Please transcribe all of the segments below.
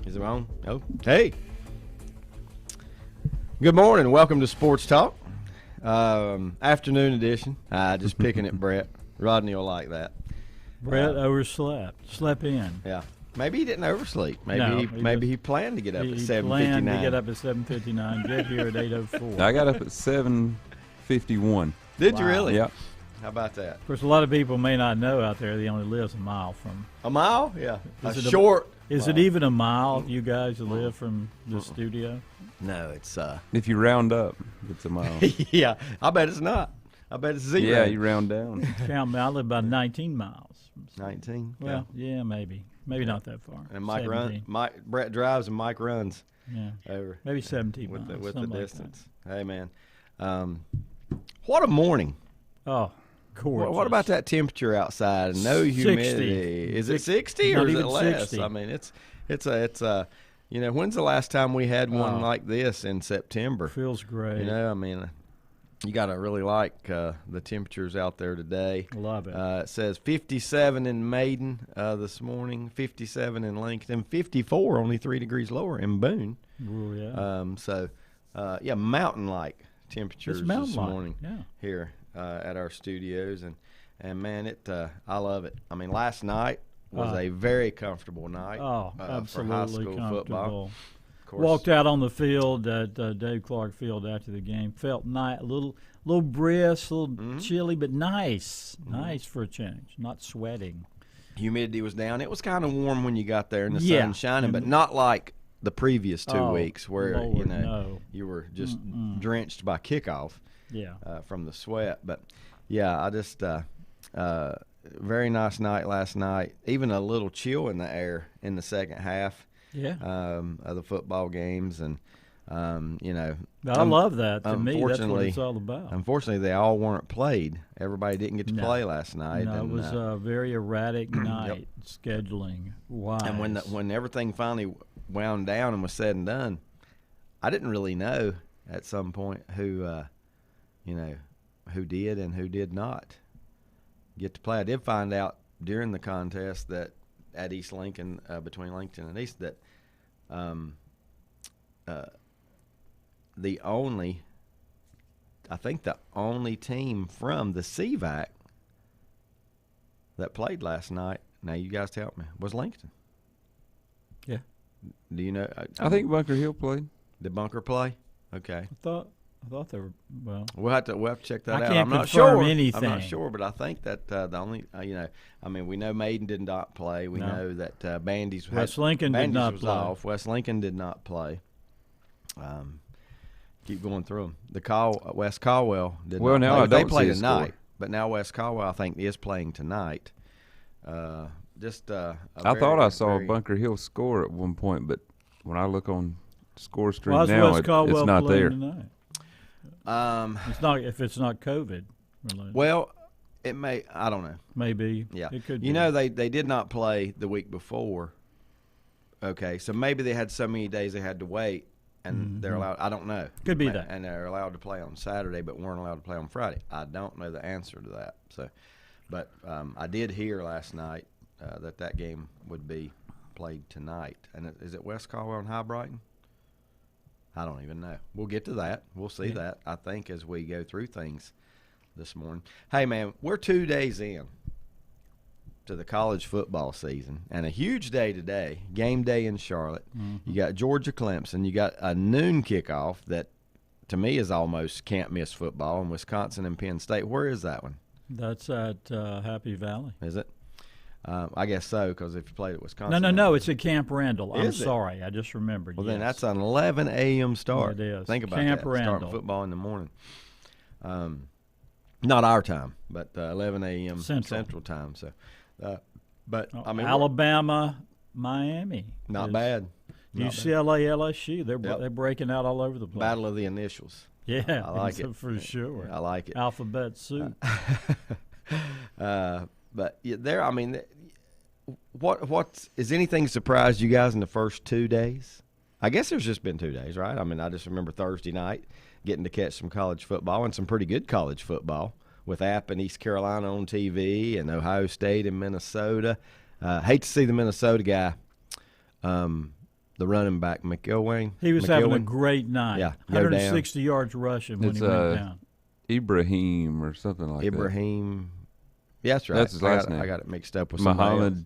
Is it on? Oh, hey. Good morning. Welcome to Sports Talk. Afternoon edition. Just picking at Brett. Rodney will like that. Brett overslept. Slept in. Yeah. Maybe he didn't oversleep. No, He planned to get up at 7:59. He planned to get up at 7:59. Get here at 8:04. I got up at 7:51. Did you really? Yep. How about that? Of course, a lot of people may not know out there he only lives a mile from. A mile? Yeah. Is A it short. Is it even a mile if you guys live from the studio? No, it's If you round up, it's a mile. yeah. I bet it's not. I bet it's zero. Yeah, you round down. Count me. I live about 19 miles. 19. Well, yeah, maybe not that far. And Mike 17. Brett drives and Mike runs. Yeah. Over. Maybe 17 with miles. the something distance. Like Hey man, what a morning! that. Oh, gorgeous. What about that temperature outside and no 60. humidity? Is it 60 Not or is it even less? 60. I mean, it's a when's the last time we had one like this in September? Feels great. I mean, you got to really like the temperatures out there today. Love it. It says 57 in Maiden this morning, 57 in Lincoln, 54, only 3 degrees lower in Boone. Oh, yeah. Mountain-like temperatures this mountain-like, morning here at our studios, and man, I love it. I mean, last night was a very comfortable night for absolutely high school comfortable. football. Of course, Walked out on the field at Dave Clark Field after the game. Felt nice, a little brisk, a little chilly, but nice. Nice for a change. Not sweating. humidity was down. It was kind of warm when you got there and the Yeah. sun shining, but not like the previous 2 weeks where Lord, no. you were just drenched by kickoff. Yeah. From the sweat. But, yeah, I just very nice night last night. Even a little chill in the air in the second half of the football games. And, I love that. To me, that's what it's all about. Unfortunately, they all weren't played. Everybody didn't get to play last night. No, and, it was a very erratic night scheduling-wise. And when everything finally wound down and was said and done, I didn't really know at some point who did and who did not get to play. I did find out during the contest that at East Lincoln, between Lincoln and East, that the only team from the CVAC that played last night, now you guys help me, was Lincoln. Yeah. Do you know? I think Bunker Hill played. Did Bunker play? Okay. I thought they were, well. We'll have to check that out. I can't I'm not confirm sure. anything. I'm not sure, but I think that the only, we know Maiden did not play. We know that Bandy's West Lincoln did not was play. off. West Lincoln did not play. Keep going through them. West Caldwell did Well, not now play. I They don't played see a tonight, score. but now West Caldwell, I think, is playing tonight. I thought I saw Bunker Hill score at one point, but when I look on score stream Why's now, West Caldwell it's not playing there. tonight? It's not if it's not COVID related. Well, it may. I don't know. Maybe. Yeah. It could be. They did not play the week before. Okay, so maybe they had so many days they had to wait, and they're allowed. I don't know. Could be that. And they're allowed to play on Saturday, but weren't allowed to play on Friday. I don't know the answer to that. So, but I did hear last night that game would be played tonight. And is it West Caldwell and High Brighton? I don't even know. We'll get to that. We'll see that, I think, as we go through things this morning. Hey, man, we're 2 days in to the college football season, and a huge day today, game day in Charlotte. You got Georgia-Clemson. You got a noon kickoff that, to me, is almost can't-miss football, in Wisconsin and Penn State. Where is that one? That's at Happy Valley. Is it? I guess so, because if you played at Wisconsin. No. It's at Camp Randall. I'm Is it? sorry. I just remembered. Well, yes. then that's an 11 a.m. start. Yeah, it is. Think about Camp that. Randall. Starting football in the morning. Not our time, but 11 a.m. Central time. So, but I mean, Alabama, Miami. Not bad. UCLA, LSU. They're breaking out all over the place. Battle of the initials. Yeah, I like it for sure. I like it. Alphabet soup. But there, I mean, what is anything surprised you guys in the first 2 days? I guess there's just been 2 days, right? I mean, I just remember Thursday night getting to catch some college football and some pretty good college football with App and East Carolina on TV and Ohio State and Minnesota. Hate to see the Minnesota guy the running back McIlwain. He was having a great night. Yeah, go 160 yards rushing when It's, he went down. Ibrahim or something like Ibrahim. Yeah, that's right. That's his last name. I got it mixed up with Muhammad somebody else.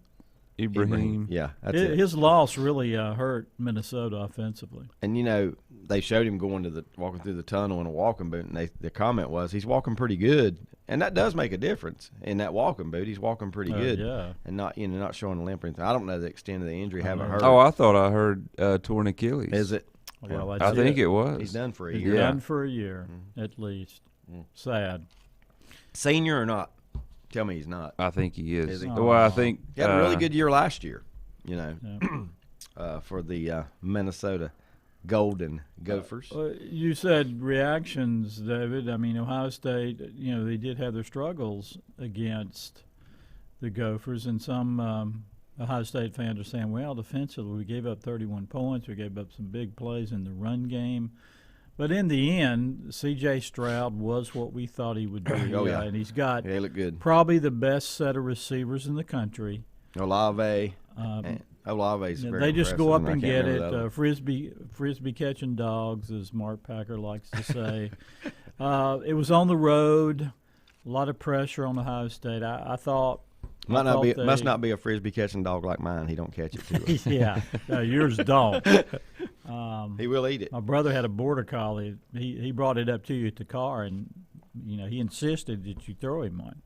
Ibrahim. Yeah, that's it. His loss really hurt Minnesota offensively. And they showed him walking through the tunnel in a walking boot, and the comment was he's walking pretty good, and that does make a difference in that walking boot. He's walking pretty good, and not showing a limp or anything. I don't know the extent of the injury. Haven't heard. Oh, I thought I heard torn Achilles. Is it? Well, I think it was. He's done for a year. He's done for a year at least. Sad. Senior or not? Tell me he's not. I think he is. Is he? Well, I think he had a really good year last year. For the Minnesota Golden Gophers. You said reactions, David. I mean, Ohio State, they did have their struggles against the Gophers, and some Ohio State fans are saying, well, defensively, we gave up 31 points. We gave up some big plays in the run game. But in the end, C.J. Stroud was what we thought he would be. Oh, yeah. And he's got he looked good. Probably the best set of receivers in the country. Olave's very they just go up and get it. Frisbee catching dogs, as Mark Packer likes to say. It was on the road, a lot of pressure on Ohio State. I thought must not be a Frisbee catching dog like mine. He don't catch it too. Yeah, yours don't. He will eat it. My brother had a border collie. He brought it up to you at the car, and he insisted that you throw him one.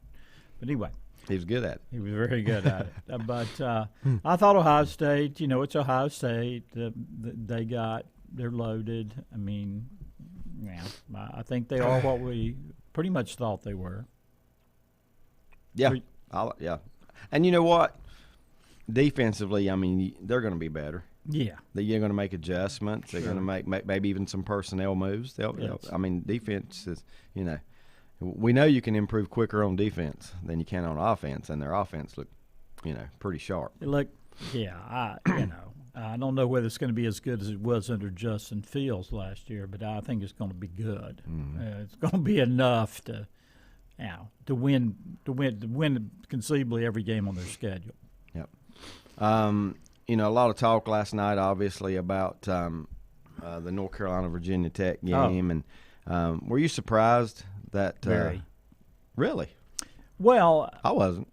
But anyway. He was good at it. He was very good at it. But I thought Ohio State, it's Ohio State. They're loaded. I mean, I think they are what we pretty much thought they were. Yeah. Yeah. And you know what? Defensively, I mean, they're going to be better. Yeah. They're going to make adjustments. They're going to make maybe even some personnel moves. I mean, defense is, we know you can improve quicker on defense than you can on offense, and their offense look, pretty sharp. I don't know whether it's going to be as good as it was under Justin Fields last year, but I think it's going to be good. It's going to be enough to win conceivably every game on their schedule. Yep. A lot of talk last night, obviously, about the North Carolina-Virginia Tech game, and were you surprised that? Very. Really? Well, I wasn't.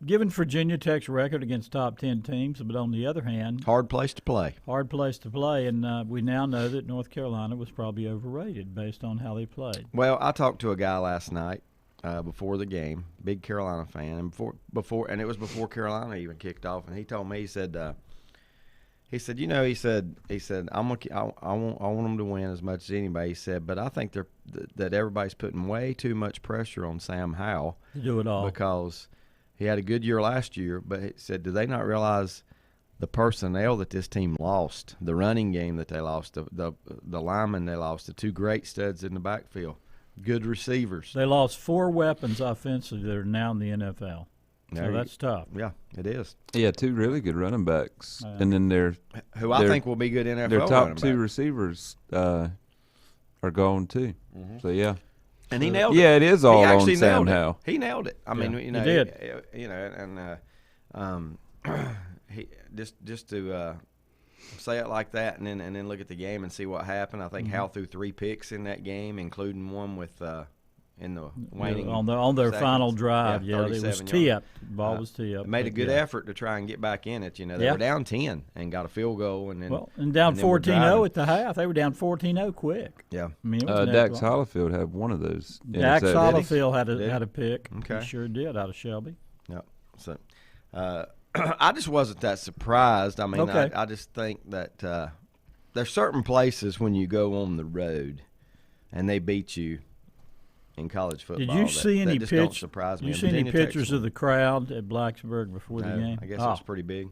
Given Virginia Tech's record against top 10 teams, but on the other hand, hard place to play, and we now know that North Carolina was probably overrated based on how they played. Well, I talked to a guy last night before the game, big Carolina fan, and before, and it was before Carolina even kicked off, and he told me, he said, I want them to win as much as anybody. He said, but I think that everybody's putting way too much pressure on Sam Howell to do it all because he had a good year last year. But he said, do they not realize the personnel that this team lost, the running game that they lost, the linemen they lost, the two great studs in the backfield, good receivers. They lost 4 weapons offensively that are now in the NFL. So that's tough. Yeah, it is. Yeah, 2 really good running backs, and then I think will be good NFL. Their top 2 receivers are gone too. Mm-hmm. So yeah, and he nailed it. Yeah, it is all on Sam Howell. He nailed it. I mean, he did. He just to say it like that, and then look at the game and see what happened. I think Howell threw 3 picks in that game, including one with. In the waning on their seconds. final drive, it was tipped. The ball was tipped. Made a good effort to try and get back in it. They were down 10 and got a field goal, and then down 14-0 at the half. They were down 14-0 quick. Yeah, I mean, Dax Hollifield had one of those. Dax Hollifield had a pick. Okay, he sure did out of Shelby. Yeah, so I just wasn't that surprised. I mean, I just think that there's certain places when you go on the road and they beat you. In college football, did you see any don't surprise me. Did you see any pictures of the crowd at Blacksburg before the game? I guess it was pretty big.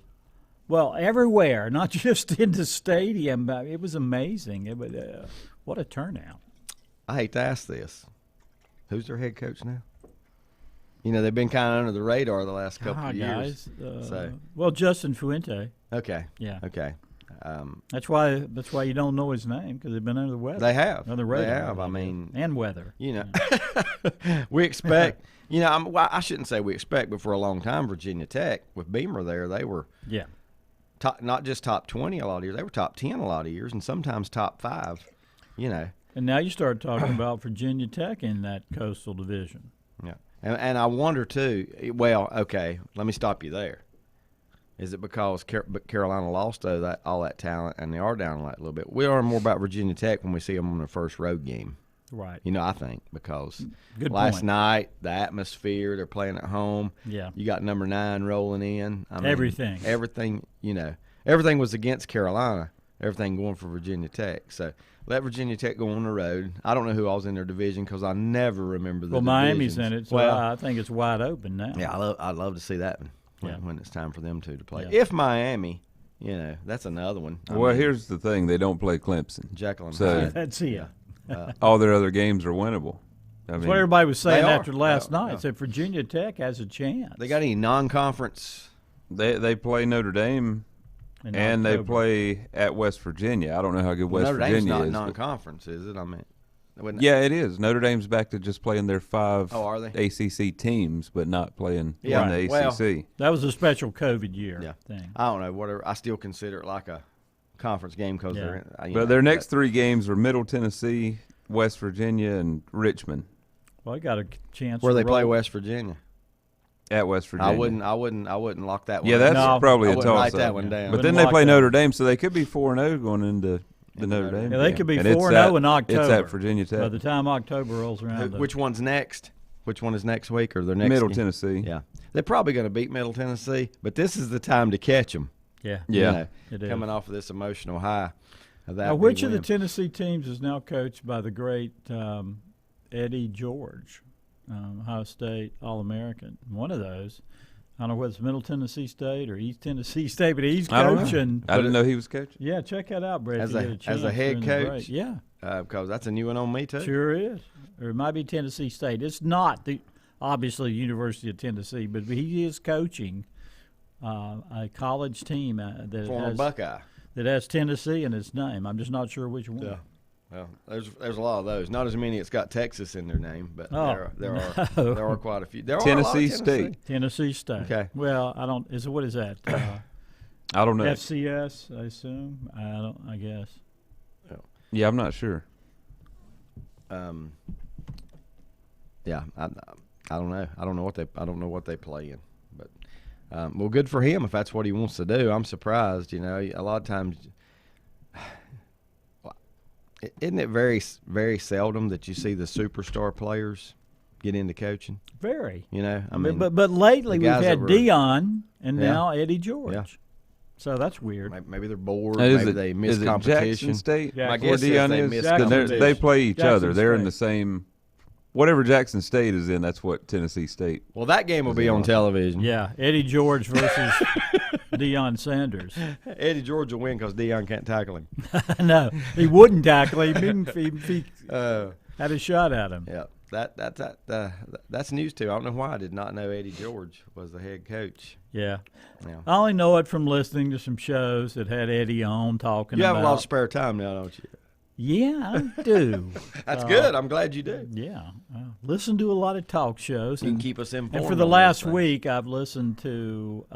Well, everywhere, not just in the stadium. But it was amazing. What a turnout! I hate to ask this: who's their head coach now? They've been kind of under the radar the last couple of years. Well, Justin Fuente. Okay. Yeah. Okay. That's why you don't know his name, because they've been under the weather. They have. Under radar. They have. I mean, and weather. We expect. I shouldn't say we expect, but for a long time, Virginia Tech with Beamer there, they were. Yeah. not just top 20 a lot of years. They were top 10 a lot of years, and sometimes top 5. You know. And now you start talking about Virginia Tech in that Coastal Division. Yeah, and I wonder too. Well, okay, let me stop you there. Is it because Carolina lost all that talent, and they are down a little bit? We learn more about Virginia Tech when we see them on their first road game. Right. You know, I think because Good last point. night, the atmosphere, they're playing at home. Yeah. You got number 9 rolling in. I mean, Everything, you know, everything was against Carolina. Everything going for Virginia Tech. So let Virginia Tech go on the road. I don't know who all's in their division because I never remember the Well, Miami's in it, so well, I think it's wide open now. yeah, I'd love to see that Yeah. when it's time for them to play. Yeah. If Miami, you know, that's another one. I Well, mean, here's the thing: they don't play Clemson. Jekyll and So- Hyde. That's it. All their other games are winnable. I That's mean, what everybody was saying They are. after last Yeah, night. yeah. Said Virginia Tech has a chance. They got any non-conference? they play Notre Dame in and they October. play at West Virginia. I don't know how good West Notre Dame's Virginia not is. but- non-conference, is it? I mean, wouldn't Yeah, it is. Notre Dame's back to just playing their 5 Oh, are they? ACC teams, but not playing Yeah, in the well- ACC. That was a special COVID year Yeah. thing. I don't know. Whatever. I still consider it like a conference game because Yeah. they're. You But know, their next 3 games are Middle Tennessee, West Virginia, and Richmond Well, I got a chance. where to they play roll. West Virginia. at West Virginia. I wouldn't lock that one. Yeah, that's No. probably I a wouldn't write toss-up. that one down. But Wouldn't then they lock play that Notre one. Dame, so they could be 4-0 going into the Notre Dame. Yeah, they game. could be And it's 4-0 in at- October. It's at Virginia By Tech. the time October rolls around, Which one's next? Which one is next week or their next? Middle game? Tennessee. Yeah, they're probably going to beat Middle Tennessee, but this is the time to catch them. yeah, Yeah. it is. Coming off of this emotional high. Of that Now, which big of the win. Tennessee teams is now coached by the great Eddie George, Ohio State All-American? One of those. I don't know whether it's Middle Tennessee State or East Tennessee State, but he's I don't know. coaching. I didn't know he was coaching. Yeah, check that out, Brett. As if you a- get a as a chance head during the coach? break. Yeah, Because that's a new one on me too. sure is. Or it might be Tennessee State. It's not obviously University of Tennessee, but he is coaching a college team Former Buckeye. that has Tennessee in its name. I'm just not sure which one. Yeah. Well, there's a lot of those. Not as many that's got Texas in their name, but Oh, there no. are quite a few. There are a Tennessee lot of Tennessee. State. Tennessee State. Okay. Well, I don't. What is that? I don't know. FCS, I assume. I guess. Yeah, I'm not sure. Yeah, I don't know. I don't know what they play in, but well, good for him if that's what he wants to do. I'm surprised. You know, a lot of times, isn't it very very seldom that you see the superstar players get into coaching? Very. You know, I mean, but lately the we've guys that had were- Dion and Yeah. now Eddie George. Yeah. So that's weird. maybe they're bored. Is Maybe it- they miss is it competition. Jackson State? Yeah, My Where guess is Dion they is? miss Jackson Then competition. they play each Jackson other. They're in State. the same. Whatever Jackson State is in, that's what Tennessee State. Well, that game will be on television. Yeah, Eddie George versus Deion Sanders. Eddie George will win because Dion can't tackle him. No, he wouldn't tackle him if he had a shot at him. Yeah, that's news too. I don't know why I did not know Eddie George was the head coach. Yeah. Yeah. I only know it from listening to some shows that had Eddie on talking You about. have a lot of spare time now, don't you? Yeah, I do. That's good. I'm glad you do. Yeah. Listen to a lot of talk shows. You can keep us informed. And for the on last those things. week, I've listened to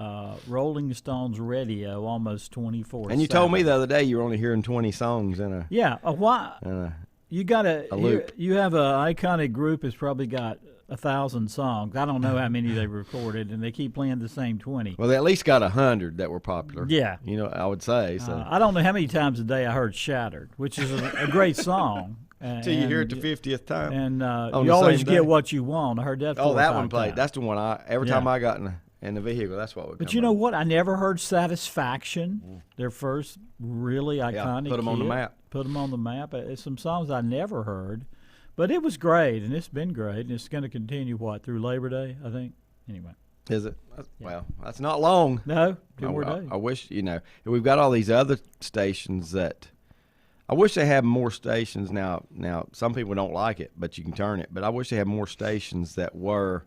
Rolling Stones radio almost 24/7. And you told me the other day you were only hearing 20 songs in a. Yeah, why? You got A loop. you have a iconic group that's probably got 1,000 songs. I don't know how many they recorded, and they keep playing the same 20. Well, they at least got 100 that were popular. Yeah. You know, I would say so. I don't know how many times a day I heard "Shattered," which is a great song. Until you hear it the 50th time. and on you the always same get day. what you want. I heard that. 4 Oh, or that 5 one played. times. That's the one every Yeah. time I got in the vehicle, that's what would come But you know up. what? I never heard "Satisfaction." Their first really iconic. put 'em on the hit. map. Put them on the map. It's some songs I never heard, but it was great, and it's been great, and it's going to continue through Labor Day, I think. Anyway. Is it? Well, that's not long. No, 2 more days. I wish, we've got all these other stations that I wish they had more stations now. Now, some people don't like it, but you can turn it. But I wish they had more stations that were,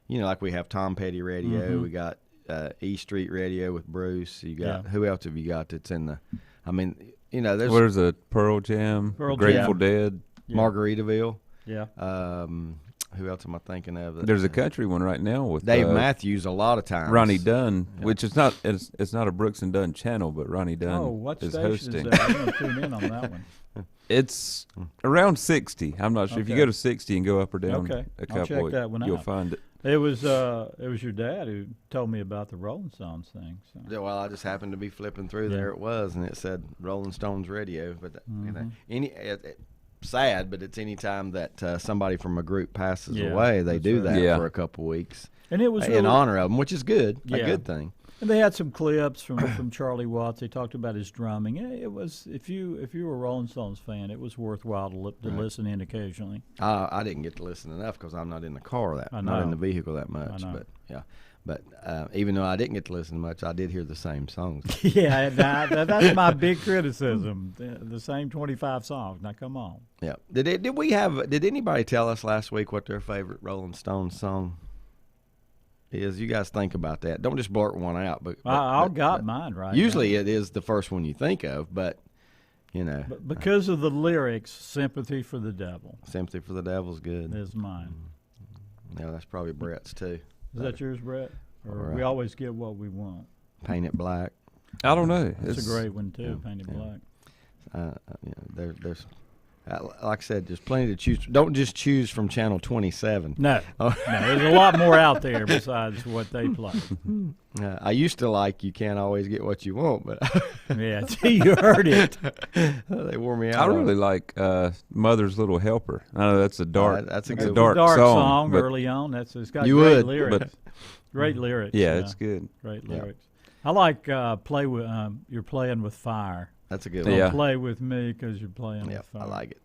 like we have Tom Petty Radio. Mm-hmm. We got E Street Radio with Bruce. You got, Yeah. who else have you got that's in the, there's Where's a Pearl Jam? Pearl Grateful Jam. Dead. Yeah. Margaritaville. Yeah. Who else am I thinking of? There's a country one right now with Dave Matthews a lot of times. Ronnie Dunn, which is not it's not a Brooks and Dunn channel, but Ronnie Dunn what is station hosting. is that? I'm going to tune in on that one. It's around 60. I'm not sure. If you go to 60 and go up or down a couple, I'll check that one you'll out. find it. It was your dad who told me about the Rolling Stones thing. So. Yeah, well, I just happened to be flipping through. There it was, and it said Rolling Stones radio. But you know, sad, but it's any time that somebody from a group passes away, they do that for a couple weeks, and it was in honor of them, which is good, a good thing. And they had some clips from Charlie Watts. They talked about his drumming. It was if you were a Rolling Stones fan, it was worthwhile to listen in occasionally. I didn't get to listen enough because I'm not in the car not in the vehicle that much. But even though I didn't get to listen much, I did hear the same songs. Yeah, that's my big criticism. The same 25 songs. Now come on. Yeah. Did anybody tell us last week what their favorite Rolling Stones song is? You guys think about that. Don't just blurt one out. But got mine right. Usually it is the first one you think of, but you know. But because of the lyrics, "Sympathy for the Devil." "Sympathy for the Devil's" good. Is mine. Yeah, that's probably Brett's too. Is that yours, Brett? Or we always get what we want. "Paint It Black." I don't know. It's a great one too. "Paint It Black." There's. Like I said, there's plenty to choose. Don't just choose from Channel 27. No, there's a lot more out there besides what they play. I used to like "You Can't Always Get What You Want," but yeah, you heard it. They wore me out. I really like "Mother's Little Helper." I know that's a dark, that's a dark song early on. It's got great lyrics. Great lyrics. Yeah, it's good. Great lyrics. I like "Play with." You're playing with fire. That's a good Don't one. play with me because you're playing with fire. I like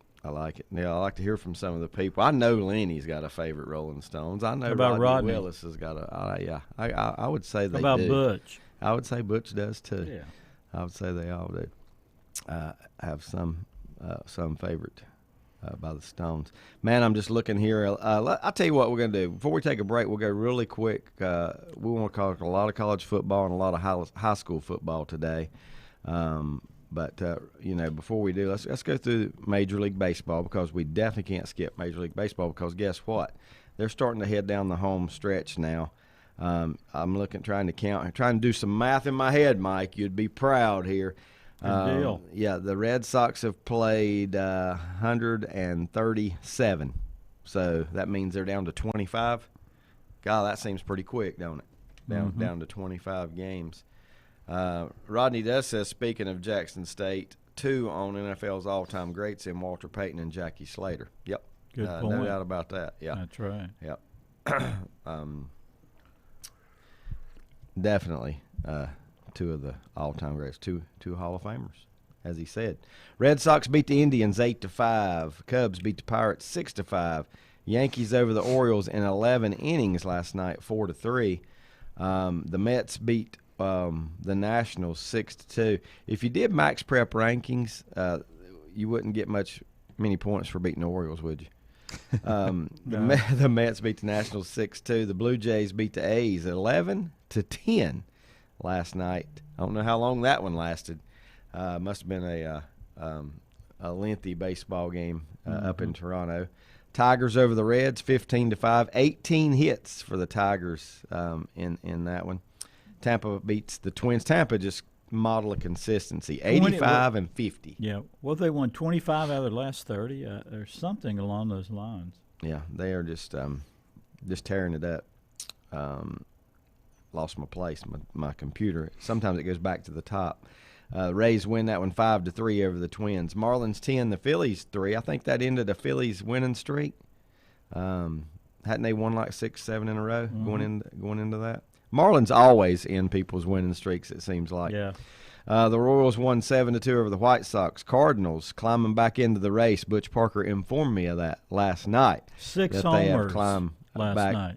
it. Yeah, I like to hear from some of the people. I know Lenny's got a favorite Rolling Stones. I know Rodney Willis has got a. I would say they do. About Butch? I would say Butch does too. Yeah. I would say they all do. Have some favorite by the Stones. Man, I'm just looking here. I'll tell you what we're going to do. Before we take a break, we'll go really quick. We want to talk a lot of college football and a lot of high school football today. But before we do, let's go through Major League Baseball, because we definitely can't skip Major League Baseball, because guess what? They're starting to head down the home stretch now. I'm trying to do some math in my head, Mike. You'd be proud here. Good deal. Yeah, the Red Sox have played 137, so that means they're down to 25. God, that seems pretty quick, don't it? Down to 25 games. Rodney Duss says, speaking of Jackson State, 2 on NFL's all-time greats in Walter Payton and Jackie Slater. Yep. Good point. No doubt about that. Yeah. That's right. Yep. Definitely 2 of the all-time greats, two Hall of Famers, as he said. Red Sox beat the Indians 8-5. Cubs beat the Pirates 6-5. Yankees over the Orioles in 11 innings last night, 4-3. The Mets beat the Nationals 6-2. If you did Max Prep rankings, you wouldn't get many points for beating the Orioles, would you? The Mets beat the Nationals 6-2. The Blue Jays beat the A's 11-10 last night. I don't know how long that one lasted. Must have been a lengthy baseball game up in Toronto. Tigers over the Reds 15-5. 18 hits for the Tigers in that one. Tampa beats the Twins. Tampa just model of consistency, 85 and 50. Yeah, well, they won 25 out of the last 30 or something along those lines. Yeah, they are just tearing it up. Lost my place, my computer. Sometimes it goes back to the top. Rays win that one 5-3 over the Twins. Marlins 10, the Phillies 3. I think that ended a Phillies winning streak. Hadn't they won like 6-7 in a row going into that? Marlins always end people's winning streaks, it seems like. Yeah. The Royals won 7-2 over the White Sox. Cardinals climbing back into the race. Butch Parker informed me of that last night. 6 that homers they have climbed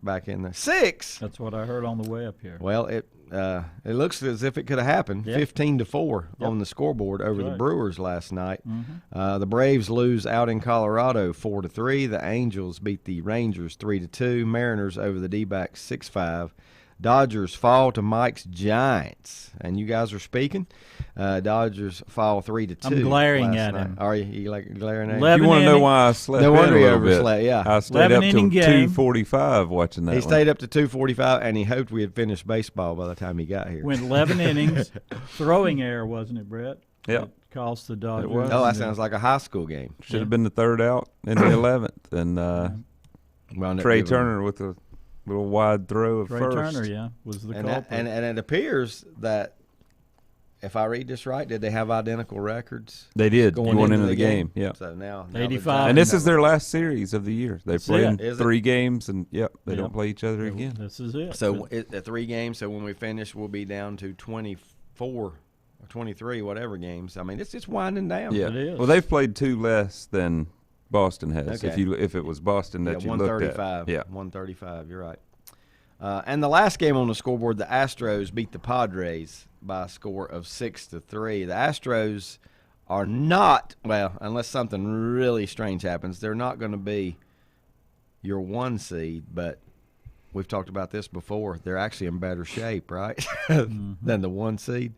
back in there. 6? That's what I heard on the way up here. Well, it looks as if it could have happened. 15-4 on the scoreboard over the Brewers last night. The Braves lose out in Colorado 4-3. The Angels beat the Rangers 3-2. Mariners over the D-backs 6-5. Dodgers fall to Mike's Giants, and you guys are speaking. Dodgers fall 3-2. I'm glaring last at night. him. Are you like glaring at him? 11 You want to know inning- why I slept No in wonder a he little bit? overslept, yeah. I stayed up 11 till inning game. 2:45 watching that He one. stayed up to 2:45, and he hoped we had finished baseball by the time he got here. Went 11 innings. Throwing error, wasn't it, Brett? Yep. It cost the Dodgers. was. Oh, that sounds like a high school game. Should have been the third out in the 11th, and Wound up Trey giving- Turner with a little wide throw of Trey first. Turner, yeah, was the And, culprit. and it appears that, if I read this right, did they have identical records They did going going into the game. Yeah. So now 85. And this is their last series of the year. They That's play in it. Is it? 3 games, and they Yep. don't play each other again. This is it. So at 3 games. So when we finish, we'll be down to 24 or 23, whatever games. I mean, it's just winding down. Yeah. It is. Well, they've played 2 less than Boston has. Okay. If it was Boston that you looked at. 135. Yeah. 135. You're right. And the last game on the scoreboard, the Astros beat the Padres by a score of 6-3. The Astros are not, well, unless something really strange happens, they're not going to be your 1 seed, but we've talked about this before. They're actually in better shape, right, than the 1 seed.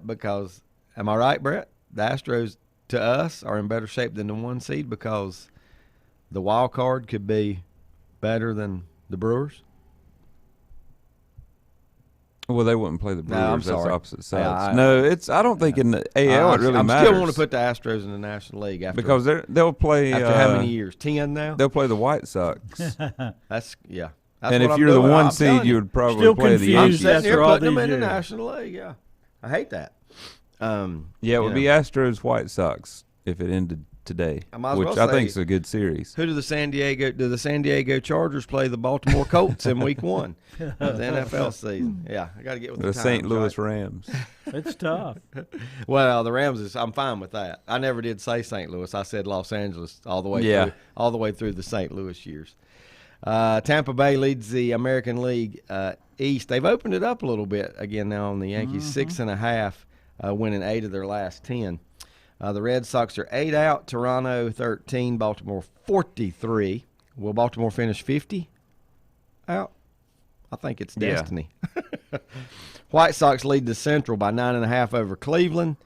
Because, am I right, Brett? The Astros, to us, are in better shape than the 1 seed because the wild card could be better than the Brewers. Well, they wouldn't play the Brewers. No, I'm That's sorry. opposite sides. Yeah, no, it's. I don't think in the AL it really I'm matters. still want to put the Astros in the National League after because they'll play after how many years? 10 now. They'll play the White Sox. That's yeah. That's And what if I'm you're the doing. 1 I'm seed, telling you would probably Still play the confused I'm Yankees. sitting after here all putting them these in the years. National League. Yeah, I hate that. Yeah, it you would know. be Astros White Sox if it ended today, I might as which well I say- think is a good series. Who do the San Diego Chargers play the Baltimore Colts in Week 1 of the NFL season? Yeah, I got to get with The the St. times, Louis right? Rams. It's tough. Well, the Rams I'm fine with that. I never did say St. Louis. I said Los Angeles all the way Yeah. through the St. Louis years. Tampa Bay leads the American League East. They've opened it up a little bit again now on the Yankees. 6.5, winning 8 of their last 10. The Red Sox are 8 out, Toronto 13, Baltimore 43. Will Baltimore finish 50 out? I think it's Yeah. destiny. White Sox lead the Central by 9.5 over Cleveland,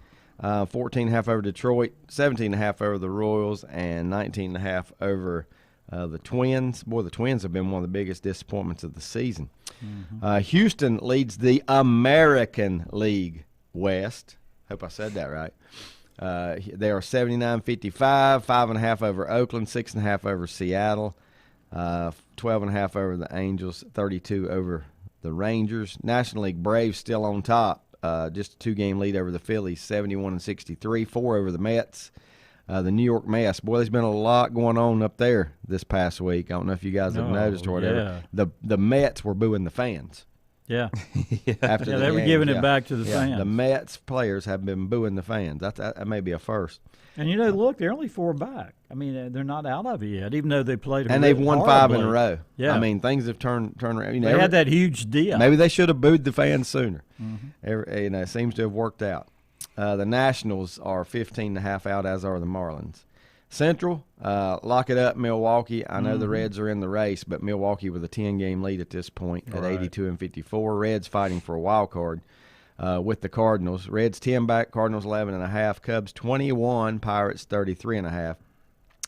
14.5 over Detroit, 17.5 over the Royals, and 19.5 over the Twins. Boy, the Twins have been one of the biggest disappointments of the season. Houston leads the American League West. Hope I said that right. They are 79-55, 5.5 over Oakland, 6.5 over Seattle, 12.5 over the Angels, 32 over the Rangers. National League Braves still on top, just a 2-game lead over the Phillies, 71-63, 4 over the Mets. The New York Mets, boy, there's been a lot going on up there this past week. I don't know if you guys have noticed or whatever. Yeah. The Mets were booing the fans. Yeah. After Yeah, the they were games, giving yeah. it back to the Yeah, fans. the Mets players have been booing the fans. That may be a first. And, look, they're only 4 back. I mean, they're not out of it yet, even though they played And they've won 5 in a row. Yeah. I mean, things have turned around. They had that huge deal. Maybe they should have booed the fans sooner. It seems to have worked out. The Nationals are 15.5 out, as are the Marlins. Central, lock it up, Milwaukee. I know the Reds are in the race, but Milwaukee with a 10-game lead at this point at 82-54. Reds fighting for a wild card with the Cardinals. Reds 10 back, Cardinals 11.5, Cubs 21, Pirates 33.5.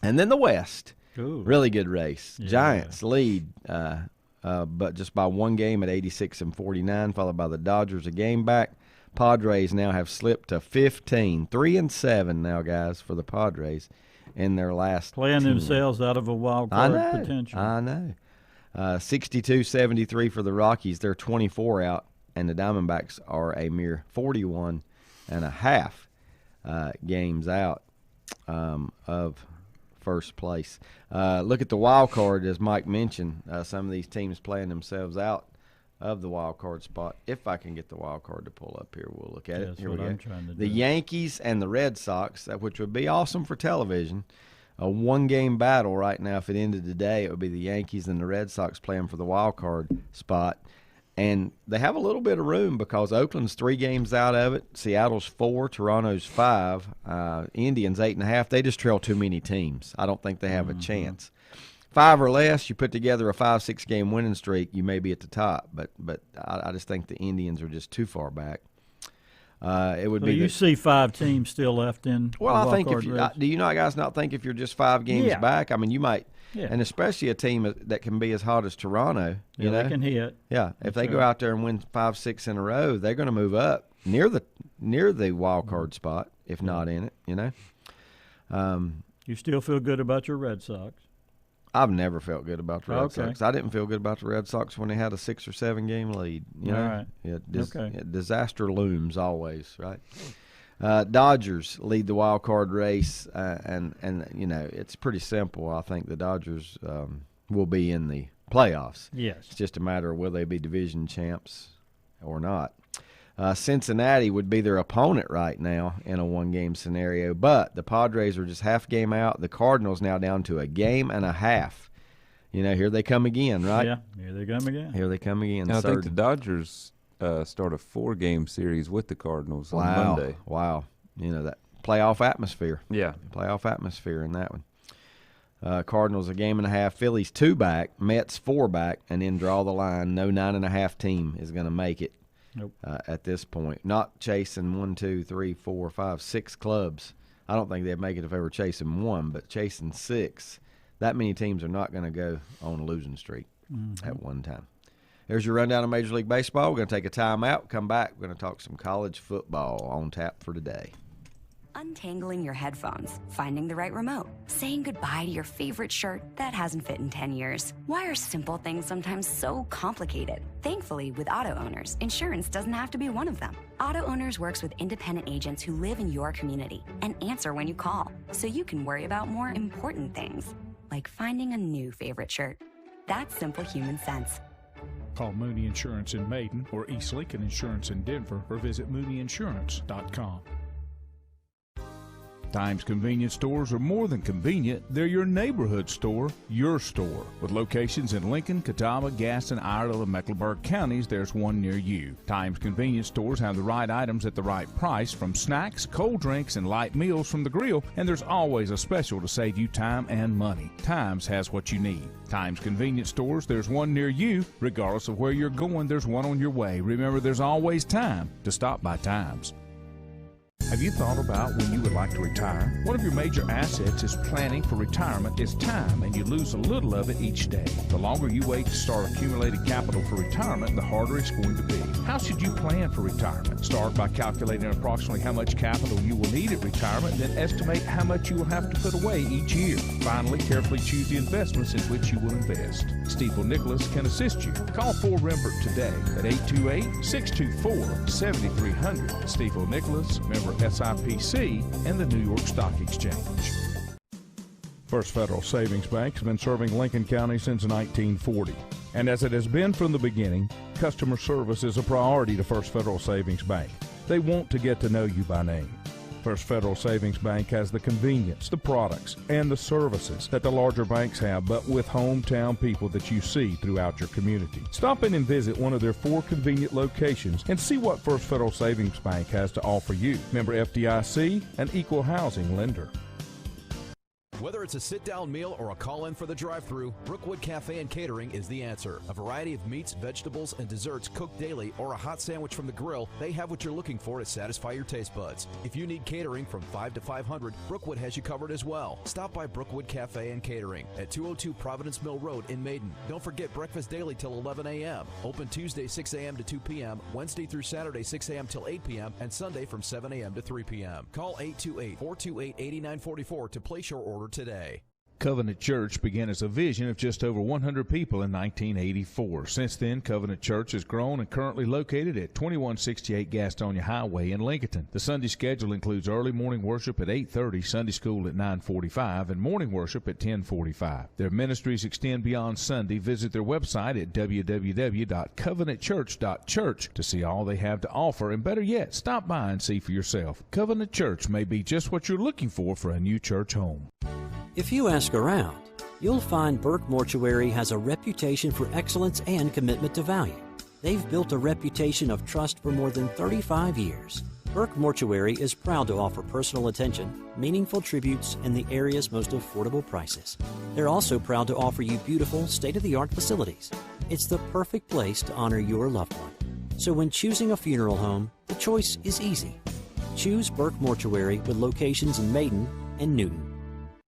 And then the West, Ooh. really good race. Yeah. Giants lead, but just by 1 game at 86-49, followed by the Dodgers a game back. Padres now have slipped to 15, 3-7 now, guys, for the Padres in their last Playing 10. themselves out of a wild I card know, potential. I know. 62-73 for the Rockies. They're 24 out, and the Diamondbacks are a mere 41.5 games out of first place. Look at the wild card, as Mike mentioned. Some of these teams playing themselves out of the wild card spot. If I can get the wild card to pull up here, we'll look at it. That's Here what we go. I'm trying to The do. Yankees and the Red Sox, which would be awesome for television. A 1-game battle right now. If it ended today, it would be the Yankees and the Red Sox playing for the wild card spot. And they have a little bit of room because Oakland's 3 games out of it. Seattle's 4, Toronto's 5, Indians 8.5. They just trail too many teams. I don't think they have a chance. 5 or less, you put together a 5-6 game winning streak, you may be at the top. But I just think the Indians are just too far back. It would So be. you see 5 teams still left in. Well, the I think wild if card race? do you guys not think if you're just 5 games back, I mean, you might, and especially a team that can be as hot as Toronto. You know, they can hit. Yeah, if they go out there and win 5-6 in a row, they're going to move up near the wild card spot, if not in it. You know. You still feel good about your Red Sox? I've never felt good about the Red Sox. I didn't feel good about the Red Sox when they had a 6 or 7 game lead. You know? All right. Yeah, disaster looms always, right? Dodgers lead the wild card race, and you know, it's pretty simple. I think the Dodgers will be in the playoffs. Yes. It's just a matter of will they be division champs or not. Cincinnati would be their opponent right now in a 1-game scenario, but the Padres are just half game out. The Cardinals now down to a game and a half. You know, here they come again, right? Yeah, here they come again. Here they come again. Now, I think the Dodgers start a 4-game series with the Cardinals on Monday. Wow. You know, that playoff atmosphere. Yeah. Playoff atmosphere in that one. Cardinals a game and a half. Phillies 2 back. Mets 4 back. And then draw the line. No 9.5 team is going to make it. Nope. At this point, not chasing 1, 2, 3, 4, 5, 6 clubs. I don't think they'd make it if they were chasing 1, but chasing 6. That many teams are not going to go on a losing streak at one time. There's your rundown of Major League Baseball. We're going to take a timeout. Come back. We're going to talk some college football on tap for today. Untangling your headphones, finding the right remote, saying goodbye to your favorite shirt that hasn't fit in 10 years. Why are simple things sometimes so complicated? Thankfully, with Auto Owners, insurance doesn't have to be one of them. Auto Owners works with independent agents who live in your community and answer when you call, so you can worry about more important things, like finding a new favorite shirt. That's simple human sense. Call Mooney Insurance in Maiden or East Lincoln Insurance in Denver or visit MooneyInsurance.com. Times convenience stores are more than convenient. They're your neighborhood store, your store. With locations in Lincoln, Catawba, Gaston, Iredell, and Mecklenburg counties, there's one near you. Times convenience stores have the right items at the right price, from snacks, cold drinks, and light meals from the grill, and there's always a special to save you time and money. Times has what you need. Times convenience stores, there's one near you. Regardless of where you're going, there's one on your way. Remember, there's always time to stop by Times. Have you thought about when you would like to retire? One of your major assets is planning for retirement is time, and you lose a little of it each day. The longer you wait to start accumulating capital for retirement, the harder it's going to be. How should you plan for retirement? Start by calculating approximately how much capital you will need at retirement, then estimate how much you will have to put away each year. Finally, carefully choose the investments in which you will invest. Stifel Nicholas can assist you. Call Fort Rembert today at 828-624-7300. Stifel Nicholas, member SIPC, and the New York Stock Exchange. First Federal Savings Bank has been serving Lincoln County since 1940. And as it has been from the beginning, customer service is a priority to First Federal Savings Bank. They want to get to know you by name. First Federal Savings Bank has the convenience, the products, and the services that the larger banks have, but with hometown people that you see throughout your community. Stop in and visit one of their 4 convenient locations and see what First Federal Savings Bank has to offer you. Member FDIC, an equal housing lender. Whether it's a sit-down meal or a call-in for the drive-thru, Brookwood Cafe and Catering is the answer. A variety of meats, vegetables, and desserts cooked daily, or a hot sandwich from the grill, they have what you're looking for to satisfy your taste buds. If you need catering from 5 to 500, Brookwood has you covered as well. Stop by Brookwood Cafe and Catering at 202 Providence Mill Road in Maiden. Don't forget breakfast daily till 11 a.m. Open Tuesday 6 a.m. to 2 p.m., Wednesday through Saturday 6 a.m. till 8 p.m., and Sunday from 7 a.m. to 3 p.m. Call 828-428-8944 to place your order today. Covenant Church began as a vision of just over 100 people in 1984. Since then, Covenant Church has grown and currently located at 2168 Gastonia Highway in Lincoln. The Sunday schedule includes early morning worship at 8:30, Sunday school at 9:45, and morning worship at 10:45. Their ministries extend beyond Sunday. Visit their website at www.covenantchurch.church to see all they have to offer, and better yet, stop by and see for yourself. Covenant Church may be just what you're looking for a new church home. If you ask around, you'll find Burke Mortuary has a reputation for excellence and commitment to value. They've built a reputation of trust for more than 35 years. Burke Mortuary is proud to offer personal attention, meaningful tributes, and the area's most affordable prices. They're also proud to offer you beautiful, state-of-the-art facilities. It's the perfect place to honor your loved one. So when choosing a funeral home, the choice is easy. Choose Burke Mortuary with locations in Maiden and Newton.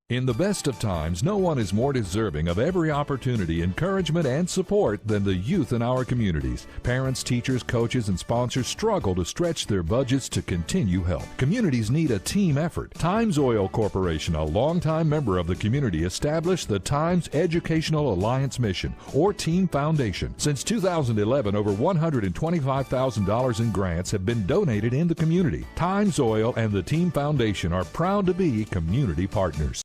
In the best of times, no one is more deserving of every opportunity, encouragement, and support than the youth in our communities. Parents, teachers, coaches, and sponsors struggle to stretch their budgets to continue help. Communities need a team effort. Times Oil Corporation, a longtime member of the community, established the Times Educational Alliance Mission, or Team Foundation. Since 2011, over $125,000 in grants have been donated in the community. Times Oil and the Team Foundation are proud to be community partners.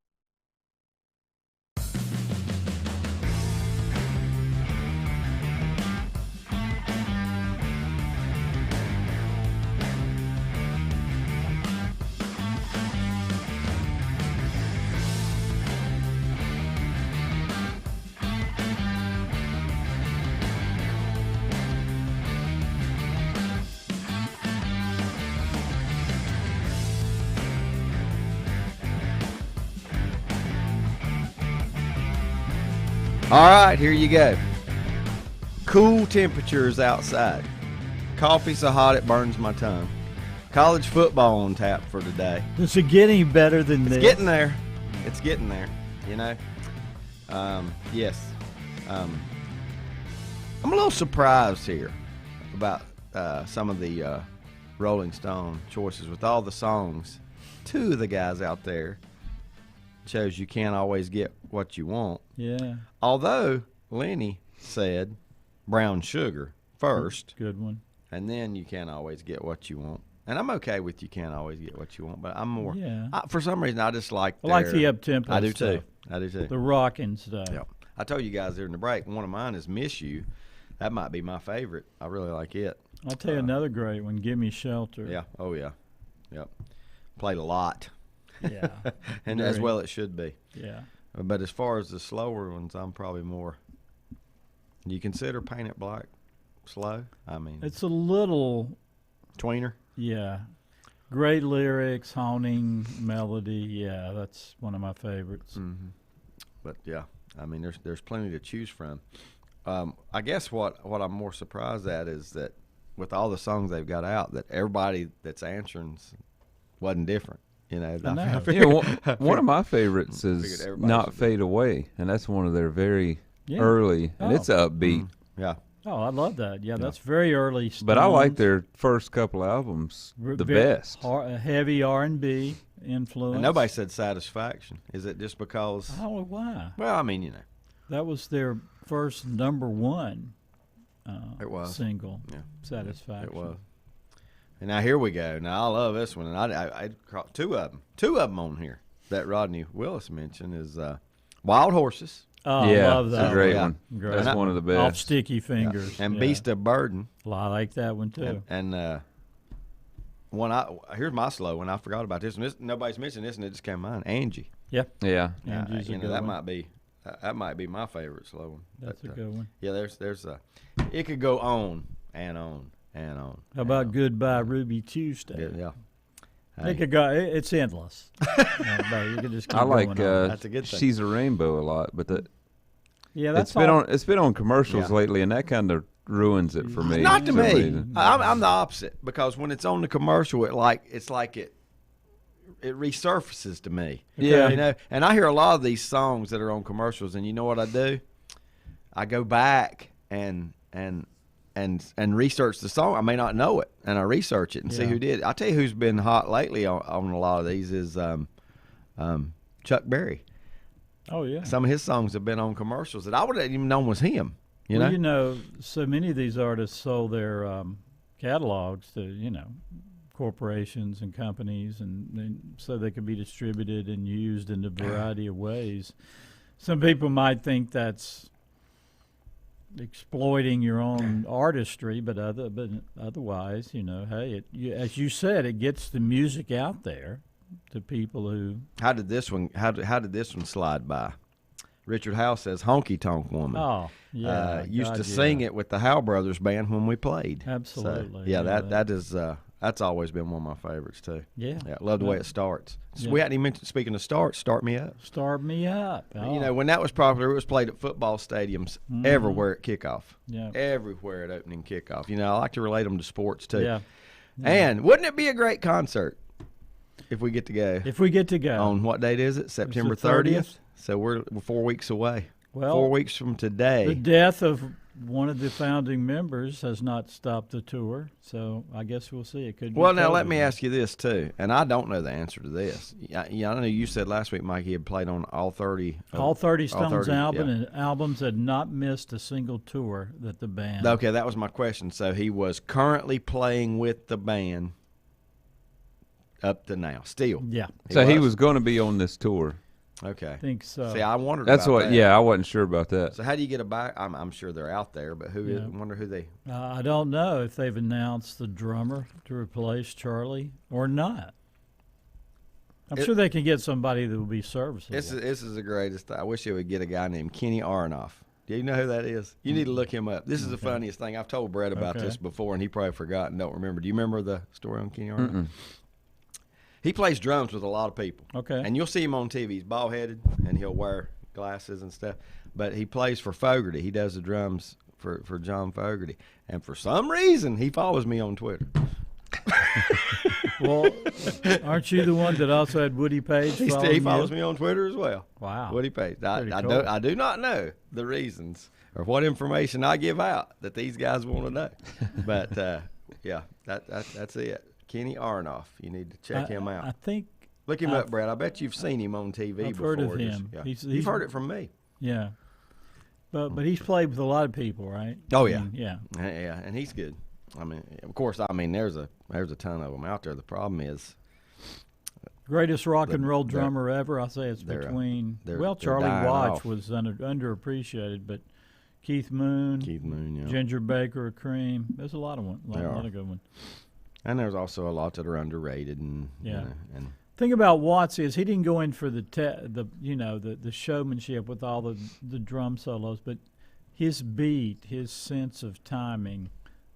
All right, here you go. Cool temperatures outside. Coffee so hot it burns my tongue. College football on tap for today. Does it get any better than this? It's getting there. It's getting there, you know. Yes. I'm a little surprised here about some of the Rolling Stone choices with all the songs. Two of the guys out there shows you can't always get what you want. Yeah. Although Lenny said Brown Sugar first. Good one. And then you can't always get what you want. And I'm okay with you can't always get what you want, but I'm more. Yeah. For some reason, I just like. I like the up-tempo I do stuff. too. I do too. The rocking stuff. Yeah. I told you guys during the break, one of mine is Miss You. That might be my favorite. I really like it. I'll tell you another great one, Give Me Shelter. Yeah. Oh, yeah. Yep. Played a lot. Yeah. And as well it should be. Yeah. But as far as the slower ones, I'm probably more. Do you consider Paint It Black slow? I mean, it's a little tweener. Yeah. Great lyrics, haunting melody. Yeah, that's one of my favorites. Mm-hmm. But yeah, I mean, there's plenty to choose from. I guess what I'm more surprised at is that with all the songs they've got out, that everybody that's answering wasn't different. You know, one of my favorites is Not Fade Away, and that's one of their very early, and it's upbeat. Yeah. Oh, I love that. Yeah, that's very early Stones. But I like their first couple albums the best. Heavy R&B influence. And nobody said Satisfaction. Is it just because? I don't know why. Well, I mean, you know. That was their first #1 it was. single, yeah. Satisfaction. It was. And now here we go. Now I love this one, and I caught two of them on here that Rodney Willis mentioned is Wild Horses. Oh, yeah, I love that. That's a great one. one. Great. That's one of the best. Off Sticky Fingers. Yeah. And Beast of Burden. Well, I like that one too. And here's my slow one. I forgot about this one. Nobody's mentioned this, and it just came to mind. Angie. Yeah. Yeah. Angie's a good that one. might be my favorite slow one. That's a good one. Yeah, there's it could go on and on and on. How about Goodbye Ruby Tuesday? Yeah. It could go. It's endless. You could just keep I like that's a good thing. She's a Rainbow a lot, but that's it's been on commercials lately, and that kind of ruins it for me. Not to for some me. reason. I'm the opposite, because when it's on the commercial, it resurfaces to me. Yeah. You know, and I hear a lot of these songs that are on commercials, and you know what I do? I go back and research the song. I may not know it, and I research it and see who did. I'll tell you who's been hot lately on a lot of these is Chuck Berry. Oh yeah. Some of his songs have been on commercials that I would have even known was him. You know, so many of these artists sold their catalogs to corporations and companies, and so they could be distributed and used in a variety of ways. Some people might think that's exploiting your own artistry, but otherwise, hey, as you said, it gets the music out there to people who. How did this one slide by? Richard Howe says "Honky Tonk Woman." Oh, yeah. Used to sing it with the Howe Brothers band when we played. Absolutely. So, that is That's always been one of my favorites too. Yeah. Yeah, love the way it starts. So Yeah. we hadn't even mentioned, speaking of Start Me Up. Start Me Up. You know, when that was popular, it was played at football stadiums everywhere at kickoff. Yeah. Everywhere at opening kickoff. You know, I like to relate them to sports too. Yeah. And wouldn't it be a great concert if we get to go? If we get to go. On what date is it? September the 30th? 30th? So we're 4 weeks away. Well, 4 weeks from today. The death of one of the founding members has not stopped the tour, so I guess we'll see. It could be Well, now COVID. let me ask you this too, and I don't know the answer to this. I know you said last week, Mike, he had played on all 30. All 30 Stones 30, albums had not missed a single tour that the band. Okay, that was my question. So he was currently playing with the band up to now, still. Yeah. So he was going to be on this tour. Okay. I think so. See, I wondered That's about what. that. Yeah, I wasn't sure about that. So how do you get a back? I'm sure they're out there, but who is? Yeah. I wonder who they. I don't know if they've announced the drummer to replace Charlie or not. I'm sure they can get somebody that will be serviceable. This is the greatest. I wish they would get a guy named Kenny Aronoff. Do you know who that is? You need to look him up. This is the funniest thing. I've told Brett about this before, and he probably forgot and don't remember. Do you remember the story on Kenny Aronoff? He plays drums with a lot of people. Okay. And you'll see him on TV. He's bald-headed, and he'll wear glasses and stuff. But he plays for Fogerty. He does the drums for John Fogerty. And for some reason, he follows me on Twitter. Well, aren't you the one that also had Woody Page He follows me on Twitter as well. Wow. Woody Page. I cool. do not know the reasons or what information I give out that these guys want to know. But, yeah, that's it. Kenny Aronoff. You need to check him out. I think. Look him up, Brad. I bet you've seen him on TV I've before. heard of him. Yeah. He's You've heard it from me. Yeah. But he's played with a lot of people, right? Oh, I yeah. mean, yeah. Yeah, and he's good. I mean, of course, there's a ton of them out there. The problem is Greatest rock and roll drummer ever. I say it's between. Well, Charlie dying Watts off. was underappreciated, but Keith Moon, yeah. Ginger Baker, Cream. There's a lot of one, a lot of good ones. And there's also a lot that are underrated, and Yeah. and Thing about Watts is he didn't go in for the showmanship with all the drum solos, but his beat, his sense of timing,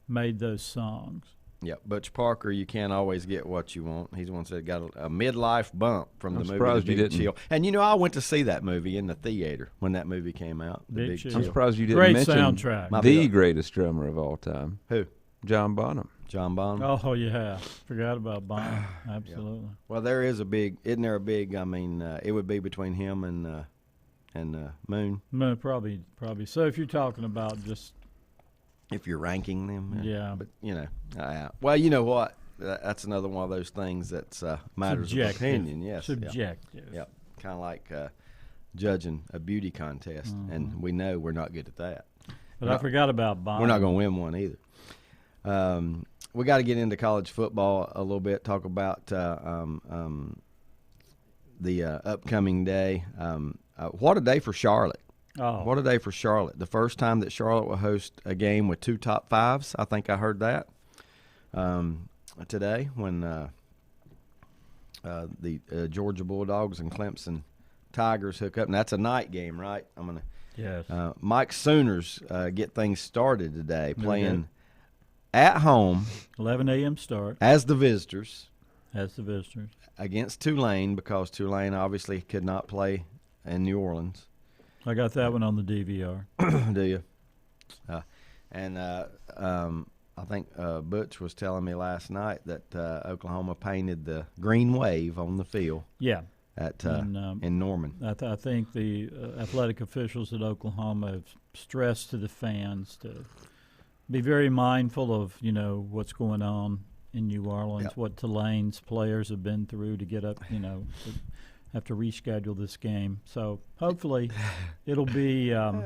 made those songs. yeah. Butch Parker, you can't always get what you want. He's the one that got a midlife bump from the movie surprised The you Big didn't. Chill. And I went to see that movie in the theater when that movie came out. The Big Big Chill. Chill. I'm surprised you didn't Great mention soundtrack. the greatest drummer of all time, Who? John Bonham. John Bonham. Oh yeah, forgot about Bonham. Absolutely. Well, isn't there a big? I mean, it would be between him and Moon. No, probably. So if you're talking about just If you're ranking them, Yeah. But well, you know what? That's another one of those things that's matters of opinion. Yes, subjective. Yeah, kind of like judging a beauty contest, and we know we're not good at that. But I forgot about Bonham. We're not going to win one either. We got to get into college football a little bit. Talk about the upcoming day. What a day for Charlotte! Oh. What a day for Charlotte. The first time that Charlotte will host a game with 2 top 5s. I think I heard that today when the Georgia Bulldogs and Clemson Tigers hook up. And that's a night game, right? Yes. Mike Sooners get things started today, playing at home 11 a.m. start as the visitors as the visitors. against Tulane, because Tulane obviously could not play in New Orleans. I got that one on the DVR. Do you? I think Butch was telling me last night that Oklahoma painted the green wave on the field. Yeah. In Norman. I think the athletic officials at Oklahoma have stressed to the fans to be very mindful of, what's going on in New Orleans, what Tulane's players have been through to get up, to have to reschedule this game. So hopefully it'll be it'll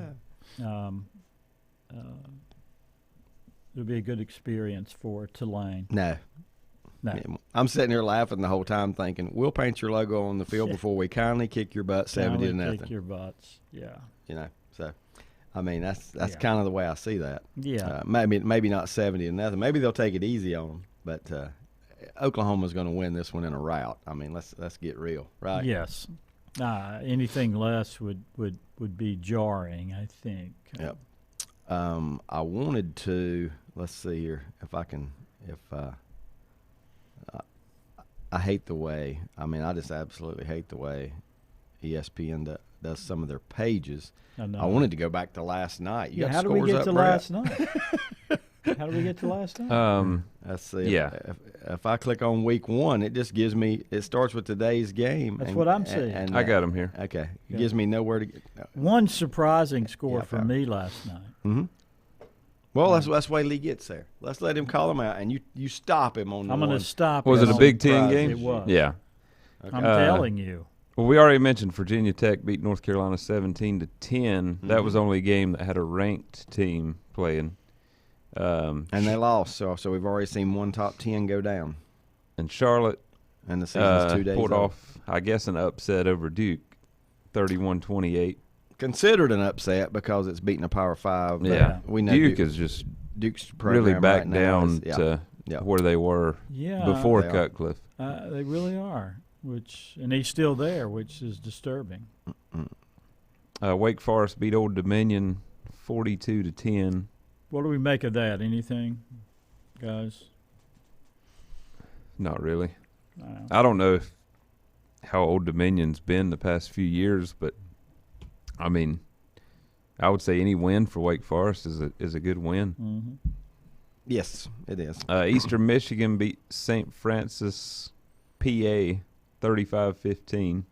be a good experience for Tulane. No. I'm sitting here laughing the whole time thinking, we'll paint your logo on the field before we kindly kick your butt 70-0. Kick your butts, yeah. So, I mean, that's kind of the way I see that. Yeah. Maybe not 70-0. Maybe they'll take it easy on them, but Oklahoma's going to win this one in a rout. I mean, let's get real, right? Yes. Anything less would be jarring, I think. Yep. I wanted to, let's see here if I hate the way. I mean, I just absolutely hate the way ESPN does some of their pages. I wanted to go back to last night. You got how do scores we get up, to Brett? last night? How do we get to last night? Let's see. Yeah. If I click on week 1, it just gives me. It starts with today's game. That's what I'm saying. And, I got them here. Okay. It gives me nowhere to get. One surprising score for me last night. Mm-hmm. Well, that's the way Lee gets there. Let's let him call him out, and you stop him on the I'm going to stop. Was it a Big Ten surprise game? It was. Yeah. Okay. I'm telling you. Well, we already mentioned Virginia Tech beat North Carolina 17-10. Mm-hmm. That was only a game that had a ranked team playing. And they lost, so we've already seen one top 10 go down. And Charlotte and the season's 2 days pulled old. off, I guess, an upset over Duke, 31-28. Considered an upset because it's beating a Power 5. Yeah, we know Duke is just Duke's program really back right now down is, to where they were before they are. Cutcliffe. They really are. And he's still there, which is disturbing. Wake Forest beat Old Dominion 42-10. What do we make of that? Anything, guys? Not really. I don't know how Old Dominion's been the past few years, but I mean, I would say any win for Wake Forest is a good win. Mm-hmm. Yes, it is. Eastern Michigan beat St. Francis, PA, 35-15.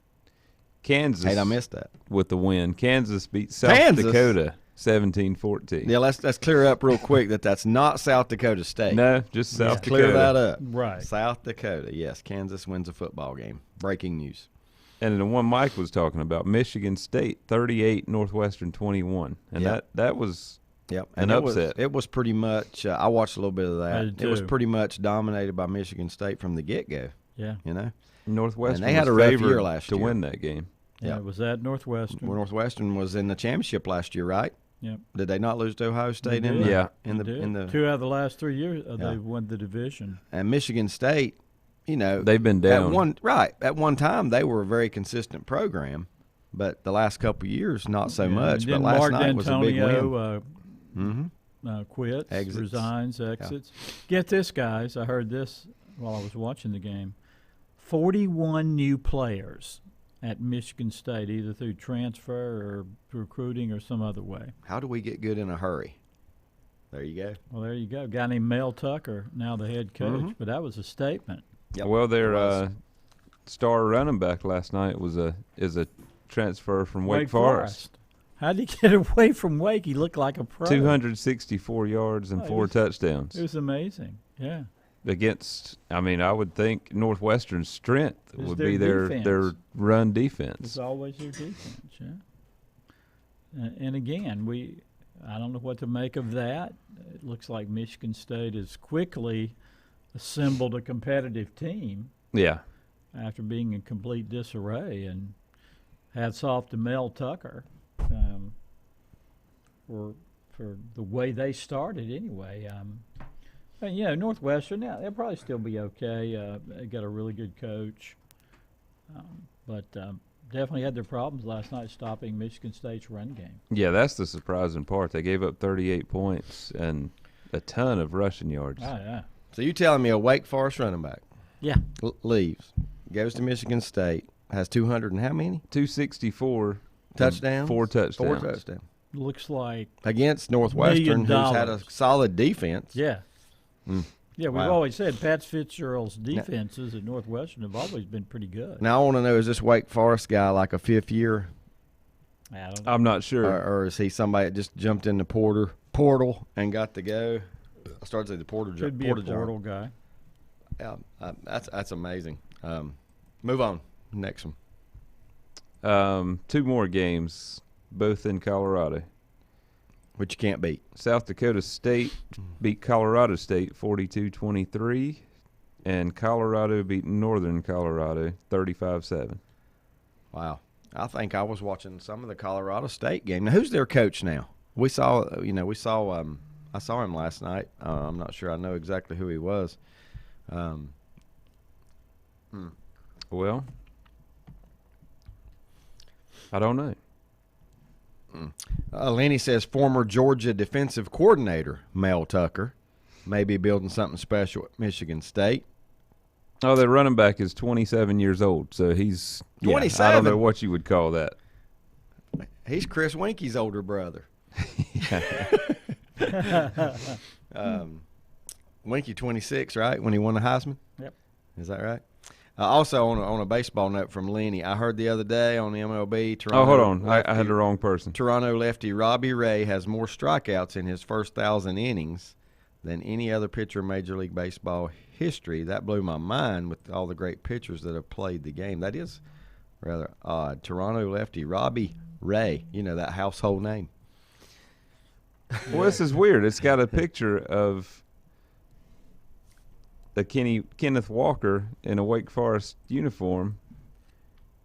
Kansas. Hey, I missed that. With the win. Kansas beat South Dakota 17-14. Yeah, let's clear up real quick that's not South Dakota State. No, just South Dakota. Clear that up. Right. South Dakota. Yes, Kansas wins a football game. Breaking news. And the one Mike was talking about, Michigan State 38, Northwestern 21. And that was an upset. It was pretty much I watched a little bit of that. It was pretty much dominated by Michigan State from the get-go. Yeah. You know? Northwestern and they had a rough year last to year. win that game. Yeah, it was at Northwestern. Well, Northwestern was in the championship last year, right? Yep. Did they not lose to Ohio State in the 2 out of the last 3 years they've won the division. And Michigan State, you know, they've been down. At one time they were a very consistent program, but the last couple of years not so much. But last Mark night was a big win. Quits, exits. resigns, exits. Get this, guys. I heard this while I was watching the game. 41 new players at Michigan State, either through transfer or recruiting or some other way. How do we get good in a hurry? There you go. Well, there you go. A guy named Mel Tucker, now the head coach. But that was a statement. Yep. Well, their star running back last night is a transfer from Wake Forest. How did he get away from Wake? He looked like a pro. 264 yards and 4 touchdowns. It was amazing. Yeah. Against, I mean, I would think Northwestern's strength would be their run defense. It's always their defense, yeah. And again, I don't know what to make of that. It looks like Michigan State has quickly assembled a competitive team. Yeah. After being in complete disarray, and hats off to Mel Tucker for the way they started anyway. And, you know, Northwestern, they'll probably still be okay. They got a really good coach. But definitely had their problems last night stopping Michigan State's run game. Yeah, that's the surprising part. They gave up 38 points and a ton of rushing yards. Oh, yeah. So you telling me a Wake Forest running back leaves, goes to Michigan State, has 200 and how many? 264. Touchdowns? 4 touchdowns. 4 touchdowns. Looks like against Northwestern, who's had a solid defense. Yeah. Yeah, we've Wow. always said Pat Fitzgerald's defenses at Northwestern have always been pretty good. Now I want to know, is this Wake Forest guy like a 5th year? I don't know. I'm not sure. Or is he somebody that just jumped in the portal and got to go? I started to say the portal Could be a portal guy. Yeah, that's amazing. Move on. Next one. 2 more games, both in Colorado. Which you can't beat. South Dakota State beat Colorado State 42-23, and Colorado beat Northern Colorado 35-7. Wow. I think I was watching some of the Colorado State game. Now, who's their coach now? I saw him last night. I'm not sure I know exactly who he was. Well, I don't know. Lenny says former Georgia defensive coordinator Mel Tucker may be building something special at Michigan State. Oh, their running back is 27 years old, so he's 27? I don't know what you would call that. He's Chris Winky's older brother. Winky 26, right, when he won the Heisman? Yep. Is that right? Also, on a baseball note from Lenny, I heard the other day on the MLB, Toronto. Oh, hold on. I had the wrong person. Toronto lefty Robbie Ray has more strikeouts in his first 1,000 innings than any other pitcher in Major League Baseball history. That blew my mind with all the great pitchers that have played the game. That is rather odd. Toronto lefty Robbie Ray, that household name. Well, this is weird. It's got a picture of Kenneth Walker in a Wake Forest uniform,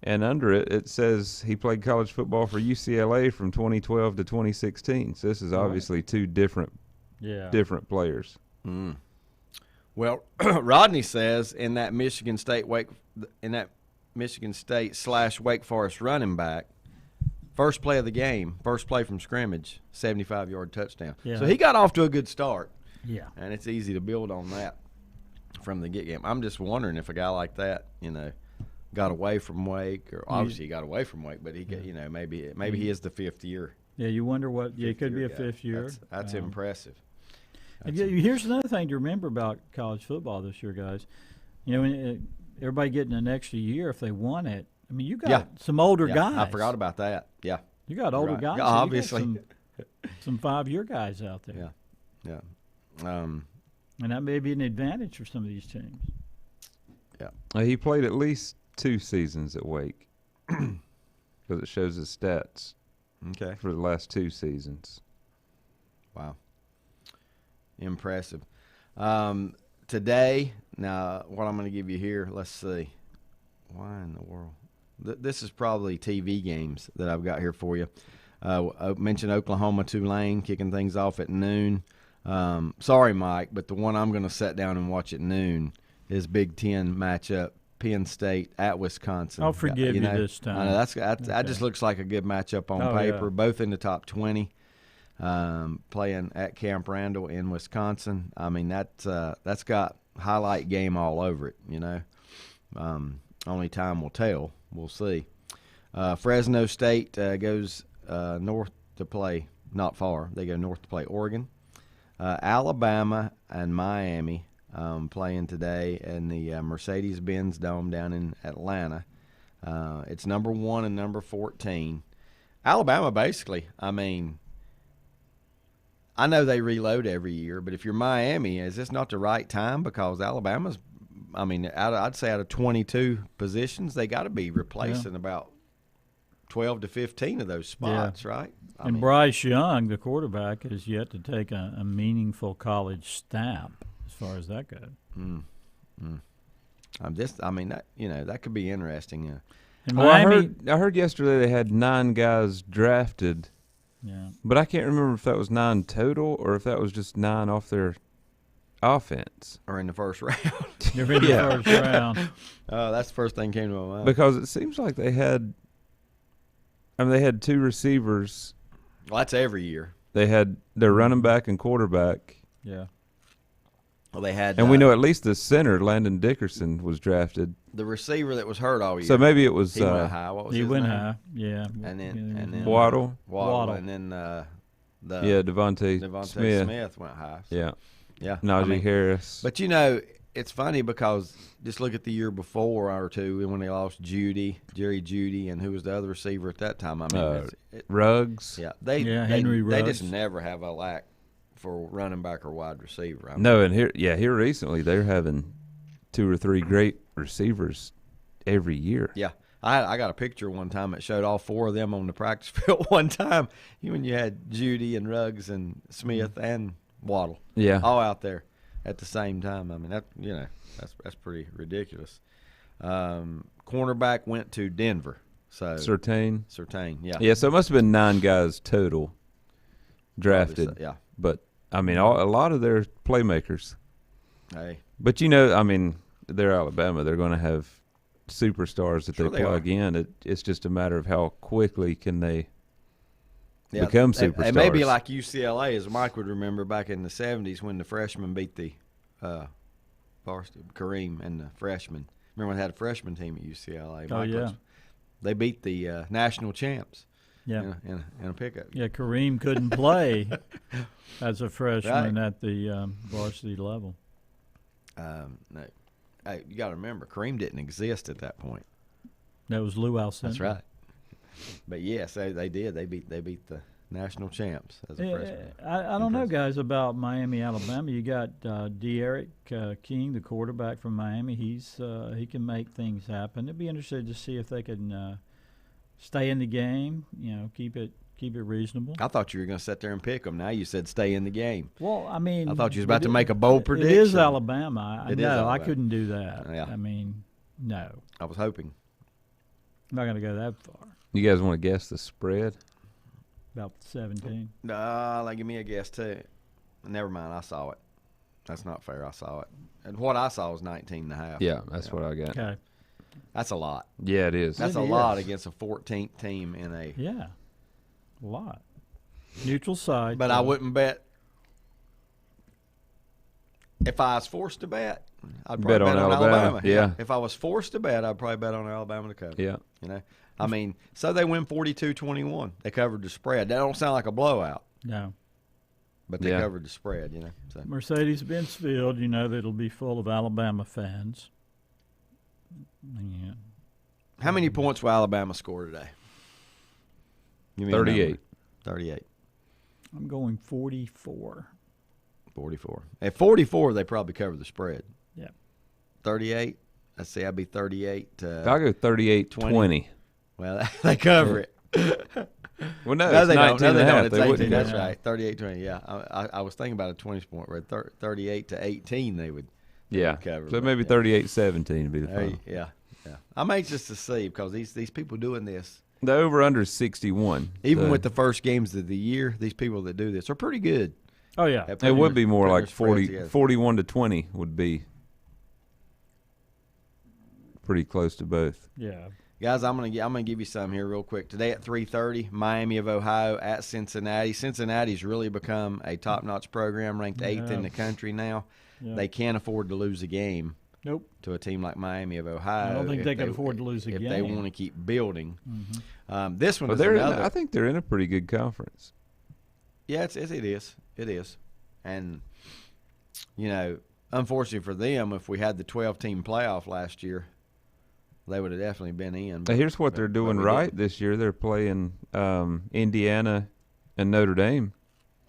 and under it, it says he played college football for UCLA from 2012 to 2016. So this is obviously two different players. Mm. Well, Rodney says in that Michigan State / Wake Forest running back, first play of the game, first play from scrimmage, 75-yard touchdown. Yeah. So he got off to a good start. Yeah. And it's easy to build on that from the get game. I'm just wondering if a guy like that, got away from Wake, or obviously he got away from Wake, but he got, maybe he is the fifth year. Yeah, you wonder what. Yeah, it could be a fifth year. That's impressive. Here's another thing to remember about college football this year, guys. When everybody getting an extra year if they won it. I mean, you got some older guys. I forgot about that. Yeah. You got older guys. Yeah, so obviously. you got some 5-year guys out there. Yeah. And that may be an advantage for some of these teams. Yeah. He played at least 2 seasons at Wake because it shows his stats. Okay. For the last 2 seasons. Wow. Impressive. Today, now what I'm going to give you here, let's see. Why in the world? This is probably TV games that I've got here for you. I mentioned Oklahoma Tulane kicking things off at noon. Sorry, Mike, but the one I'm going to sit down and watch at noon is Big Ten matchup, Penn State at Wisconsin. I'll forgive you this time. I know that just looks like a good matchup on paper. Yeah. Both in the top 20, playing at Camp Randall in Wisconsin. I mean that's got highlight game all over it. Only time will tell. We'll see. Fresno State goes north to play. Not far. They go north to play Oregon. Alabama and Miami playing today in the Mercedes-Benz Dome down in Atlanta. It's number 1 and number 14. Alabama, basically, I mean, I know they reload every year, but if you're Miami, is this not the right time? Because Alabama's, I'd say out of 22 positions, they got to be replacing about 12 to 15 of those spots, right? And Bryce Young, the quarterback, has yet to take a meaningful college stamp as far as that goes. That could be interesting. Yeah. And I heard yesterday they had 9 guys drafted. Yeah. But I can't remember if that was 9 total or if that was just 9 off their offense. Or in the first round. They're in the first round. That's the first thing came to my mind. Because it seems like they had 2 receivers. Well, that's every year. They had their running back and quarterback. Yeah. Well, they had, and we know at least the center, Landon Dickerson, was drafted. The receiver that was hurt all year. So maybe it was. He went high. What was his name? High. Yeah. And then Waddle. And then Devontae Smith went high. So. Yeah. Najee Harris. But it's funny because just look at the year before or two when they lost Jerry Jeudy, and who was the other receiver at that time? Ruggs. Yeah, Henry Ruggs. They just never have a lack for running back or wide receiver. And here recently they're having 2 or 3 great receivers every year. Yeah. I got a picture one time that showed all 4 of them on the practice field one time when you had Jeudy and Ruggs and Smith and Waddle. Yeah. All out there at the same time. I mean, that's pretty ridiculous. Cornerback went to Denver. So Surtain, yeah. Yeah, so it must have been 9 guys total drafted. So, yeah. But a lot of their playmakers. Hey. But they're Alabama. They're going to have superstars that they plug in. It's just a matter of how quickly can they become superstars. It may be like UCLA, as Mike would remember back in the 70s when the freshmen beat the varsity, Kareem and the freshman. Remember when they had a freshman team at UCLA? Oh, yeah. They beat the national champs. Yeah. In a pickup. Yeah, Kareem couldn't play as a freshman Right. at the varsity level. No. Hey, you got to remember, Kareem didn't exist at that point. That was Lou Alcindor. That's right. But yes, they did. They beat the national champs as a freshman. I don't know, guys, about Miami, Alabama. You got De'Aaron King, the quarterback from Miami. He can make things happen. It'd be interesting to see if they can stay in the game. Keep it reasonable. I thought you were going to sit there and pick them. Now you said stay in the game. Well, I mean, I thought you was about to make a bold prediction. It is Alabama. It is No, I Alabama. couldn't do that. Yeah. I mean, no. I was hoping. I'm not going to go that far. You guys want to guess the spread? About 17. Give me a guess too. Never mind. I saw it. That's not fair. I saw it. And what I saw was 19.5. Yeah, that's what I got. Okay. That's a lot. Yeah, it is. That's It a lot is. against a 14th team in a. Yeah. A lot. Neutral side. But I wouldn't bet. If I was forced to bet, I'd probably Bet on Alabama. Yeah. If I was forced to bet, I'd probably bet on Alabama to cover. Yeah. I mean, so they win 42-21. They covered the spread. That don't sound like a blowout, No. but they Yeah. covered the spread. So. Mercedes-Benz Field, that'll be full of Alabama fans. Yeah. How many points will Alabama score today? Give me a number. 38. 38. I'm going 44. 44. At 44, they probably cover the spread. Yeah. 38. Let's see. I'd be 38. I'll go 38-20. Well, they cover it. Well, no, No, it's they 19 don't. No, and they a half. don't. It's They 18. wouldn't That's go. right. 38-20. Yeah. I was thinking about a 20-point rate. 38-18 they would Yeah. cover. So but, maybe yeah. 38-17 would be the final. Yeah. I'm anxious to see because these people doing this, The over-under is 61. even so with the first games of the year, these people that do this are pretty good. Oh, yeah. at it putting would their- be more putting like their spreads together. 41-20 would be pretty close to both. Yeah. Guys, I'm gonna give you some here real quick. Today at 3:30, Miami of Ohio at Cincinnati. Cincinnati's really become a top-notch program, ranked 8th in the country now. Yeah. They can't afford to lose a game Nope. to a team like Miami of Ohio. I don't think if they can afford to lose a if game. they want to keep building. This one But is they're another. I think they're in a pretty good conference. Yeah, it is, and unfortunately for them, if we had the 12-team playoff last year, they would have definitely been in. Now, here's what they're but doing we right didn't. this year. They're playing Indiana and Notre Dame.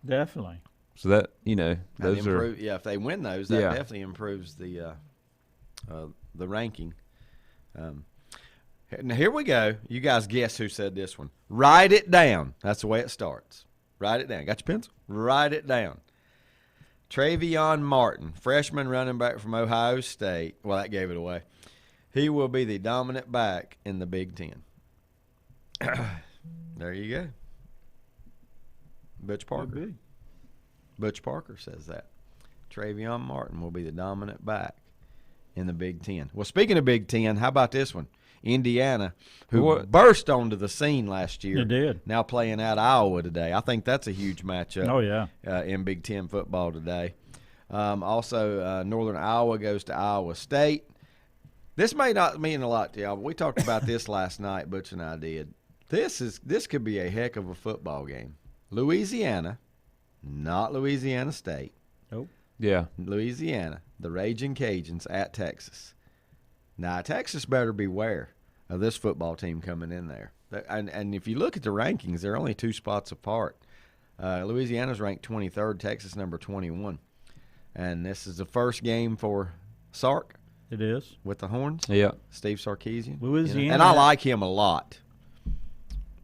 Definitely. So that That those are if they win those, that Yeah. definitely improves the ranking. Now here we go. You guys guess who said this one. Write it down. That's the way it starts. Write it down. Got your pencil? Write it down. Travion Martin, freshman running back from Ohio State. Well, that gave it away. He will be the dominant back in the Big Ten. There you go. Butch Parker. Butch Parker says that. Travion Martin will be the dominant back in the Big Ten. Well, speaking of Big Ten, how about this one? Indiana, who burst onto the scene last year. They did. Now playing at Iowa today. I think that's a huge matchup. Oh, yeah. In Big Ten football today. Also, Northern Iowa goes to Iowa State. This may not mean a lot to y'all, but we talked about this last night, Butch and I did. This could be a heck of a football game. Louisiana, not Louisiana State. Nope. yeah. Louisiana, the Raging Cajuns at Texas. Now, Texas better beware of this football team coming in there. And if you look at the rankings, they're only 2 spots apart. Louisiana's ranked 23rd, Texas number 21. And this is the first game for Sark It is. with the Horns. Yeah. Steve Sarkisian. Louisiana- And I like him a lot,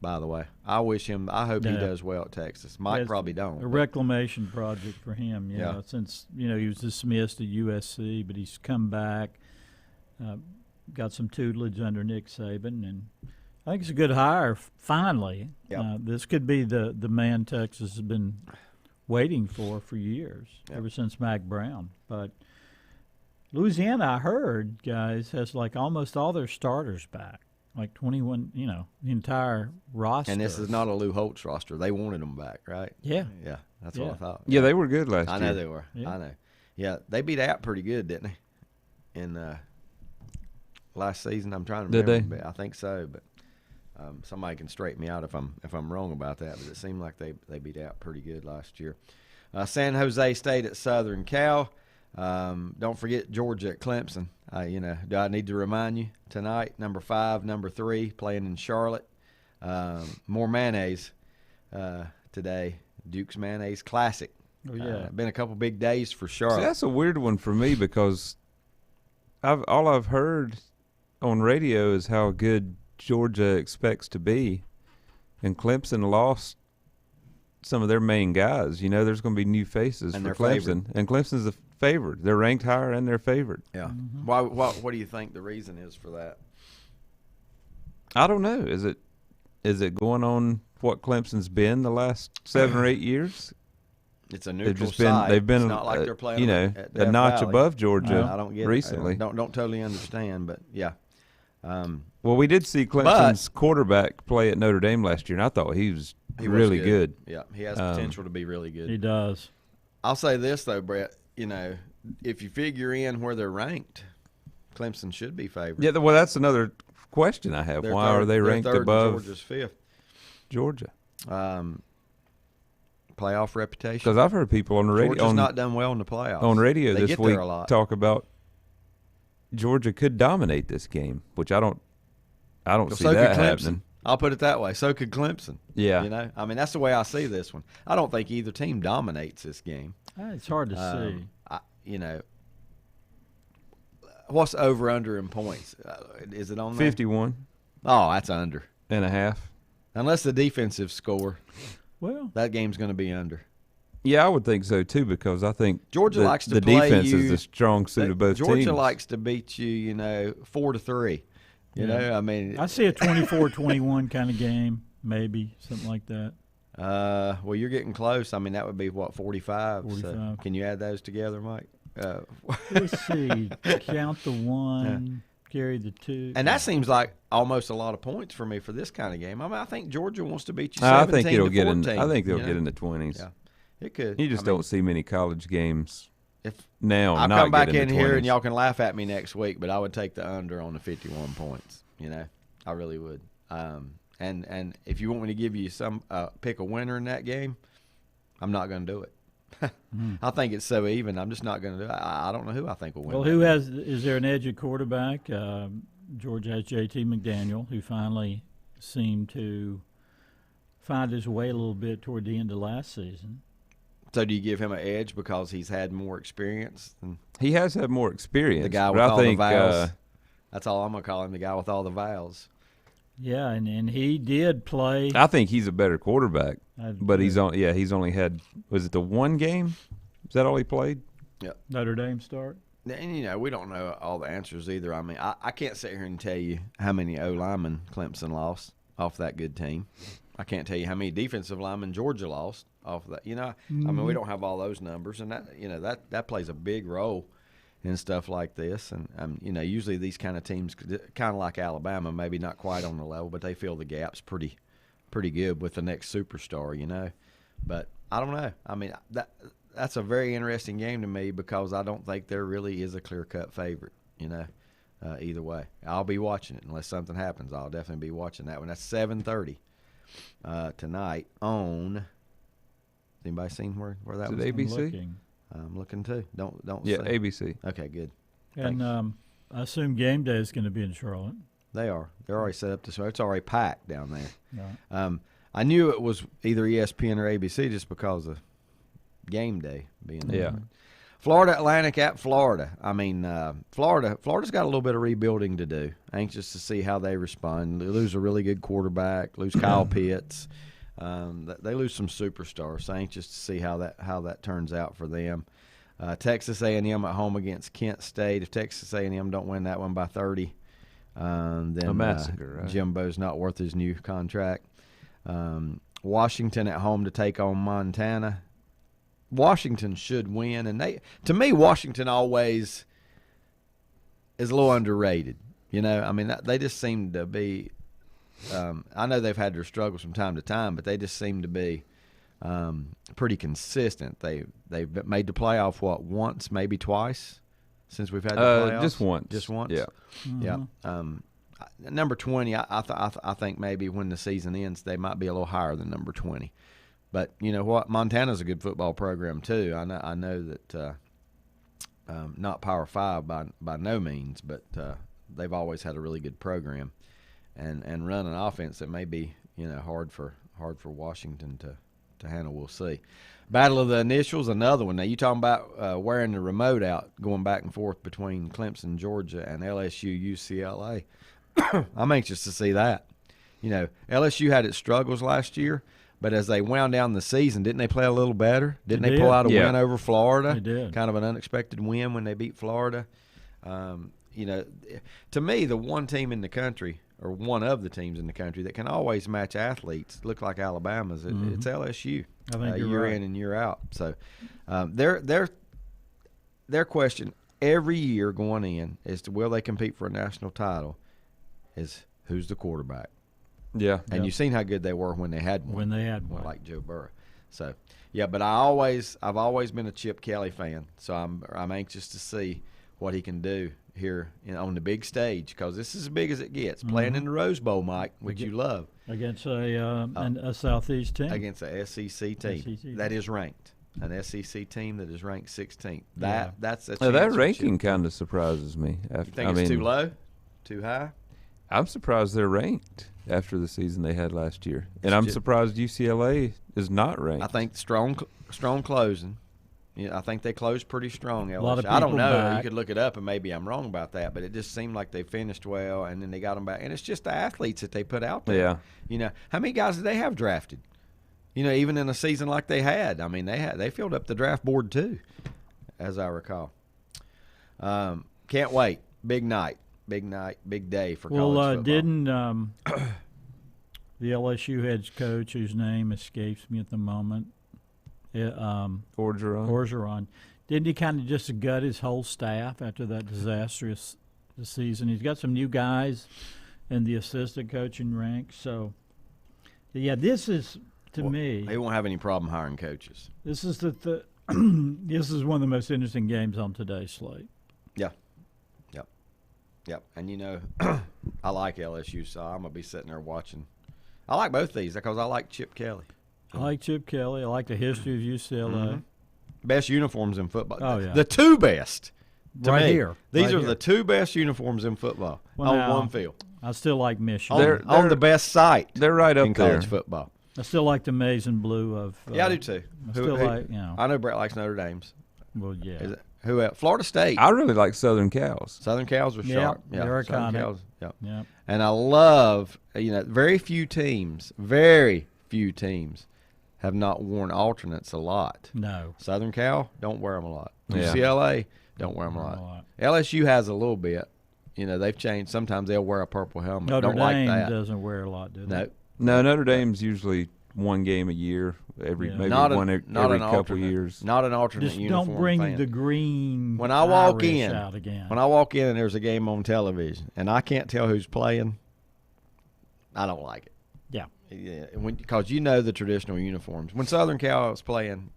by the way. I hope he Yeah. does well at Texas. Mike It's probably don't. A but- reclamation project for him, Yeah. since, he was dismissed at USC, but he's come back, got some tutelage under Nick Saban, and I think it's a good hire, finally. Yep. This could be the man Texas has been waiting for years, Yep. ever since Mac Brown. But Louisiana, I heard, guys, has like almost all their starters back, like 21, the entire roster. And this is not a Lou Holtz roster. They wanted them back, right? Yeah. Yeah, that's what I Yeah. thought. Yeah, they were good last I year. know they were. Yeah. I know. Yeah, they beat App pretty good, didn't they? in last season. I'm trying to Did remember. they? But I think so, but somebody can straighten me out if I'm wrong about that. But it seemed like they beat out pretty good last year. San Jose State at Southern Cal. Don't forget Georgia at Clemson. Do I need to remind you tonight? Number 5, number 3 playing in Charlotte. More mayonnaise today. Duke's Mayonnaise Classic. Oh, yeah. Been a couple big days for Charlotte. See, that's a weird one for me because all I've heard on radio is how good Georgia expects to be, and Clemson lost some of their main guys. There's going to be new faces And for they're Clemson, favored. and Clemson's the favorite. They're ranked higher and they're favored. Yeah. Mm-hmm. What do you think the reason is for that? I don't know. Is it going on what Clemson's been the last 7 or 8 years? It's a They've neutral just been site. they've been It's not like they're playing at a Death notch Valley. above Georgia I don't get recently. it. I don't totally understand, but yeah. Well, we did see Clemson's quarterback play at Notre Dame last year, and I thought he was He was really good. Yeah, he has potential to be really good. He does. I'll say this though, Brett. If you figure in where they're ranked, Clemson should be favored. Yeah, well, that's another question I have. They're Why third- are they they're ranked third and above Georgia's 5th? Georgia? Playoff reputation. Because I've heard people on the radio Georgia's not done well in the playoffs. on radio They this get week there a lot. talk about Georgia could dominate this game, which I don't see so that could Clemson. happening. I'll put it that way. So could Clemson. Yeah. That's the way I see this one. I don't think either team dominates this game. It's hard to see. What's over under in points? Is it on there? 51 Oh, that's under. and a half. Unless the defensive score, Well, that game's going to be under. Yeah, I would think so too, because I think Georgia likes to the play defense you- is the strong suit of both Georgia teams. likes to beat you, 4-3. I see a 24-21 kind of game, maybe something like that. Well, you're getting close. That would be what 45. So 45. can you add those together, Mike? Let's see. Count the 1, carry the 2. And that seems like almost a lot of points for me for this kind of game. I think Georgia wants to beat you. I 17 think it'll to get in. 14, I think they'll you get know? in the 20s. Yeah, it could. You just don't see many college games If now. I'll not come back get in the here 20s. and y'all can laugh at me next week, but I would take the under on the 51 points. I really would. And if you want me to give you some pick a winner in that game, I'm not going to do it. I think it's so even. I'm just not going to do it. I don't know who I think will win. Well, that game. is there an edge at quarterback? Georgia has JT McDaniel, who finally seemed to find his way a little bit toward the end of last season. So do you give him an edge because he's had more experience than He has had more experience. the guy but with I all think, the vowels? That's all I'm going to call him, the guy with all the vowels. Yeah, and he did play. I think he's a better quarterback. But he's on he's only had, was it the one game? Is that all he played? Notre Dame start. And, we don't know all the answers either. I can't sit here and tell you how many O-linemen Clemson lost off that good team. I can't tell you how many defensive linemen Georgia lost off of that. We don't have all those numbers, and that plays a big role in stuff like this. And usually these kind of teams, kind of like Alabama, maybe not quite on the level, but they fill the gaps pretty good with the next superstar. But I don't know. That's a very interesting game to me because I don't think there really is a clear-cut favorite. Either way, I'll be watching it unless something happens. I'll definitely be watching that one. That's 7:30 tonight on. Has anybody seen where that Is was? it ABC? Looking. I'm looking too. Don't Yeah, say. ABC. Okay, good. And I assume game day is going to be in Charlotte. They are. They're already set up to. It's already packed down there. Right. I knew it was either ESPN or ABC just because of game day being there. Yeah. Florida Atlantic at Florida. Florida's got a little bit of rebuilding to do. Anxious to see how they respond. They lose a really good quarterback, lose Kyle Pitts. They lose some superstars. So anxious to see how that turns out for them. Texas A&M at home against Kent State. If Texas A&M don't win that one by 30, then A massacre, right? Jimbo's not worth his new contract. Washington at home to take on Montana. Washington should win, and to me, Washington always is a little underrated. They just seem to be. I know they've had their struggles from time to time, but they just seem to be pretty consistent. They've made the playoff once, maybe twice since we've had the playoffs? Just once. Just once. Yeah. Yeah. Number 20, I think maybe when the season ends, they might be a little higher than number 20. But you know what? Montana's a good football program too. I know that not Power 5 by no means, but they've always had a really good program, and run an offense that may be hard for Washington to handle. We'll see. Battle of the Initials, another one. Now you talking about wearing the remote out, going back and forth between Clemson, Georgia, and LSU, UCLA. I'm anxious to see that. LSU had its struggles last year, but as they wound down the season, didn't they play a little better? Didn't they pull out a win over Florida? They did. Kind of an unexpected win when they beat Florida. To me, the one team in the country, or one of the teams in the country, that can always match athletes, look like Alabama's, it's LSU. I think you're year right. in and year out. So their question every year going in as to will they compete for a national title is who's the quarterback. Yeah. And you've seen how good they were when they had one. When they had one. Like Joe Burrow. So, yeah, but I've always been a Chip Kelly fan, so I'm anxious to see what he can do here on the big stage, because this is as big as it gets. Playing in the Rose Bowl, Mike, which you love. Against a Southeast team. Against a SEC team that is ranked. An SEC team that is ranked 16th. That's a chance that for ranking Chip. kind of surprises me. You think it's too low? Too high? I'm surprised they're ranked after the season they had last year, and I'm surprised UCLA is not ranked. I think strong closing. I think they closed pretty strong. LSU. A lot of I don't people know. back. You could look it up, and maybe I'm wrong about that, but it just seemed like they finished well, and then they got them back. And it's just the athletes that they put out there. Yeah. How many guys did they have drafted? Even in a season like they had. I mean, they filled up the draft board too, as I recall. Can't wait. Big night. Big day for college football. Didn't the LSU head coach, whose name escapes me at the moment, Orgeron, didn't he kind of just gut his whole staff after that disastrous season? He's got some new guys in the assistant coaching ranks. So, yeah, this is, to me, They won't have any problem hiring coaches. this is this is one of the most interesting games on today's slate. Yep. And, I like LSU, so I'm going to be sitting there watching. I like both these because I like Chip Kelly. I like Chip Kelly. I like the history of UCLA. Best uniforms in football. Oh, yeah. The two best. To Right me. here. These Right are here. the two best uniforms in football on now, one field. I still like Michigan. They're- On the best site They're right up in there. college football. I still like the maize and blue of. Yeah, I do too. I still like, I know Brett likes Notre Dame's. Well, yeah. Is it, who else? Florida State. I really like Southern Cows. Southern Cows were Yeah, sharp. they're Southern iconic. Cows. Yeah. Yeah. And I love, very few teams have not worn alternates a lot. No. Southern Cal, don't wear them a lot. Yeah. UCLA, don't wear them a lot. LSU has a little bit. They've changed. Sometimes they'll wear a purple helmet. Notre don't Dame like that. doesn't wear a lot, do they? No. No, Notre Dame's usually one game a year, maybe Not every an couple alternate. years. Not an alternate Just uniform don't bring fan. the green When I walk Irish in, out again. When I walk in and there's a game on television and I can't tell who's playing, I don't like it. Yeah. Because the traditional uniforms. When Southern Cal is playing,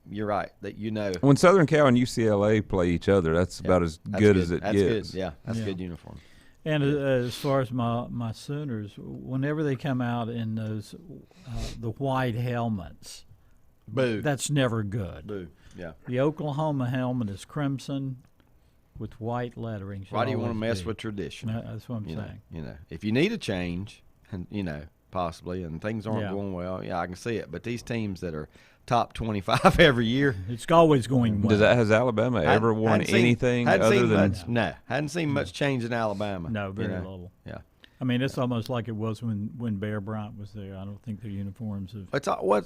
you're right that When Southern Cal and UCLA play each other, that's about as good as it that's gets. Good. Yeah, that's Yeah. good uniform. And as far as my Sooners, whenever they come out in those the white helmets, Boo. that's never good. Boo. Yeah. The Oklahoma helmet is crimson with white lettering. Should Why do you want to always mess be. with tradition? That's what I'm saying. If you need a change, and possibly, and things aren't Yeah. going well, I can see it. But these teams that are top 25 every year, It's always going well. Has Alabama ever won hadn't seen- anything hadn't other seen than much, no? Hadn't seen much change in Alabama. No, very little. Yeah. I mean, it's almost like it was when Bear Bryant was there. I don't think their uniforms have.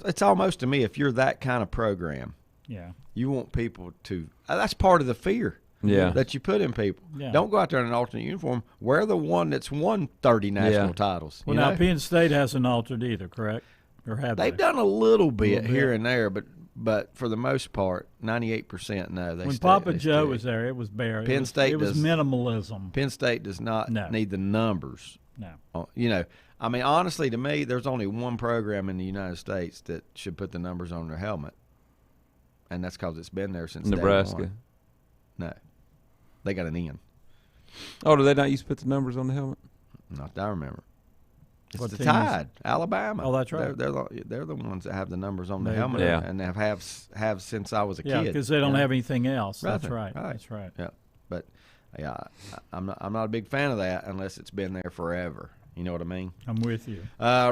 It's almost to me, if you're that kind of program, Yeah. you want people to. That's part of the fear. Yeah. That you put in people. Yeah. Don't go out there in an alternate uniform. Wear the one that's won 30 national titles. Well, now Penn State hasn't altered either, correct? Or have They've they? done a little bit bit. here and there, but for the most part, 98% no. When Papa Joe was there, it was Bear. Penn State It was does- minimalism. Penn State does not need the numbers. No. I mean, honestly, to me, there's only one program in the United States that should put the numbers on their helmet, and that's because it's been there since day Nebraska. one. No. They got an N. Oh, do they not used to put the numbers on the helmet? Not that I remember. It's What the team is Tide, Alabama. Oh, that's right. They're the ones that have the numbers on the They helmet, do. Yeah. and have since I was a Yeah, kid. because they don't you know? have anything else. That's Nothing. right. Right. That's right. Yeah, but yeah, I'm not a big fan of that unless it's been there forever. You know what I mean? I'm with you.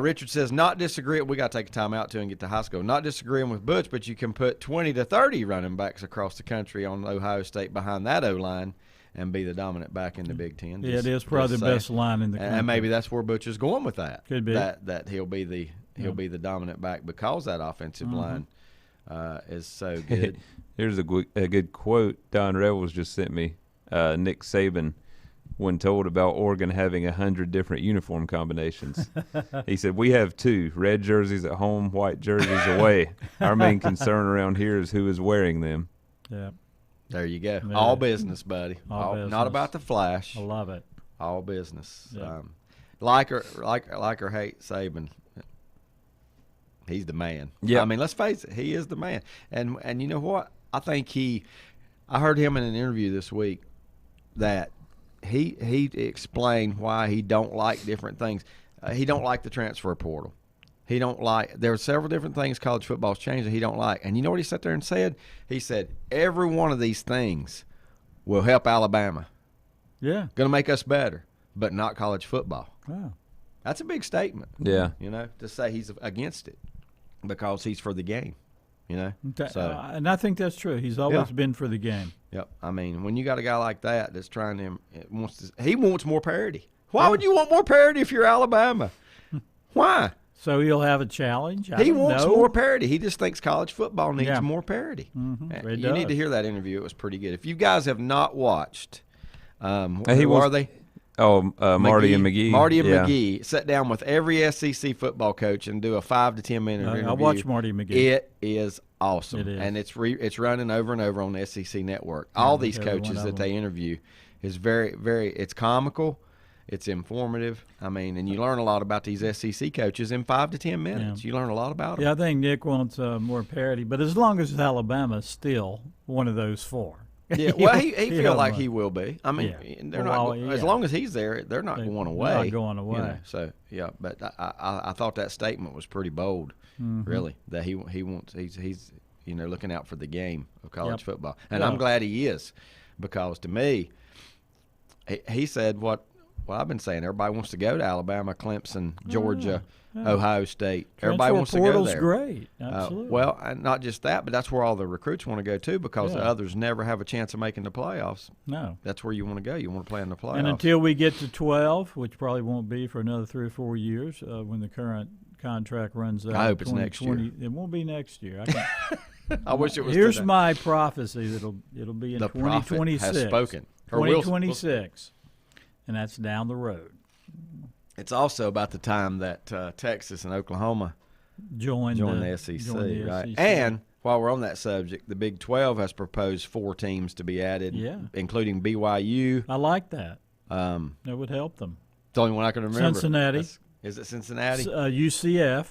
Richard says, not disagree. We got to take a time out too and get to high school. Not disagreeing with Butch, but you can put 20 to 30 running backs across the country on Ohio State behind that O-line and be the dominant back in the Big Ten. Yeah, it is probably the best line in the country. And maybe that's where Butch is going with that. Could be. That he'll be the dominant back because that offensive line is so good. Here's a good quote Don Rebels just sent me. Nick Saban, when told about Oregon having 100 different uniform combinations, he said, "We have 2, red jerseys at home, white jerseys away. Our main concern around here is who is wearing them." Yeah. There you go. Yeah. All business, buddy. All business. Not about the flash. I love it. All business. Yeah. Like or hate Saban, he's the man. Yeah. I mean, let's face it, he is the man. And you know what? I think I heard him in an interview this week that he explained why he don't like different things. He don't like the transfer portal. He don't like. There are several different things college football's changed that he don't like. And you know what he sat there and said? He said every one of these things will help Alabama. Yeah. Going to make us better, but not college football. Wow. That's a big statement. Yeah. You know, to say he's against it because he's for the game. You know, And I think that's true. He's always been for the game. Yep. I mean, when you got a guy like that that's trying to, he wants more parity. Why would you want more parity if you're Alabama? Why? So he'll have a challenge. He wants more parity. He just thinks college football needs more parity. It You need does. to hear that interview. It was pretty good. If you guys have not watched, He who are they? Oh, Marty and McGee. Marty and Yeah. McGee sat down with every SEC football coach and do a 5 to 10 minute interview. I watch Marty McGee. It is awesome, It is. and it's running over and over on the SEC network. All these every one coaches of that them. they interview is very, very. It's comical, it's informative. I mean, and you learn a lot about these SEC coaches in 5 to 10 minutes. You learn a lot about them. Yeah, I think Nick wants more parity, but as long as Alabama's still one of those 4. Yeah, well, he feel don't like mind. he will be. I mean, Yeah. they're Well, not as long as he's there. They're not going away. Not going you away. know. So yeah, but I thought that statement was pretty bold, really. That he wants he's looking out for the game of college football, and I'm glad he is, because to me, he said what I've been saying. Everybody wants to go to Alabama, Clemson, Georgia, Ohio State. Everybody wants to go portal's there. Great. Absolutely. Well, and not just that, but that's where all the recruits want to go too, because the others never have a chance of making the playoffs. No. That's where you want to go. You want to play in the playoffs. And until we get to 12, which probably won't be for another 3 or 4 years, when the current contract runs out. I hope it's next year. It won't be next year. I wish it was. Here's today. my prophecy that'll be in The prophet 2026. has spoken. Or will- 2026, and that's down the road. It's also about the time that Texas and Oklahoma Join the SEC, join the right? SEC. And while we're on that subject, the Big 12 has proposed 4 teams to be added, including BYU. I like that. That would help them. The only one I can remember. Cincinnati. Is it Cincinnati? UCF.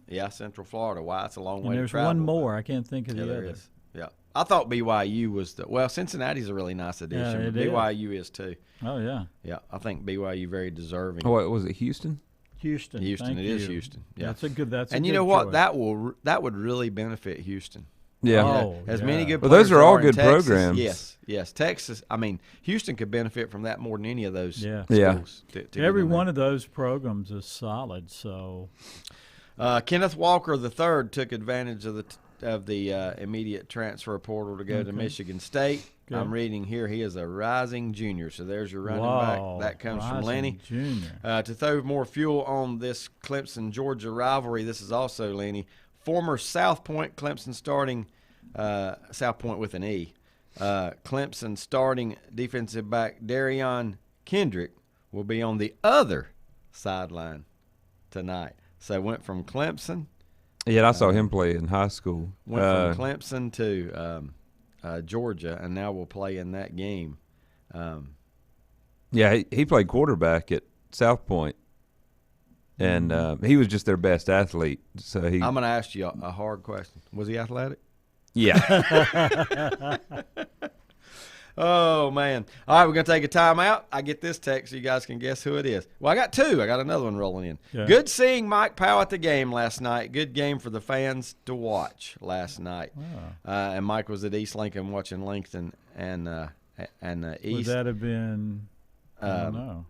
Yeah, Central Florida. Wow, that's a long way And to there's travel. one more. I can't think of the there other. is. Yeah. I thought BYU was Cincinnati's a really nice addition. it but is. BYU is too. Oh, yeah. Yeah, I think BYU very deserving. Oh, what was it, Houston? Houston. Houston, Thank it is you. Houston. Yeah, That's a good. That's and a you good know what? choice. That would really benefit Houston. Yeah. Oh, As many good. Well, those players are all in good Texas, programs. Yes. Texas. I mean, Houston could benefit from that more than any of those. Yeah. Schools to get Every in there. one of those programs is solid. So Kenneth Walker III took advantage of the immediate transfer portal to go to Michigan State. Good. I'm reading here he is a rising junior, so there's your running Wow, back. That comes from rising Lenny. junior. To throw more fuel on this Clemson-Georgia rivalry, this is also Lenny. Former South Point Clemson starting South Point with an E. Clemson starting defensive back Darion Kendrick will be on the other sideline tonight. So went from Clemson. Yeah, I saw him play in high school. Went from Clemson to Georgia, and now will play in that game. Yeah, he played quarterback at South Point, and he was just their best athlete. So he. I'm going to ask you a hard question. Was he athletic? Yeah. Oh, man. All right, we're going to take a timeout. I get this text so you guys can guess who it is. Well, I got two. I got another one rolling in. Yeah. Good seeing Mike Powell at the game last night. Good game for the fans to watch last night. Wow. And Mike was at East Lincoln watching Lincoln and East. Would that have been, I don't know.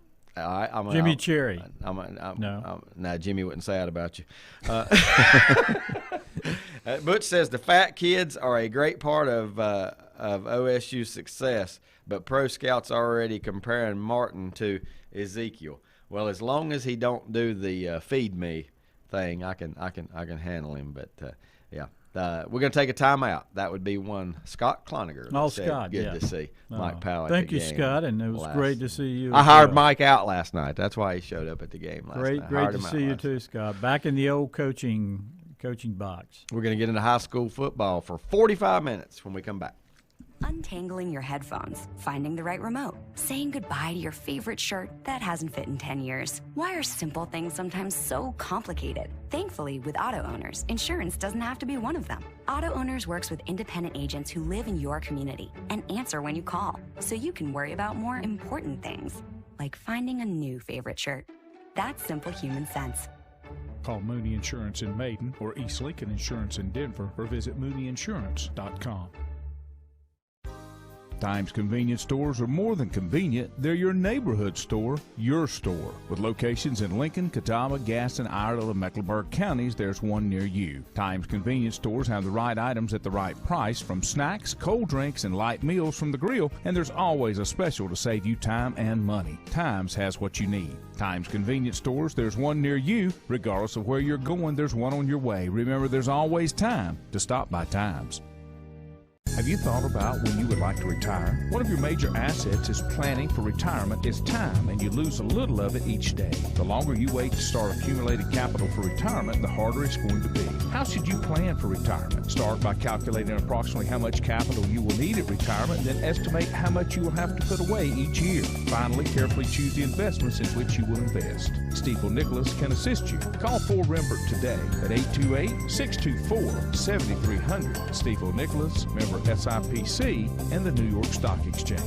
Jimmy Cherry. No, Jimmy wouldn't say that about you. Butch says the fat kids are a great part of OSU's success, but pro scouts are already comparing Martin to Ezekiel. Well, as long as he don't do the feed me thing, I can handle him. But yeah. We're going to take a timeout. That would be one Scott Cloninger. Scott, good yeah. to see Mike Powell at Thank the you, game. Scott, and it was great to see you. I hired Mike out last night. That's why he showed up at the game last night. Great to see you too, Scott. Back in the old coaching box. We're going to get into high school football for 45 minutes when we come back. Untangling your headphones, finding the right remote, saying goodbye to your favorite shirt that hasn't fit in 10 years. Why are simple things sometimes so complicated? Thankfully, with auto owners, insurance doesn't have to be one of them. Auto Owners works with independent agents who live in your community and answer when you call, so you can worry about more important things, like finding a new favorite shirt. That's simple human sense. Call Mooney Insurance in Maiden or East Lincoln Insurance in Denver or visit MooneyInsurance.com. Times convenience stores are more than convenient. They're your neighborhood store, your store. With locations in Lincoln, Catawba, Gaston, Iredell, and Mecklenburg counties, there's one near you. Times convenience stores have the right items at the right price, from snacks, cold drinks, and light meals from the grill, and there's always a special to save you time and money. Times has what you need. Times convenience stores, there's one near you. Regardless of where you're going, there's one on your way. Remember, there's always time to stop by Times. Have you thought about when you would like to retire? One of your major assets is planning for retirement is time, and you lose a little of it each day. The longer you wait to start accumulating capital for retirement, the harder it's going to be. How should you plan for retirement? Start by calculating approximately how much capital you will need at retirement, then estimate how much you will have to put away each year. Finally, carefully choose the investments in which you will invest. Stiefel Nicholas can assist you. Call Ford Rembert today at 828-624-7300. Stiefel Nicholas, member SIPC, and the New York Stock Exchange.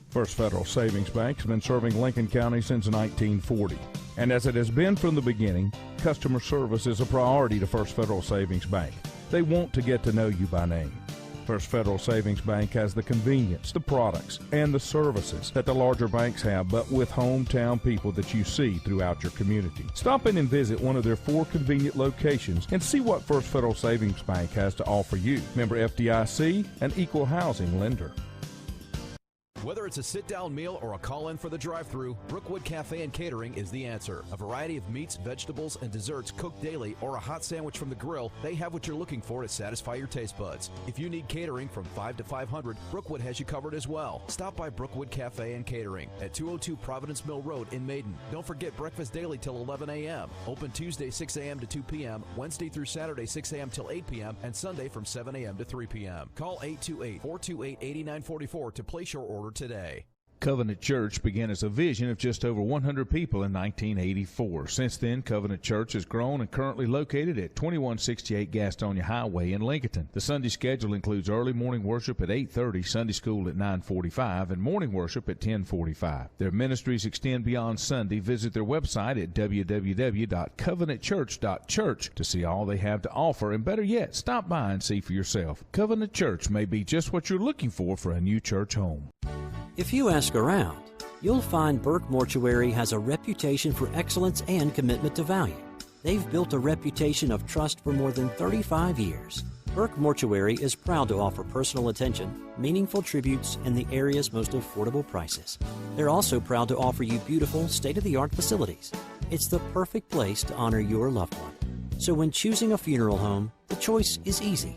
First Federal Savings Bank has been serving Lincoln County since 1940. And as it has been from the beginning, customer service is a priority to First Federal Savings Bank. They want to get to know you by name. First Federal Savings Bank has the convenience, the products, and the services that the larger banks have, but with hometown people that you see throughout your community. Stop in and visit one of their 4 convenient locations and see what First Federal Savings Bank has to offer you. Member FDIC, an equal housing lender. Whether it's a sit-down meal or a call-in for the drive-thru, Brookwood Cafe and Catering is the answer. A variety of meats, vegetables, and desserts cooked daily, or a hot sandwich from the grill, they have what you're looking for to satisfy your taste buds. If you need catering from 5 to 500, Brookwood has you covered as well. Stop by Brookwood Cafe and Catering at 202 Providence Mill Road in Maiden. Don't forget breakfast daily till 11 a.m. Open Tuesday 6 a.m. to 2 p.m., Wednesday through Saturday 6 a.m. till 8 p.m., and Sunday from 7 a.m. to 3 p.m. Call 828-428-8944 to place your order today. Covenant Church began as a vision of just over 100 people in 1984. Since then, Covenant Church has grown and currently located at 2168 Gastonia Highway in Lincoln. The Sunday schedule includes early morning worship at 8:30, Sunday school at 9:45, and morning worship at 10:45. Their ministries extend beyond Sunday. Visit their website at www.covenantchurch.church to see all they have to offer, and better yet, stop by and see for yourself. Covenant Church may be just what you're looking for a new church home. If you ask around, you'll find Burke Mortuary has a reputation for excellence and commitment to value. They've built a reputation of trust for more than 35 years. Burke Mortuary is proud to offer personal attention, meaningful tributes, and the area's most affordable prices. They're also proud to offer you beautiful, state-of-the-art facilities. It's the perfect place to honor your loved one. So when choosing a funeral home, the choice is easy.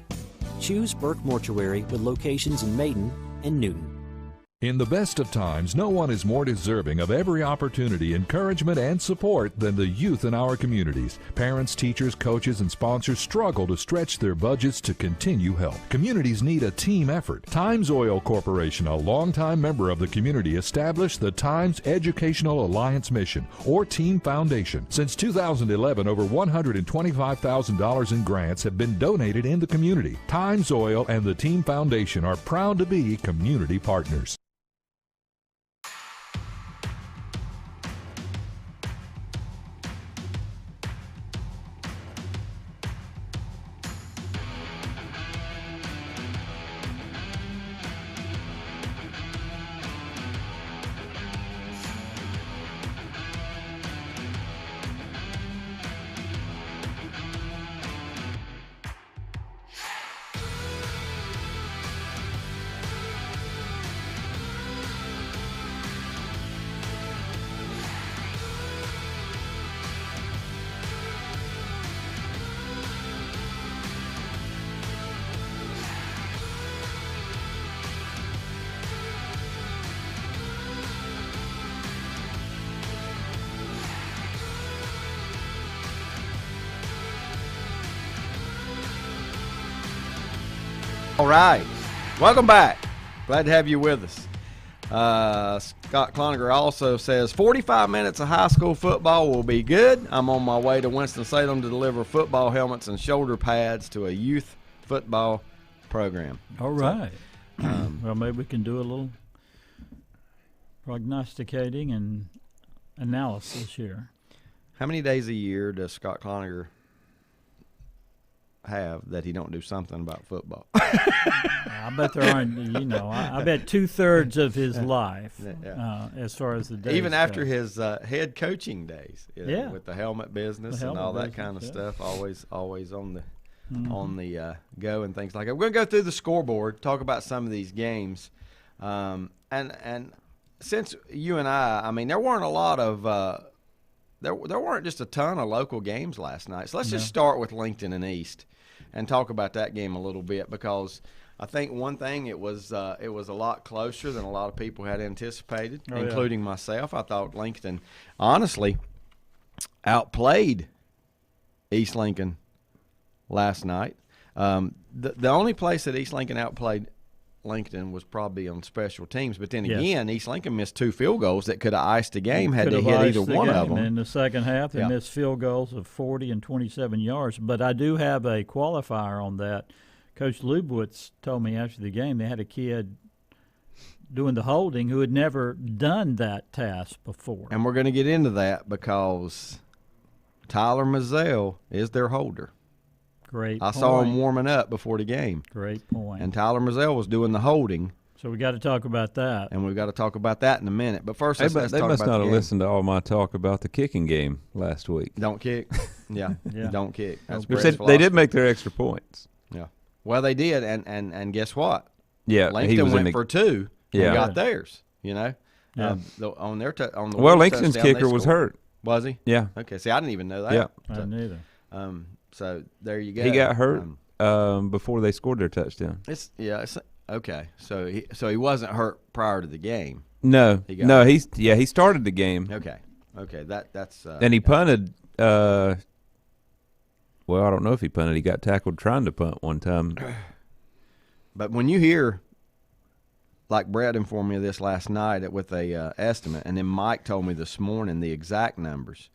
Choose Burke Mortuary with locations in Maiden and Newton. In the best of times, no one is more deserving of every opportunity, encouragement, and support than the youth in our communities. Parents, teachers, coaches, and sponsors struggle to stretch their budgets to continue help. Communities need a team effort. Times Oil Corporation, a longtime member of the community, established the Times Educational Alliance Mission, or Team Foundation. Since 2011, over $125,000 in grants have been donated in the community. Times Oil and the Team Foundation are proud to be community partners. All right. Welcome back. Glad to have you with us. Scott Cloninger also says 45 minutes of high school football will be good. I'm on my way to Winston-Salem to deliver football helmets and shoulder pads to a youth football program. All right. Well, maybe we can do a little prognosticating and analysis here. How many days a year does Scott Cloninger have that he don't do something about football? I bet there aren't, I bet 2/3 of his life, as far as the days even after go. his head coaching days, Yeah. with the helmet business and all that kind of stuff, always on the go and things like that. We're going to go through the scoreboard, talk about some of these games, and since you and I mean, there weren't a lot of there weren't just a ton of local games last night. So let's just start with Lincoln and East and talk about that game a little bit, because I think one thing, it was a lot closer than a lot of people had anticipated, including myself. I thought Lincoln honestly outplayed East Lincoln last night. The only place that East Lincoln outplayed Lincoln was probably on special teams, but then again, East Lincoln missed 2 field goals that could have iced the game had they hit either one of them. In the second half, they missed field goals of 40 and 27 yards. But I do have a qualifier on that. Coach Lubowitz told me after the game they had a kid doing the holding who had never done that task before. And we're going to get into that because Tyler Mazzell is their holder. Great I point. saw him warming up before the game. Great point. And Tyler Mazzell was doing the holding. So we got to talk about that. And we've got to talk about that in a minute. But first, let's they talk must about not the have game. listened to all my talk about the kicking game last week. Don't kick. Yeah. Yeah. Don't kick. That's Which Brett's they did philosophy. make their extra points. Yeah. Well, they did, and guess what? Yeah, Lincoln went for 2 and Yeah. got theirs. Yeah. On their on the Well, Wings Lincoln's touchdown, kicker they was scored. hurt. Was he? Yeah. Okay. See, I didn't even know that. Yeah. I didn't either. So there you go. He got hurt before they scored their touchdown. It's okay. So he wasn't hurt prior to the game. No, He got no, hurt. he started the game. Okay. That's And he punted. Well, I don't know if he punted. He got tackled trying to punt one time. But when you hear, like Brett informed me of this last night with a estimate, and then Mike told me this morning the exact numbers.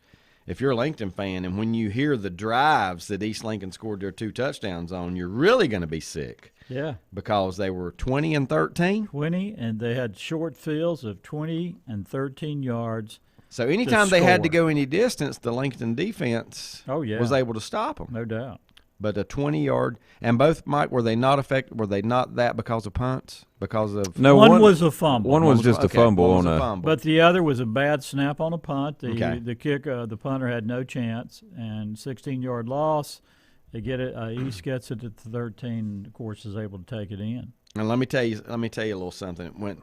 If you're a Lincoln fan and when you hear the drives that East Lincoln scored their 2 touchdowns on, you're really going to be sick. Yeah. Because they were 20 and 13. 20, and they had short fields of 20 and 13 yards. So anytime they had to score. go any distance, the Lincoln defense was able to stop them. No doubt. But a 20-yard, and both, Mike, were they not affected? Were they not that because of punts? Because of No, one was a fumble. One was just a fumble one was on a a. fumble. But the other was a bad snap on a punt. Okay. The punter had no chance, and 16-yard loss. They get it. East gets it at the 13. Of course, is able to take it in. And let me tell you a little something. When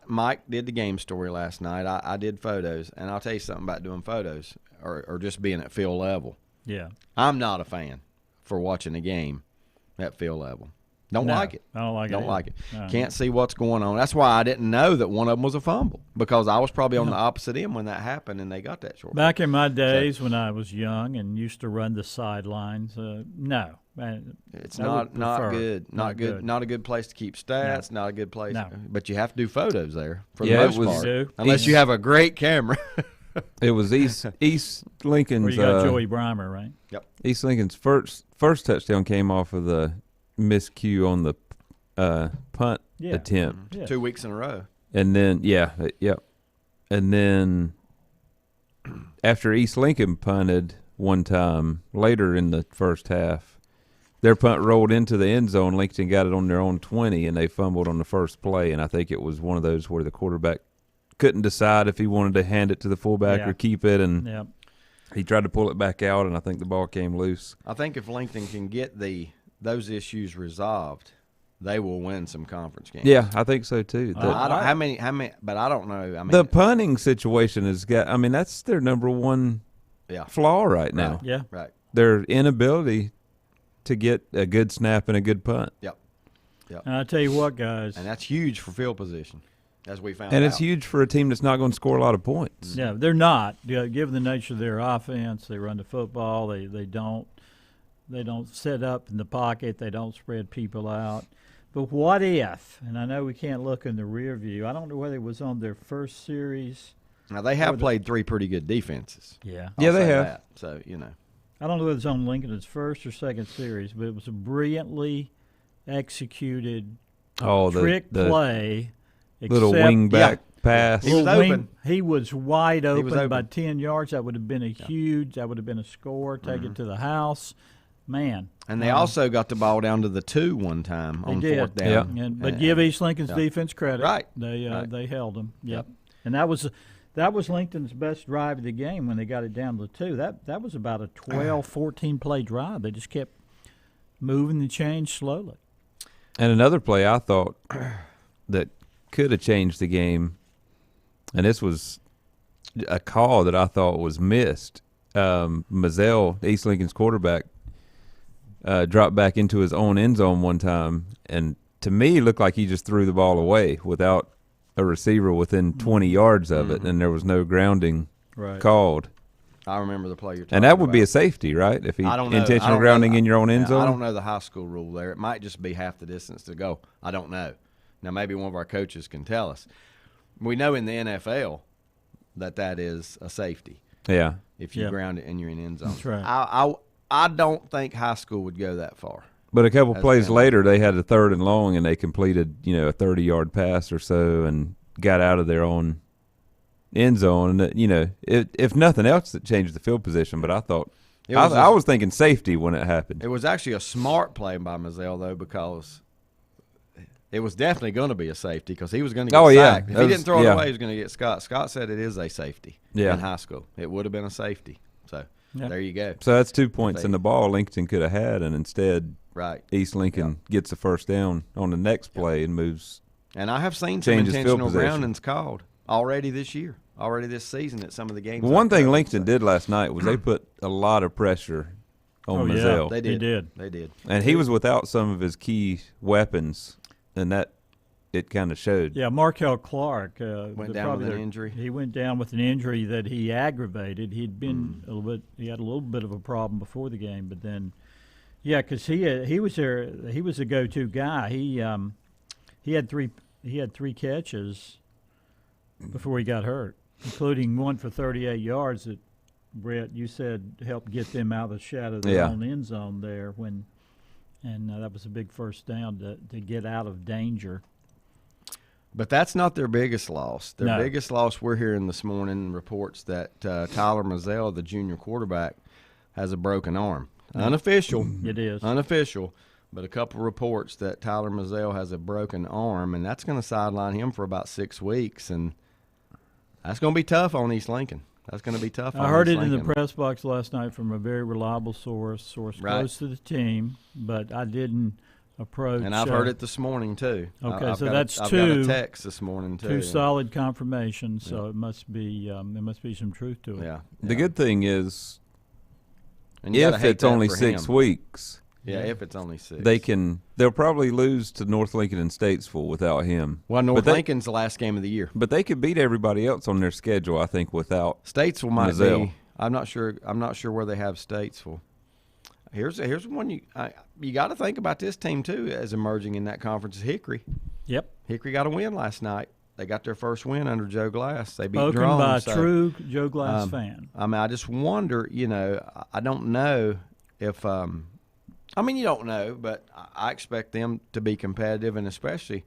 Mike did the game story last night, I did photos, and I'll tell you something about doing photos or just being at field level. Yeah. I'm not a fan for watching a game at field level. Don't like it. I don't like it. Don't either. like it. No. Can't see what's going on. That's why I didn't know that one of them was a fumble, because I was probably on the opposite end when that happened and they got that short. Back in my days when I was young and used to run the sidelines, no. It's I would not prefer. good. Not good. Not a good place to keep stats. Not a good place. No. But you have to do photos there for Yeah, the it most was- part. You do. Unless you have a great camera. It was East Where Lincoln's you got Joey Breimer, right? East Lincoln's first touchdown came off of the miscue on the punt Yeah. attempt, Yeah. 2 weeks in a row. and then and then after East Lincoln punted one time later in the first half, their punt rolled into the end zone. Lincoln got it on their own 20, and they fumbled on the first play. And I think it was one of those where the quarterback couldn't decide if he wanted to hand it to the fullback Yeah. or keep it, and Yeah. he tried to pull it back out, and I think the ball came loose. I think if Lincoln can get those issues resolved, they will win some conference games. Yeah, I think so too. I don't how many, but I don't know. I mean, The punting situation has got. I mean, that's their number one yeah, flaw right now. Yeah. right. Their inability to get a good snap and a good punt. Yep. And I tell you what, guys. And that's huge for field position, as we found And out. it's huge for a team that's not going to score a lot of points. Yeah, they're not. Given the nature of their offense, they run the football. They don't set up in the pocket. They don't spread people out. But what if? And I know we can't look in the rear view. I don't know whether it was on their first series. Now, they have played 3 pretty good defenses. Yeah. Yeah, I'll they say have. that. So, you know. I don't know whether it's on Lincoln's first or second series, but it was a brilliantly executed Oh, trick the play. little except- wing back pass. He was Little wing- open. He was wide open, was by open. 10 yards. That would have been that would have been a score. Take it to the house. Man. And they also got the ball down to the 2 one time They on did. 4th down. And, but give East Lincoln's yeah. defense credit. Right. They held them. Yep. And that was Lincoln's best drive of the game when they got it down to 2. That was about a 12, 14 play drive. They just kept moving the chains slowly. And another play I thought that could have changed the game, and this was a call that I thought was missed. Mazzell, East Lincoln's quarterback, dropped back into his own end zone one time, and to me, it looked like he just threw the ball away without a receiver within 20 yards of it, and there was no grounding called. I remember the play you're talking And that would be a about. safety, right? If he I don't know. intentional grounding in your own end zone. I don't know the high school rule there. It might just be half the distance to go. I don't know. Now, maybe one of our coaches can tell us. We know in the NFL that is a safety Yeah. if you Yeah. ground it in your end zone. That's right. I don't think high school would go that far. But a couple That's plays kinda- later, they had a 3rd and long, and they completed, a 30-yard pass or so, and got out of their own end zone. And if nothing else, it changed the field position. But I thought I was thinking safety when it happened. It was actually a smart play by Mazzell, though, because it was definitely going to be a safety because he was going to get Oh, yeah. sacked. If That he was- didn't throw it yeah. away, he was going to get Scott. Scott said it is a safety in high school. It would have been a safety. So there you go. So that's 2 points in the ball Lincoln could have had, and instead Right. East Lincoln gets a first down on the next play and moves. And I have seen some Changes field intentional position. groundings called already this year, already this season at some of the games. Well, one I've thing covered, Lincoln so. did last night was they put a lot of pressure on Oh, yeah. Mazzell. They They did. did. They did. And he was without some of his key weapons, and that it kind of showed. Yeah, Markel Clark Went down with an injury. He went down with an injury that he aggravated. He'd been He had a little bit of a problem before the game, but then, yeah, because he was there. He was a go-to guy. He had three catches before he got hurt, including one for 38 yards that Brett, you said, helped get them out of the shadow of their own end zone there and that was a big first down to get out of danger. But that's not their biggest loss. Their No. biggest loss, we're hearing this morning reports that Tyler Mazzell, the junior quarterback, has a broken arm. Unofficial. It is. Unofficial. But a couple reports that Tyler Mazzell has a broken arm, and that's going to sideline him for about 6 weeks. And that's going to be tough on East Lincoln. That's going to be tough on I heard East it in the Lincoln. press box last night from a very reliable source Right. close to the team, but I didn't approach. And I've heard it this morning, too. Okay, I've so got that's I've two- got a text this morning, too. two solid confirmations, so it must be there must be some truth to it. Yeah. The good thing is, And you gotta if hate it's that only for 6 him. weeks, Yeah, if it's only 6. They'll probably lose to North Lincoln and Statesville without him. Well, North Lincoln's the last game of the year. But they could beat everybody else on their schedule, I think, without Statesville might Mazzell. be. I'm not sure where they have Statesville. Here's one you got to think about this team too as emerging in that conference is Hickory. Yep. Hickory got a win last night. They got their first win under Joe Glass. They beat Spoken Jerome. by a true Joe Glass fan. I mean, I just wonder. I don't know if. You don't know, but I expect them to be competitive, and especially,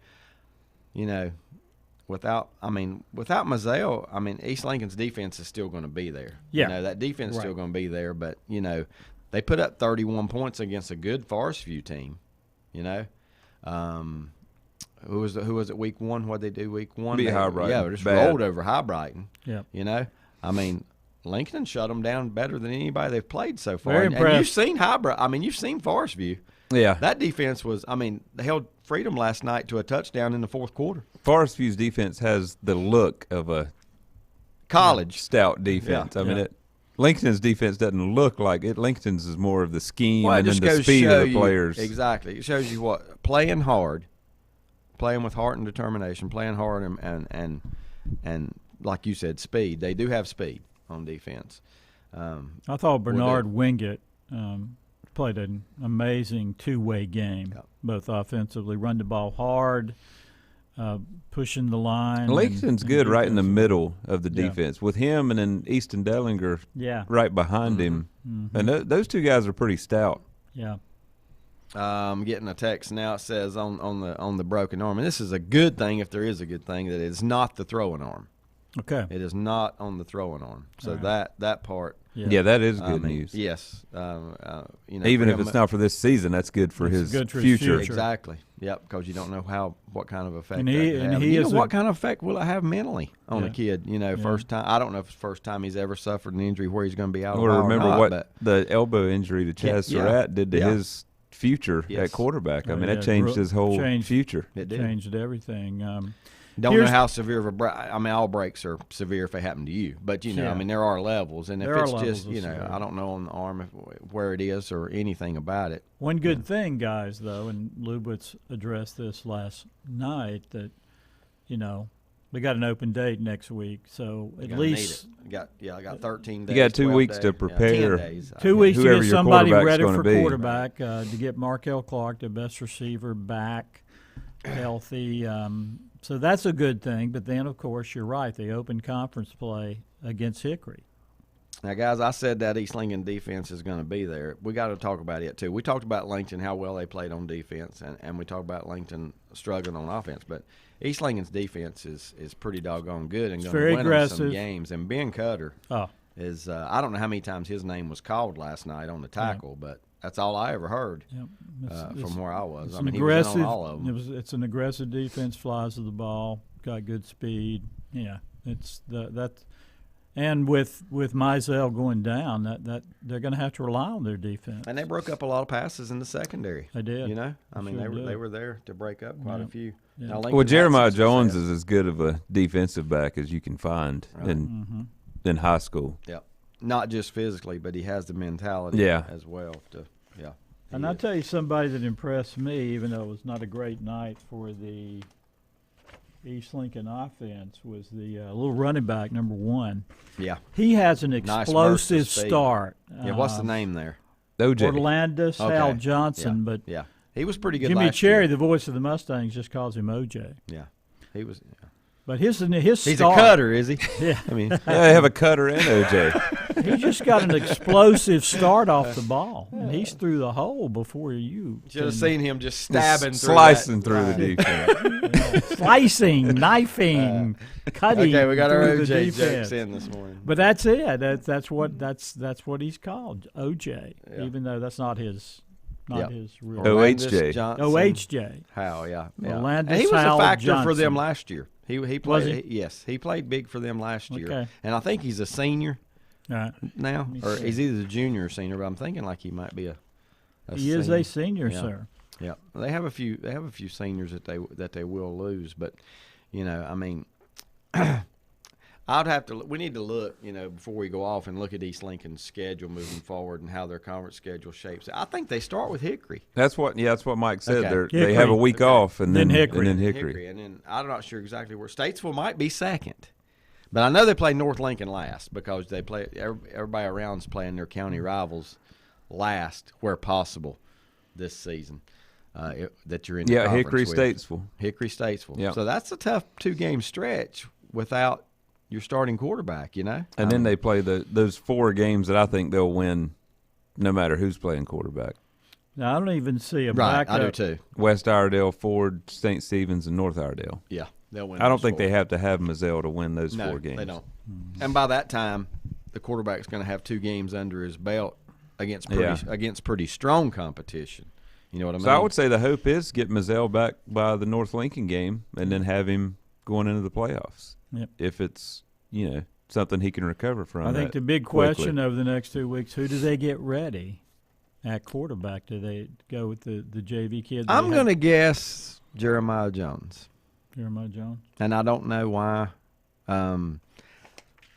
without Mazzell, East Lincoln's defense is still going to be there. Yeah. That defense is still going to be there, but they put up 31 points against a good Forest View team. Who was it week 1? What they do week 1? Beat High Brighton. Yeah, they just Bad. rolled over High Brighton. Yeah. Lincoln shut them down better than anybody they've played so far. Very And impressed. you've seen High Brighton. You've seen Forest View. Yeah. That defense was. They held Freedom last night to a touchdown in the fourth quarter. Forest View's defense has the look of a College. stout defense. Yeah. Lincoln's defense doesn't look like it. Lincoln's is more of the scheme Well, it and then just the goes to speed show of the you- players. Exactly. It shows you what playing hard, playing with heart and determination, playing hard and like you said, speed. They do have speed on defense. I thought Bernard Wingett played an amazing two-way game, both offensively, run the ball hard, pushing the line. Lincoln's and good right in the defensively. middle of the defense with him and then Easton Dellinger right behind him. And those two guys are pretty stout. Yeah. I'm getting a text now. It says on the broken arm, and this is a good thing if there is a good thing, that it's not the throwing arm. Okay. It is not on the throwing arm. So that part. Yeah, that is good news. Yes. Even if it's not for this season, that's good for his future. Exactly. Yep. Because you don't know what kind of effect. And that he- could and have. he You is know a- what kind of effect will it have mentally on a kid? First time. I don't know if it's the first time he's ever suffered an injury where he's going to be out. Or a while remember not, what but the elbow injury to Chaz Surratt did to his future at quarterback. That changed his whole future. It did. Changed everything. Don't know how severe of a break. All breaks are severe if they happen to you. But, there are levels. And if There are it's levels just, of severity. I don't know on the arm where it is or anything about it. One good thing, guys, though, and Lubitz addressed this last night, that, we got an open date next week. So at least I got 13 days. You got 2 12 weeks days. to prepare. 10 days. 2 weeks to whoever get your somebody quarterback's ready gonna for be. quarterback, to get Markel Clark, the best receiver, back healthy. So that's a good thing. But then, of course, you're right. The open conference play against Hickory. Now, guys, I said that East Lincoln defense is going to be there. We got to talk about it, too. We talked about Lincoln, how well they played on defense, and we talked about Lincoln struggling on offense. But East Lincoln's defense is pretty doggone good and going to very win them aggressive. some games. And Ben Cutter is I don't know how many times his name was called last night on the tackle, but that's all I ever heard from where I was. It's I mean, an he was aggressive. in on all of them. It's an aggressive defense. Flies to the ball. Got good speed. Yeah, it's that. And with Mizell going down, that they're going to have to rely on their defense. And they broke up a lot of passes in the secondary. They did. They were there to break up quite a few. Yeah. Now, Lincoln Well, had Jeremiah some Jones success. is as good of a defensive back as you can find in high school. Yep. Not just physically, but he has the mentality as well. And I'll tell you somebody that impressed me, even though it was not a great night for the East Lincoln offense, was the little running back, number 1. Yeah. He has an Nice explosive burst of speed. start. Yeah, what's the name there? OJ. Orlandis Hal Johnson, but yeah, he was pretty good Jimmy last Cherry, year. the voice of the Mustangs, just calls him OJ. Yeah, he was. But his He's start, a cutter, is he? Yeah. I mean, Yeah, they have a cutter and OJ. he just got an explosive start off the ball, and he's through the hole before you. should have seen him just stabbing, Slicing through through the defense. Slicing, knifing, cutting. Okay, we got our through the OJ defense. jokes in this morning. But that's it. That's what he's called, OJ. Yeah. Even though that's not his real OHJ. Johnson. OHJ. How? Yeah. Orlandis And he was Hal a factor for Johnson. them last year. He Was played. he? Yes, he played big for them last year. Okay. And I think he's a senior All right. now, me or see. he's either a junior or senior. But I'm thinking like he might be a He is a senior, Yeah. sir. Yeah, they have a few. They have a few seniors that they will lose, but I mean, I'd have to. We need to look, before we go off and look at East Lincoln's schedule moving forward and how their conference schedule shapes. I think they start with Hickory. That's what Mike said. Okay. They have a week off and then Hickory. Hickory. And then I'm not sure exactly where Statesville might be second, but I know they play North Lincoln last because they play. Everybody around's playing their county rivals last where possible this season. That you're in. The conference Hickory, with. Statesville. Hickory, Statesville. Yeah. So that's a tough 2-game stretch without your starting quarterback, And then they play those 4 games that I think they'll win no matter who's playing quarterback. Now, I don't even see a right, backup. I do too. West Iredale, Ford, St. Stephen's, and North Iredale. Yeah, they'll win. I don't those think 4. they have to have Mazzell to win those 4 games. They don't. And by that time, the quarterback's going to have 2 games under his belt against pretty strong competition. You know what I mean? So I would say the hope is get Mazzell back by the North Lincoln game and then have him going into the playoffs. Yep. If it's, something he can recover from. I think the big question over the next 2 weeks, who do they get ready at quarterback? Do they go with the JV kid? I'm going to guess Jeremiah Jones. Jeremiah Jones. And I don't know why.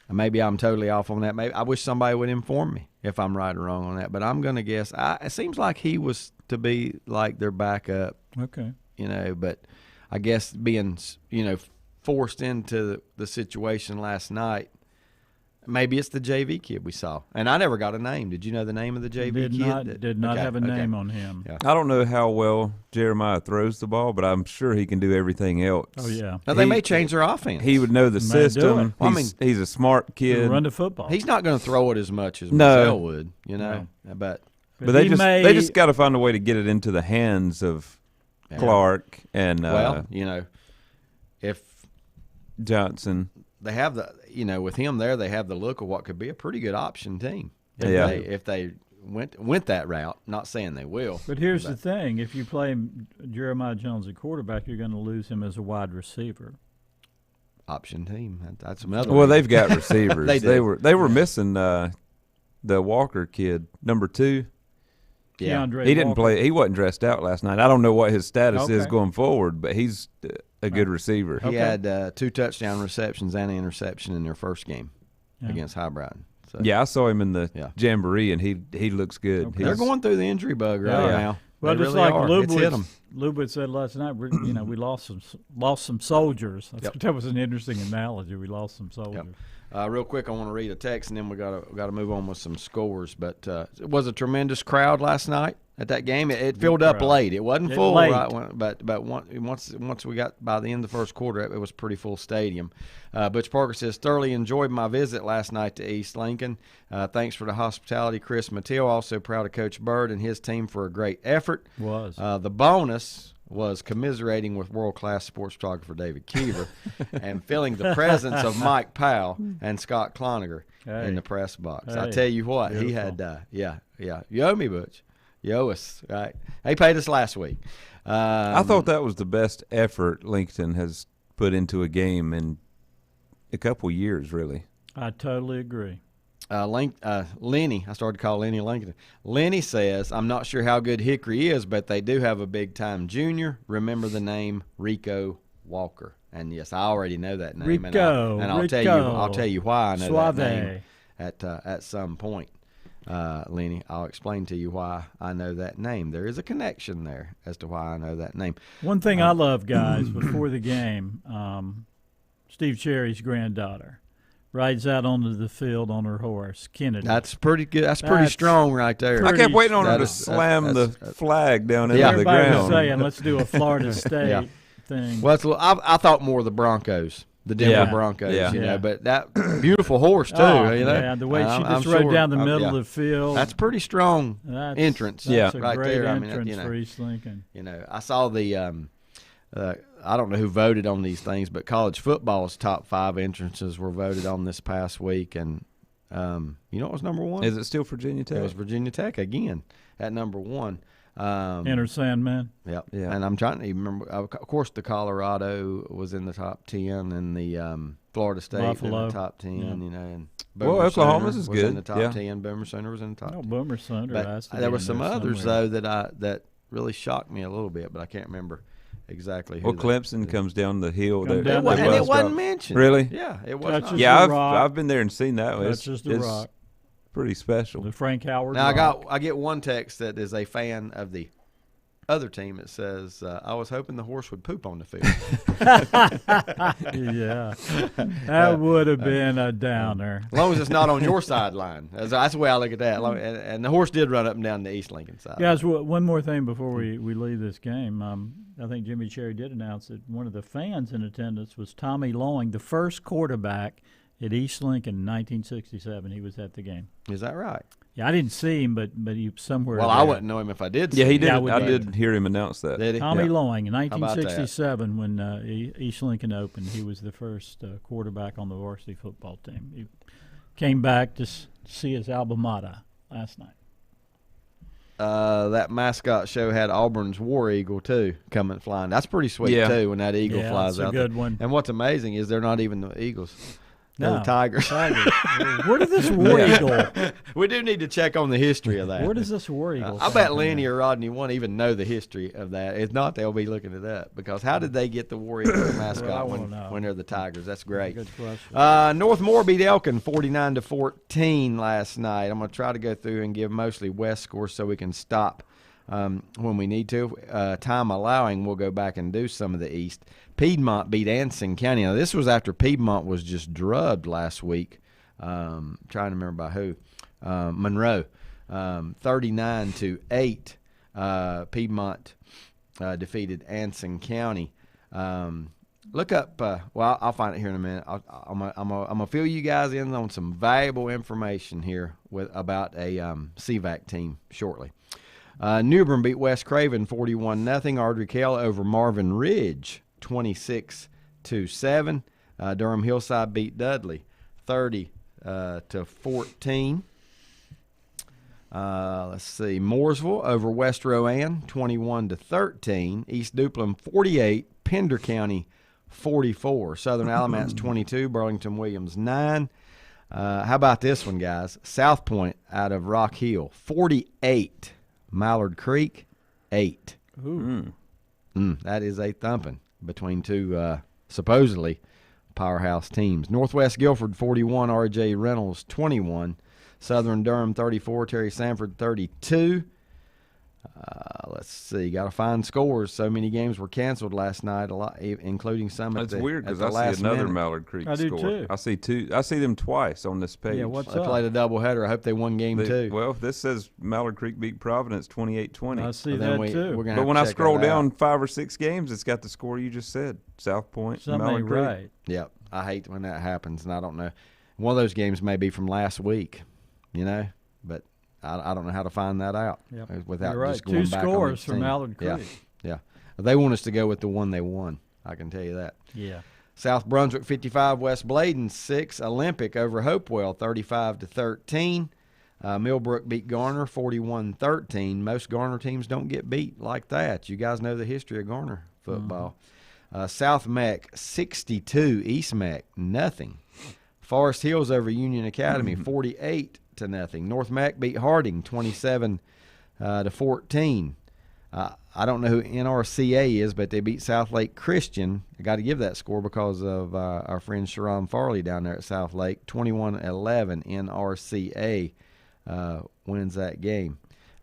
Maybe I'm totally off on that. Maybe I wish somebody would inform me if I'm right or wrong on that. But I'm going to guess. It seems like he was to be like their backup. Okay. But I guess being, forced into the situation last night, maybe it's the JV kid we saw. And I never got a name. Did you know the name of the JV kid? Did not have a name on him. Yeah. I don't know how well Jeremiah throws the ball, but I'm sure he can do everything else. Oh, yeah. Now, they may change their offense. He would know the May do system. it. Well, He's a smart kid. Run the football. He's not going to throw it as much as No. Mazzell would, But But they just got to find a way to get it into the hands of Clark and if Johnson. they have with him there, they have the look of what could be a pretty good option team. If they went that route. Not saying they will. But here's the thing: if you play Jeremiah Jones at quarterback, you're going to lose him as a wide receiver. Option team. That's another. Well, they've got receivers. They were missing the Walker kid, number 2. Yeah. Keandre He didn't Walker. play. He wasn't dressed out last night. I don't know what his status is Okay. going forward, but he's a good receiver. He Okay. had 2 touchdown receptions and an interception in their first game against Highbrighton. So Yeah, I saw him in the jamboree, and he looks good. Okay. they're going through the injury bug right now. Well, They just really like are. It's hit 'em. Lubwood said last night, we lost some soldiers. I thought that was an interesting analogy. We lost some soldiers. Real quick, I want to read a text, and then we got to move on with some scores. But it was a tremendous crowd last night at that game. It filled up crowd. late. It wasn't full, late. right? But once we got by the end of the first quarter, it was a pretty full stadium. Butch Parker says, thoroughly enjoyed my visit last night to East Lincoln. Thanks for the hospitality, Chris Mathieu. Also proud of Coach Bird and his team for a great effort. Was. The bonus was commiserating with world-class sports photographer David Keever and feeling the presence of Mike Powell and Scott Cloninger in the press box. I tell you what, he had, you owe me, Butch. You owe us, right? He paid us last week. I thought that was the best effort Lincoln has put into a game in a couple years, really. I totally agree. Lenny, I started to call Lenny Lincoln. Lenny says, I'm not sure how good Hickory is, but they do have a big-time junior. Remember the name Rico Walker. And, yes, I already know that name. Rico, and I'll tell you why I know Suave. that name at some point. Lenny, I'll explain to you why I know that name. There is a connection there as to why I know that name. One thing I love, guys, before the game, Steve Cherry's granddaughter rides out onto the field on her horse, Kennedy. That's pretty good. That's pretty strong right there. I kept waiting on her to That's- slam the that's- flag down into the Everybody was ground. saying, let's do a Florida State thing. Well, I thought more of the Broncos, the Denver Broncos, Yeah. but that beautiful horse too, Yeah, the way she I'm just rode sure- down the middle of the field. That's pretty strong entrance. That's a right great there. I mean, entrance for East Lincoln. I saw the. I don't know who voted on these things, but college football's top 5 entrances were voted on this past week, and you know what was number 1? Is it still Virginia Tech? It was Virginia Tech again at number 1. Enter Sandman. Yep. Yeah. And I'm trying to even remember. Of course, the Colorado was in the top 10, and the Florida State Buffalo. in the top 10. Yeah. And Well, Boomer Oklahoma's Sooner is was good. in the top Yeah. 10. Boomer Sooner was in the top 10. Boomer Sunder. But there were some others though that really shocked me a little bit, but I can't remember exactly who. Well, Clemson comes down the hill. Come There, down they the and hill. it wasn't mentioned. Really? Yeah, it was. That's Not. just Yeah, the Rock. I've been there and seen that. That's It's just the Rock. pretty special. The Frank Howard. Now Rock. I get one text that is a fan of the other team. It says, "I was hoping the horse would poop on the field." Yeah, that would have been a downer. As long as it's not on your sideline. That's the way I look at that. And the horse did run up and down the East Lincoln side. Guys, one more thing before we leave this game. I think Jimmy Cherry did announce that one of the fans in attendance was Tommy Loing, the first quarterback at East Lincoln in 1967. He was at the game. Is that right? Yeah, I didn't see him, but he was somewhere. Well, there. I wouldn't know him if I did. Yeah, see he him. did. Yeah, I did hear him announce that. Did he? Tommy Yeah. Loing in about that? 1967 when East Lincoln opened. He was the first quarterback on the varsity football team. He came back to see his alma mater last night. That mascot show had Auburn's War Eagle too coming flying. That's pretty sweet too when that eagle flies that's out. a good there. one. And what's amazing is they're not even the Eagles. They're No, the Tigers. Where did this War Eagle? We do need to check on the history of that. Where does this War Eagle? I bet Lenny or Rodney won't even know the history of that. If not, they'll be looking at that because how did they get the War Eagle mascot Well, I wanna know. when they're the Tigers? That's great. Good question. North Moore beat Elkin 49-14 last night. I'm going to try to go through and give mostly West scores so we can stop when we need to. Time allowing, we'll go back and do some of the East. Piedmont beat Anson County. Now, this was after Piedmont was just drubbed last week. Trying to remember by who. Monroe, 39-8. Piedmont defeated Anson County. Look up. Well, I'll find it here in a minute. I'm gonna fill you guys in on some valuable information here about a CVAC team shortly. New Bern beat West Craven 41-0. Ardrey Kell over Marvin Ridge 26-7. Durham Hillside beat Dudley 30-14. Let's see. Mooresville over West Rowan 21-13. East Duplin 48. Pender County 44. Southern Alamance 22. Burlington Williams 9. How about this one, guys? South Point out of Rock Hill 48. Mallard Creek 8. Ooh. That is a thumping between two supposedly powerhouse teams. Northwest Guilford 41. R.J. Reynolds 21. Southern Durham 34. Terry Sanford 32. Let's see. Got to find scores. So many games were canceled last night, a lot, including some at That's the weird at because the I last see another minute. Mallard Creek I do score. too. I see two. I see them twice on this page. Yeah, what's They up? played a doubleheader. I hope they won game two. Well, this says Mallard Creek beat Providence 28-20. I see Well, then that too. we're gonna But have when to I check scroll that out. down 5 or 6 games, it's got the score you just said. South Point, Something Mallard ain't Creek. right. Yep. I hate when that happens, and I don't know. One of those games may be from last week, but I don't know how to find that out without You're right. just going 2 back on scores each from team. Mallard Creek. Yeah. They want us to go with the one they won. I can tell you that. Yeah. South Brunswick 55, West Bladen 6. Olympic over Hopewell 35-13. Millbrook beat Garner 41-13. Most Garner teams don't get beat like that. You guys know the history of Garner football. South Meck 62, East Meck nothing. Forest Hills over Union Academy 48-0. North Mac beat Harding 27-14. I don't know who NRCA is, but they beat South Lake Christian. I got to give that score because of our friend Sharon Farley down there at South Lake. 21-11. NRCA wins that game.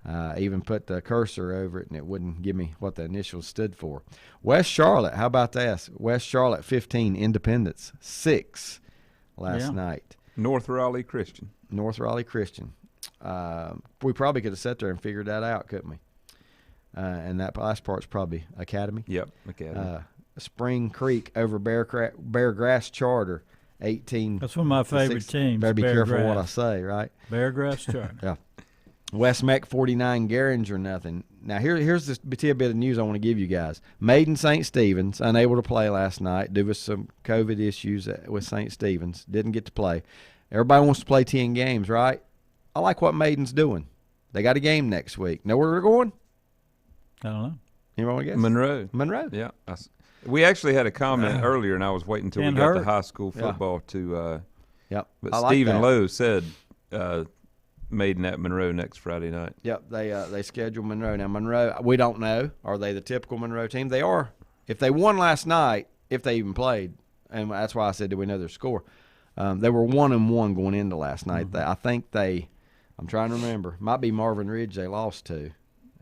I even put the cursor over it, and it wouldn't give me what the initials stood for. West Charlotte, how about that? West Charlotte 15, Independence 6 last night. North Raleigh Christian. North Raleigh Christian. We probably could have sat there and figured that out, couldn't we? And that last part's probably Academy. Yep, Academy. Spring Creek over Bear Grass Charter, 18. That's one of my favorite teams. Better be Bear careful Grass. what I say, right? Bear Grass Charter. Yeah. West Meck 49, Garinger nothing. Now here's this tidbit of news I want to give you guys. Maiden St. Stephen's unable to play last night due to some COVID issues with St. Stephen's. Didn't get to play. Everybody wants to play 10 games, right? I like what Maiden's doing. They got a game next week. Know where they're going? I don't know. Anybody want to guess? Monroe. Monroe. Yeah. We actually had a comment earlier, and I was waiting until we got to high school football to Yep. but I like Stephen that. Lowe said Maiden at Monroe next Friday night. Yep, they schedule Monroe. Now, Monroe, we don't know. Are they the typical Monroe team? They are if they won last night, if they even played, and that's why I said, do we know their score? They were 1-1 going into last night. I think I'm trying to remember. Might be Marvin Ridge they lost to.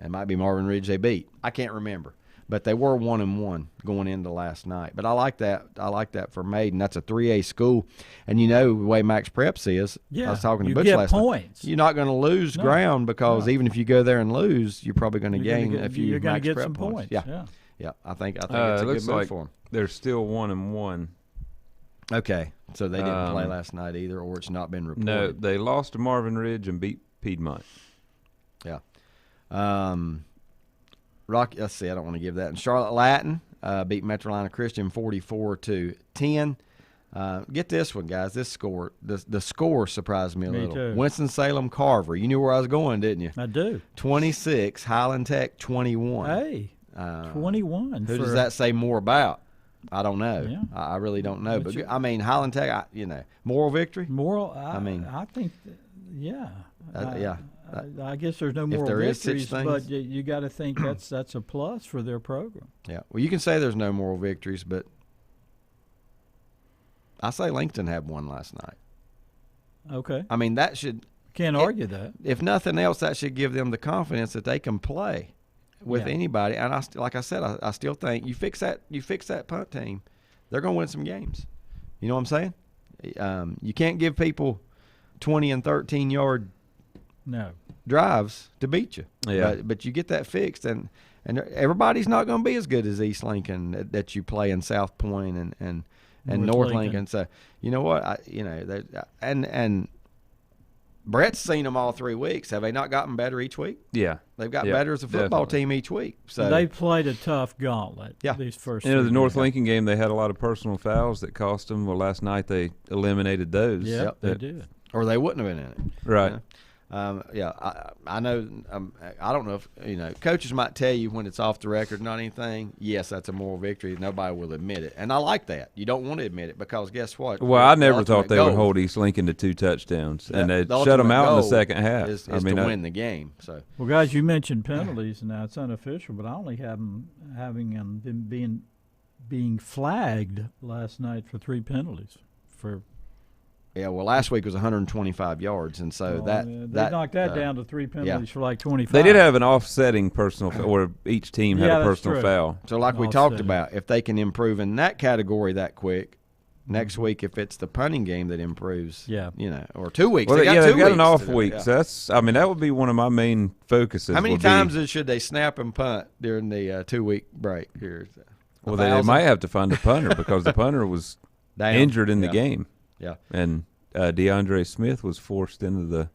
It might be Marvin Ridge they beat. I can't remember. But they were 1-1 going into last night. But I like that. I like that for Maiden. That's a 3A school, and you know the way Max Preps is. I was talking to Butch last points. night. You're not going to lose ground because even if you go there and lose, you're probably going to gain a few. You're going to get Prep some points. Yeah. I think it's a good move for them. They're still 1-1. Okay, so they didn't play last night either, or it's not been reported. No, they lost to Marvin Ridge and beat Piedmont. Yeah. Let's see, I don't want to give that. And Charlotte Latin beat Metrolina Christian 44-10. Get this one, guys. This score, the score surprised me a little. Too. Winston-Salem Carver. You knew where I was going, didn't you? I do. 26. Highland Tech 21. Hey, 21. Who does that say more about? I don't know. Yeah. I really don't know. But I mean, Highland Tech, moral victory. I think, yeah. Yeah. I guess there's no moral there is such victories, things. but you got to think that's a plus for their program. Yeah. Well, you can say there's no moral victories, but I say Lincoln had one last night. Okay. I mean, that should Can't argue that. If nothing else, that should give them the confidence that they can play with anybody. And like I said, I still think you fix that punt team, they're going to win some games. You know what I'm saying? You can't give people 20 and 13 yard drives to beat you. Yeah. But you get that fixed, and everybody's not going to be as good as East Lincoln that you play in South Point and North Lincoln. So you know what? And Brett's seen them all 3 weeks. Have they not gotten better each week? Yeah. They've got better as a football team each week. So they played a tough gauntlet. These first. The North Lincoln game, they had a lot of personal fouls that cost them. Well, last night they eliminated those. Yeah, they did. Or they wouldn't have been in it. Right. I know. I don't know if coaches might tell you when it's off the record, not anything. Yes, that's a moral victory. Nobody will admit it, and I like that. You don't want to admit it because guess what? Well, I never thought they would hold East Lincoln to 2 touchtouches, and they shut them out in the second half. Is to win the game. So, well, guys, you mentioned penalties, and now it's unofficial, but I only have them being flagged last night for 3 penalties for. Yeah, well, last week was 125 yards, and so they knocked that down to 3 penalties for like 25. They did have an offsetting personal foul, or each team had a personal foul. So like we talked about, if they can improve in that category that quick, next week if it's the punting game that improves, or 2 weeks. Well, they've got an off week. Yeah. So that would be one of my main focuses. How many times should they snap and punt during the 2-week break here? Well, they might have to find a punter because the punter was injured in the game. Yeah, and DeAndre Smith was forced into the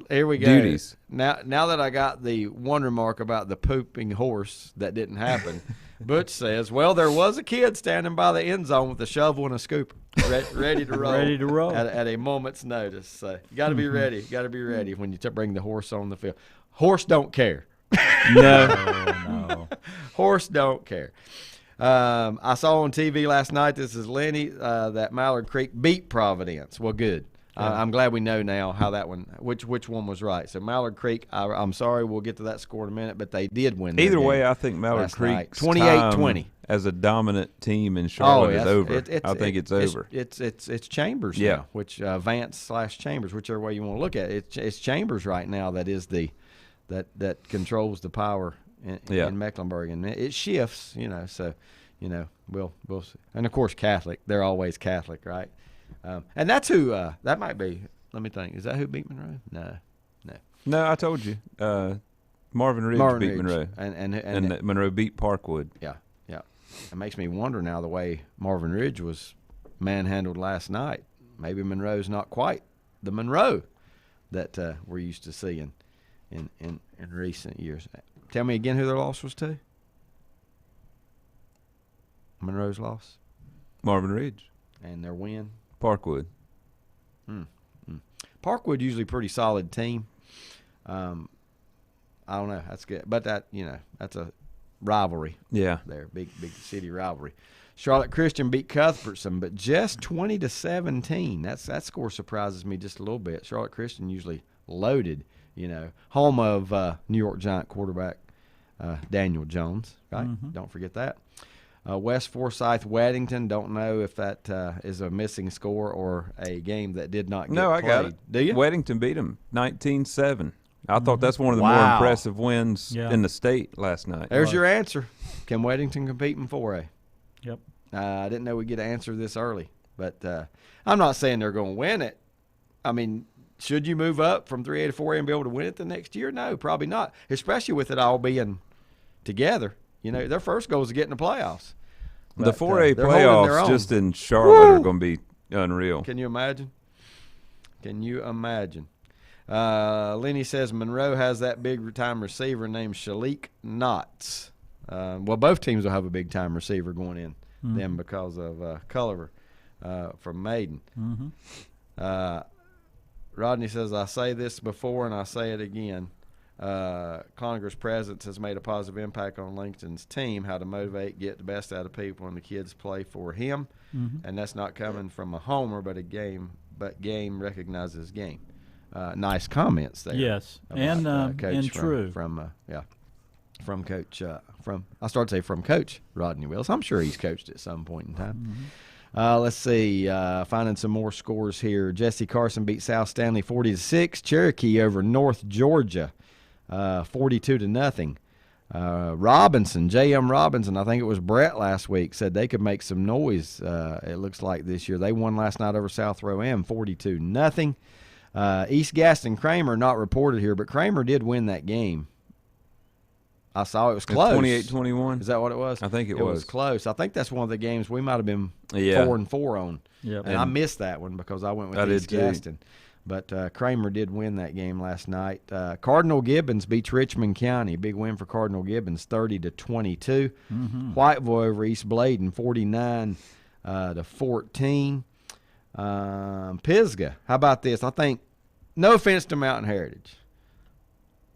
here we go. duties. Now that I got the one remark about the pooping horse that didn't happen, Butch says, well, there was a kid standing by the end zone with a shovel and a scooper, ready to roll. Ready to roll. At a moment's notice. So you got to be ready. You got to be ready when you bring the horse on the field. Horse don't care. No. Horse don't care. I saw on TV last night, this is Lenny, that Mallard Creek beat Providence. Well, good. I'm glad we know now how that one, which one was right. So Mallard Creek, I'm sorry, we'll get to that score in a minute, but they did win. Either way, I think Mallard Creek 28-20 as a dominant team in Charlotte is over. I think it's over. It's Chambers now, which Vance/Chambers, whichever way you want to look at it. It's Chambers right now that is that controls the power in Mecklenburg, and it shifts, so, we'll see. And of course Catholic, they're always Catholic, right? And that's who, that might be, let me think, is that who beat Monroe? No, I told you, Marvin Ridge beat Monroe, and Monroe beat Parkwood. Yeah. It makes me wonder now the way Marvin Ridge was manhandled last night. Maybe Monroe's not quite the Monroe that we're used to seeing in recent years. Tell me again who their loss was to. Monroe's loss. Marvin Ridge. And their win. Parkwood. Parkwood usually a pretty solid team. I don't know. That's good, but that's a rivalry. Yeah. There, big city rivalry. Charlotte Christian beat Cuthbertson, but just 20-17. That score surprises me just a little bit. Charlotte Christian usually loaded. Home of New York Giant quarterback Daniel Jones, right? Don't forget that. West Forsyth Weddington, don't know if that is a missing score or a game that did not get No, I played. got it. Do you? Weddington beat them 19-7. I thought that's one of the more Wow. impressive wins in the state last night. There's your answer. Can Weddington compete in 4A? Yep. I didn't know we'd get an answer this early, but I'm not saying they're going to win it. I mean, should you move up from 3A to 4A and be able to win it the next year? No, probably not, especially with it all being together. You know, their first goal is to get in the playoffs. The But, 4A they're holding their playoffs own. just in Charlotte Woo! are going to be unreal. Can you imagine? Can you imagine? Lenny says Monroe has that big-time receiver named Shalik Knotts. Well, both teams will have a big-time receiver going in them because of Culliver from Maiden. Rodney says, I say this before and I say it again. Conagra's presence has made a positive impact on Lincoln's team, how to motivate, get the best out of people, and the kids play for him. And that's not coming from a homer, but game recognizes game. Nice comments there. Yes, about, Coach and true. From Coach I started to say from Coach Rodney Willis. I'm sure he's coached at some point in time. Let's see, finding some more scores here. Jesse Carson beat South Stanley 40-6. Cherokee over North Georgia 42-0. Robinson, J.M. Robinson, I think it was Brett last week, said they could make some noise, it looks like, this year. They won last night over South Row M 42-0. East Gaston Kramer, not reported here, but Kramer did win that game. I saw it was close. 28-21. Is that what it was? I think it was close. I think that's one of the games we might have been 4-4 on. Yep. And I missed that one because I went with East Gaston. But Kramer did win that game last night. Cardinal Gibbons beats Richmond County. Big win for Cardinal Gibbons, 30-22. Whiteville over East Bladen, 49-14. Pisgah, how about this? I think, no offense to Mountain Heritage,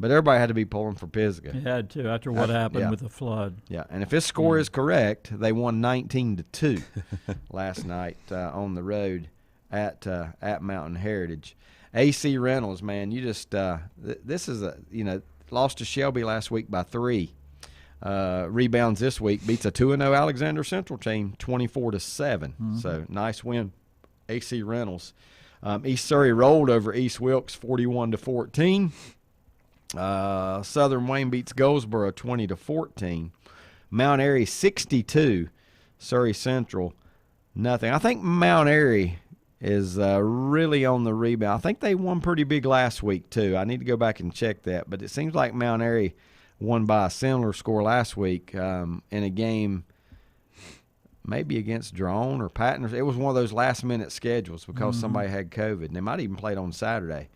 but everybody had to be pulling for Pisgah. You had to after what happened with the flood. Yeah, and if his score is correct, they won 19-2 last night on the road at Mountain Heritage. AC Reynolds, man, you just this is lost to Shelby last week by 3. Rebounds this week, beats a 2-0 Alexander Central team 24-7. So nice win, AC Reynolds. East Surrey rolled over East Wilkes 41-14. Southern Wayne beats Goldsboro 20-14. Mount Airy 62, Surrey Central nothing. I think Mount Airy is really on the rebound. I think they won pretty big last week too. I need to go back and check that, but it seems like Mount Airy won by a similar score last week in a game maybe against Drone or Patton. It was one of those last-minute schedules because somebody had COVID, and they might even played on Saturday.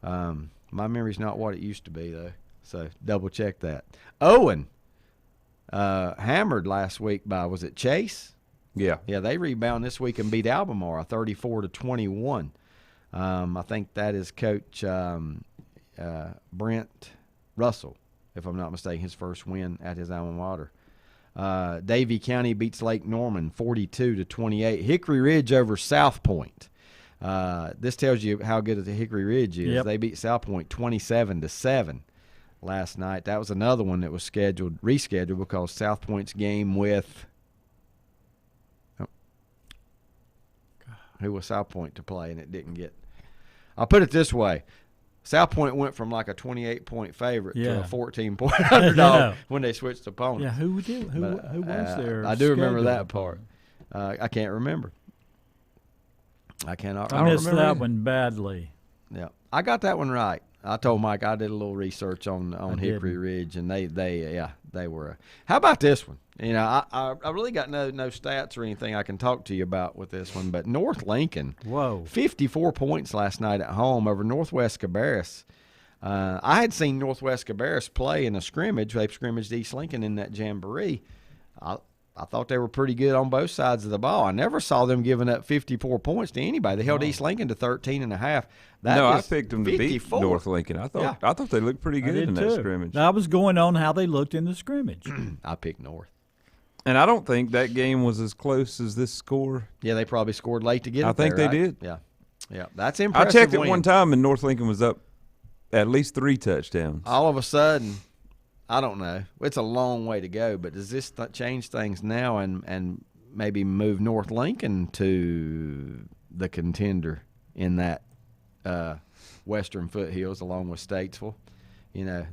My memory's not what it used to be, though, so double-check that. Owen hammered last week by, was it Chase? Yeah. Yeah, they rebound this week and beat Albemarle 34-21. I think that is Coach Brent Russell, if I'm not mistaken, his first win at his alma mater. Davie County beats Lake Norman 42-28. Hickory Ridge over South Point. This tells you how good the Hickory Ridge is. Yep. They beat South Point 27-7 last night. That was another one that was rescheduled because South Point's game with who was South Point to play, and it didn't get. I'll put it this way. South Point went from like a 28-point favorite to a 14-point underdog when they switched opponents. Yeah, who was there? I do remember that part. I can't remember. I cannot I missed that one badly. Yeah, I got that one right. I told Mike I did a little research on Hickory Ridge, and they were. How about this one? You know, I really got no stats or anything I can talk to you about with this one, but North Lincoln, 54 points last night at home over Northwest Cabarrus. I had seen Northwest Cabarrus play in a scrimmage. They scrimmaged East Lincoln in that jamboree. I thought they were pretty good on both sides of the ball. I never saw them giving up 54 points to anybody. They held East Lincoln to 13.5. I picked them to 54. beat North Lincoln. I thought they looked pretty good in that scrimmage. I was going on how they looked in the scrimmage. I picked North. And I don't think that game was as close as this score. Yeah, they probably scored late to get it I think there, they right? did. Yeah, that's impressive. I checked it win. one time, and North Lincoln was up at least 3 touchdowns. All of a sudden, I don't know. It's a long way to go, but does this change things now and maybe move North Lincoln to the contender in that Western Foothills along with Statesville? You know,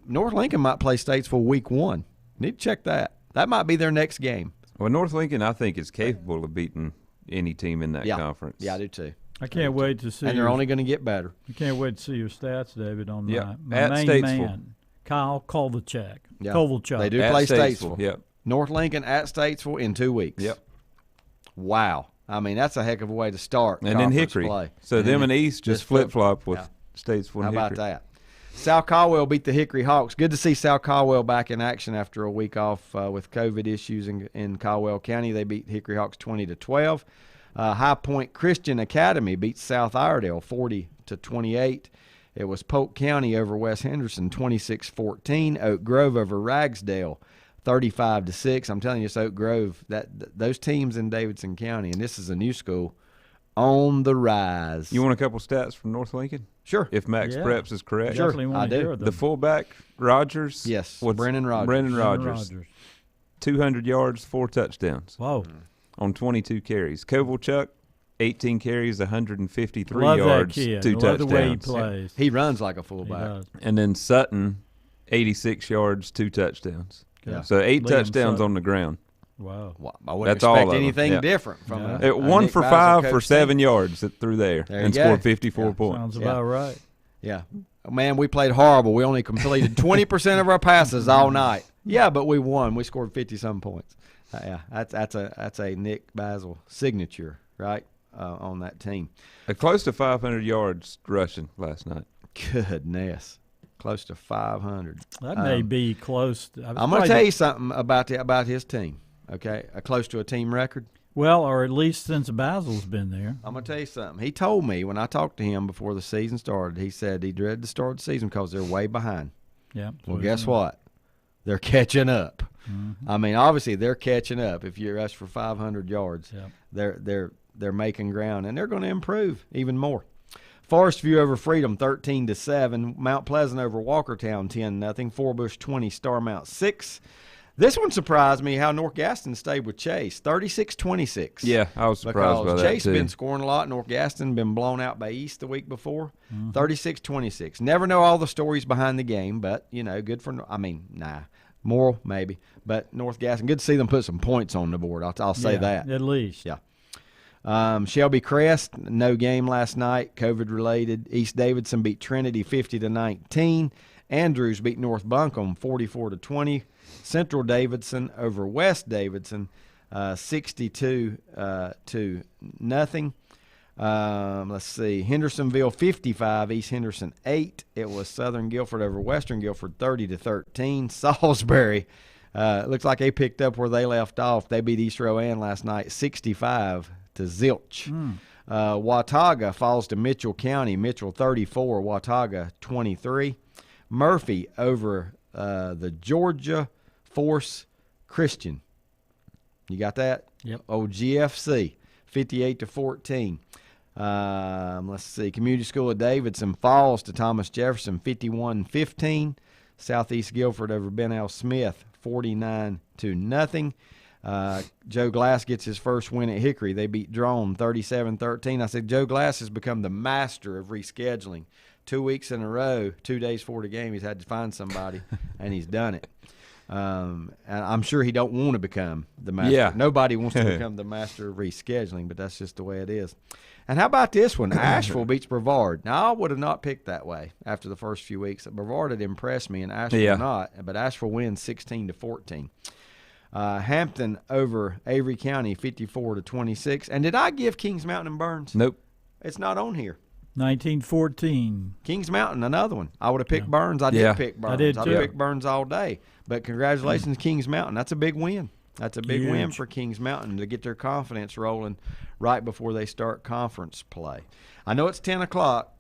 North Lincoln might play Statesville week 1. Need to check that. That might be their next game. Well, North Lincoln, I think, is capable of beating any team in that conference. Yeah, I do too. I can't wait to see. And they're only going to get better. I can't wait to see your stats, David, on my at main Statesville. man, Kyle Kovalchuk. Yeah. Kovalchuk. They do At play Statesville. Statesville. Yep. North Lincoln at Statesville in 2 weeks. Yep. Wow. I mean, that's a heck of a way to start And then conference Hickory. play. So them and East just flip-flop with Statesville How and about Hickory. that? Sal Caldwell beat the Hickory Hawks. Good to see Sal Caldwell back in action after a week off with COVID issues in Caldwell County. They beat Hickory Hawks 20-12. High Point Christian Academy beat South Iredale 40-28. It was Polk County over West Henderson 26-14. Oak Grove over Ragsdale 35-6. I'm telling you, it's Oak Grove. Those teams in Davidson County, and this is a new school, on the rise. You want a couple stats from North Lincoln? Sure. If Max Preps is correct. Sure. Definitely want I to do. hear them. The fullback, Rogers. Yes, what's- Brennan Rogers. Brennan Brennan Rogers. 200 yards, 4 touchdowns Whoa. on 22 carries. Kovalchuk, 18 carries, 153 Love yards, that kid. 2 Love touchdowns. the way he plays. He runs like a He fullback. does. And then Sutton, 86 yards, 2 touchdowns. Yeah. So 8 Liam touchdowns Sutton. on the ground. Wow. Well, I wouldn't That's all expect of them. anything Yeah. different from Yeah. a 1 Nick for Basil 5 for coach 7 team. yards through there There and you scored go. 54 Yeah. points. Sounds Yeah. about right. Yeah. Man, we played horrible. We only completed 20% of our passes all night. Yeah, but we won. We scored 50-some points. Yeah, that's a Nick Basil signature, right, on that team. Close to 500 yards rushing last night. Goodness. Close to 500. That may be close. I'm going to tell you something about his team, okay? Close to a team record. Well, or at least since Basil's been there. I'm going to tell you something. He told me when I talked to him before the season started, he said he dreaded the start of the season because they're way behind. Yeah. Well, guess what? They're catching up. Mm-hmm. I mean, obviously they're catching up. If you rush for 500 yards, Yep. they're making ground, and they're going to improve even more. Forest View over Freedom 13-7. Mount Pleasant over Walkertown 10-0. Forbush 20. Starmount 6. This one surprised me how North Gaston stayed with Chase 36-26. Yeah, I was surprised by Because that Chase too. been scoring a lot. North Gaston been blown out by East the week before. 36-26. Never know all the stories behind the game, but, you know, good for – I mean, nah. Moral, maybe. But North Gaston, good to see them put some points on the board. I'll say that. At least. Yeah. Shelby Crest, no game last night, COVID-related. East Davidson beat Trinity 50-19. Andrews beat North Buncombe 44-20. Central Davidson over West Davidson 62-0. Let's see. Hendersonville 55, East Henderson 8. It was Southern Guilford over Western Guilford 30-13. Salisbury looks like they picked up where they left off. They beat East Rowan last night 65-0. Watauga falls to Mitchell County. Mitchell 34, Watauga 23. Murphy over the Georgia Force Christian. You got that? Yep. GFC 58-14. Let's see. Community School of Davidson falls to Thomas Jefferson 51-15. Southeast Guilford over Ben L. Smith 49-0. Joe Glass gets his first win at Hickory. They beat Drone 37-13. I said Joe Glass has become the master of rescheduling. 2 weeks in a row, 2 days before the game, he's had to find somebody, and he's done it. And I'm sure he don't want to become the master. Yeah. Nobody wants to become the master of rescheduling, but that's just the way it is. And how about this one? Asheville beats Brevard. Now, I would have not picked that way after the first few weeks. Brevard had impressed me, and Asheville not. But Asheville wins 16-14. Hampton over Avery County 54-26. And did I give Kings Mountain and Burns? Nope. It's not on here. 1914. Kings Mountain, another one. I would have picked Burns. I did pick Burns. I did I'd too. pick Burns all day. But congratulations, Kings Mountain. That's a big win. That's a big win Huge. for Kings Mountain to get their confidence rolling right before they start conference play. I know it's 10 o'clock.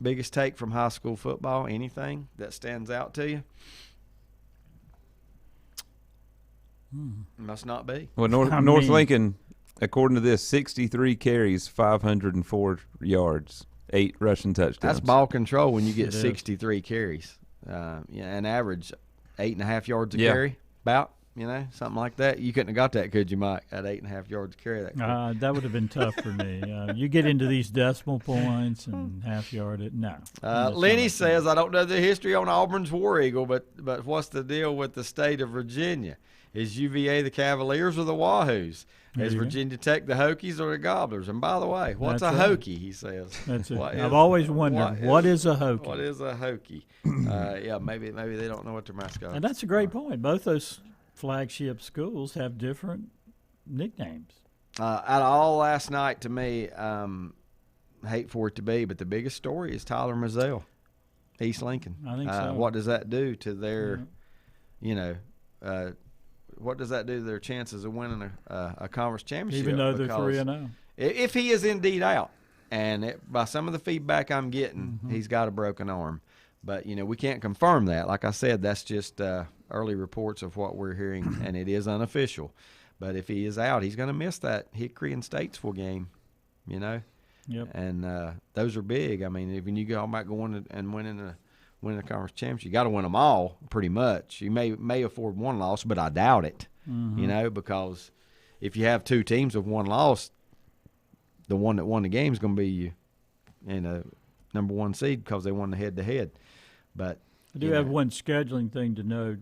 Biggest take from high school football, anything that stands out to you? Must not be. Well, North Lincoln, according to this, 63 carries, 504 yards, 8 rushing touchdowns. That's ball control when you get It is. 63 carries. an average 8.5 yards a Yeah. carry, about, something like that. You couldn't have got that, could you, Mike? At 8.5 yards a carry, That would have been tough for me. You get into these decimal points and half yard it. No. Lenny says, I don't know the history on Auburn's War Eagle, but what's the deal with the state of Virginia? Is UVA the Cavaliers or the Wahoos? Is Virginia Tech the Hokies or the Gobblers? And by the way, what's That's a right. Hokie, he says. That's it. What I've is- always wondered, what is a Hokie? What is a Hokie? Maybe they don't know what their mascot is. And that's a great point. Both those flagship schools have different nicknames. Out of all last night, to me, hate for it to be, but the biggest story is Tyler Mazzell, East Lincoln. I think so. What does that do to their, what does that do to their chances of winning a conference championship? Even though they're Because 3-0. if he is indeed out, and by some of the feedback I'm getting, he's got a broken arm. But, we can't confirm that. Like I said, that's just early reports of what we're hearing, and it is unofficial. But if he is out, he's going to miss that Hickory and Statesville game, Yep. And those are big. I mean, when you go about going and winning a conference championship, you got to win them all pretty much. You may afford one loss, but I doubt it, because if you have two teams with one loss, the one that won the game is going to be number one seed because they won the head-to-head. But I do have one scheduling thing to note.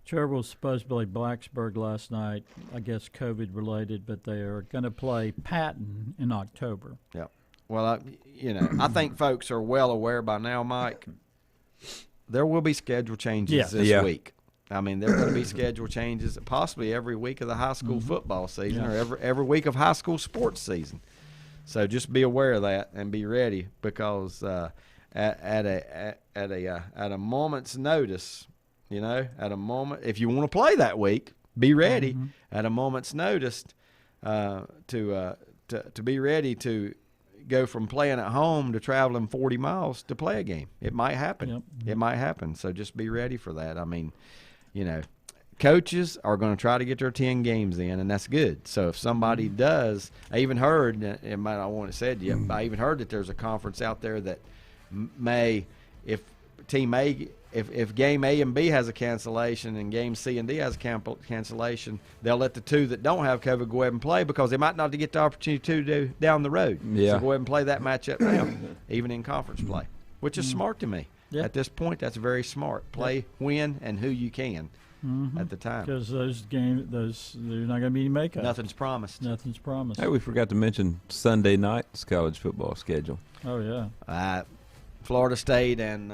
Trevor was supposed to play Blacksburg last night, I guess COVID-related, but they are going to play Patton in October. Yeah. Well, I think folks are well aware by now, Mike, there will be schedule changes this week. I mean, there are going to be schedule changes possibly every week of the high school football season or every week of high school sports season. So just be aware of that and be ready because at a moment's notice, at a moment, if you want to play that week, be ready at a moment's notice to be ready to go from playing at home to traveling 40 miles to play a game. It might happen. Yep. It might happen. So just be ready for that. I mean, coaches are going to try to get their 10 games in, and that's good. So if somebody does, I even heard, it might not want to say it yet, but I even heard that there's a conference out there that may, if Team A, if game A and B has a cancellation and game C and D has a cancellation, they'll let the two that don't have COVID go ahead and play because they might not get the opportunity to do down the road. Yeah. So go ahead and play that matchup now, even in conference play, which is smart to me. Yeah. At this point, that's very smart. Play when and who you can at the time. Because those games, there's not going to be any makeup. Nothing's promised. Nothing's promised. Hey, we forgot to mention Sunday night's college football schedule. Oh, yeah. Florida State and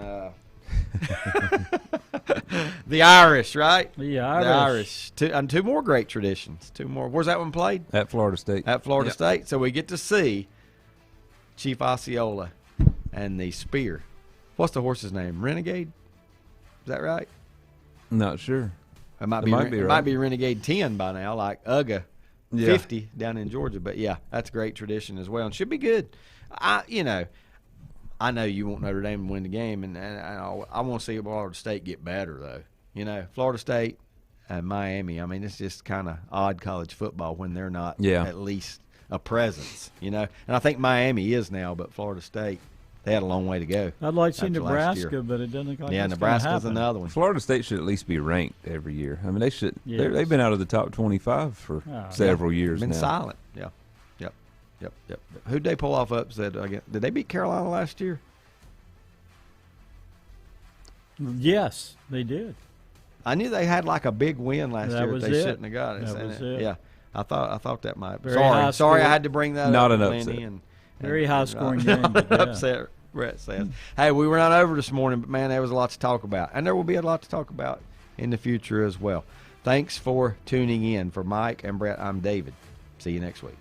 the Irish, right? The Irish. Two more great traditions. Two more. Where's that one played? At Florida State. At Florida State. So we get to see Chief Osceola and the Spear. What's the horse's name? Renegade? Is that right? Not sure. It might It be. might be It right. might be Renegade 10 by now, like UGA 50 down in Georgia. But yeah, that's a great tradition as well, and should be good. I know you want Notre Dame to win the game, and I want to see Florida State get better though. Florida State and Miami. I mean, it's just kind of odd college football when they're not at least a presence. And I think Miami is now, but Florida State. They had a long way to go. I'd like to see after last year. Nebraska, but it doesn't look like Yeah, it's Nebraska's gonna happen. another one. Florida State should at least be ranked every year. I mean, they should. Yes. They've been out of the top 25 for several years Been now. silent. Yeah. Yep. Who'd they pull off upset again? Did they beat Carolina last year? Yes, they did. I knew they had like a big win last That year. was But they it. shouldn't have got it. That And was it. Yeah, I thought that might. Very high Sorry, I score. had to bring that Not up. an Lenny, upset. and Very high-scoring game, but yeah. upset. Brett says. Hey, we were not over this morning, but man, there was a lot to talk about, and there will be a lot to talk about in the future as well. Thanks for tuning in. For Mike and Brett, I'm David. See you next week.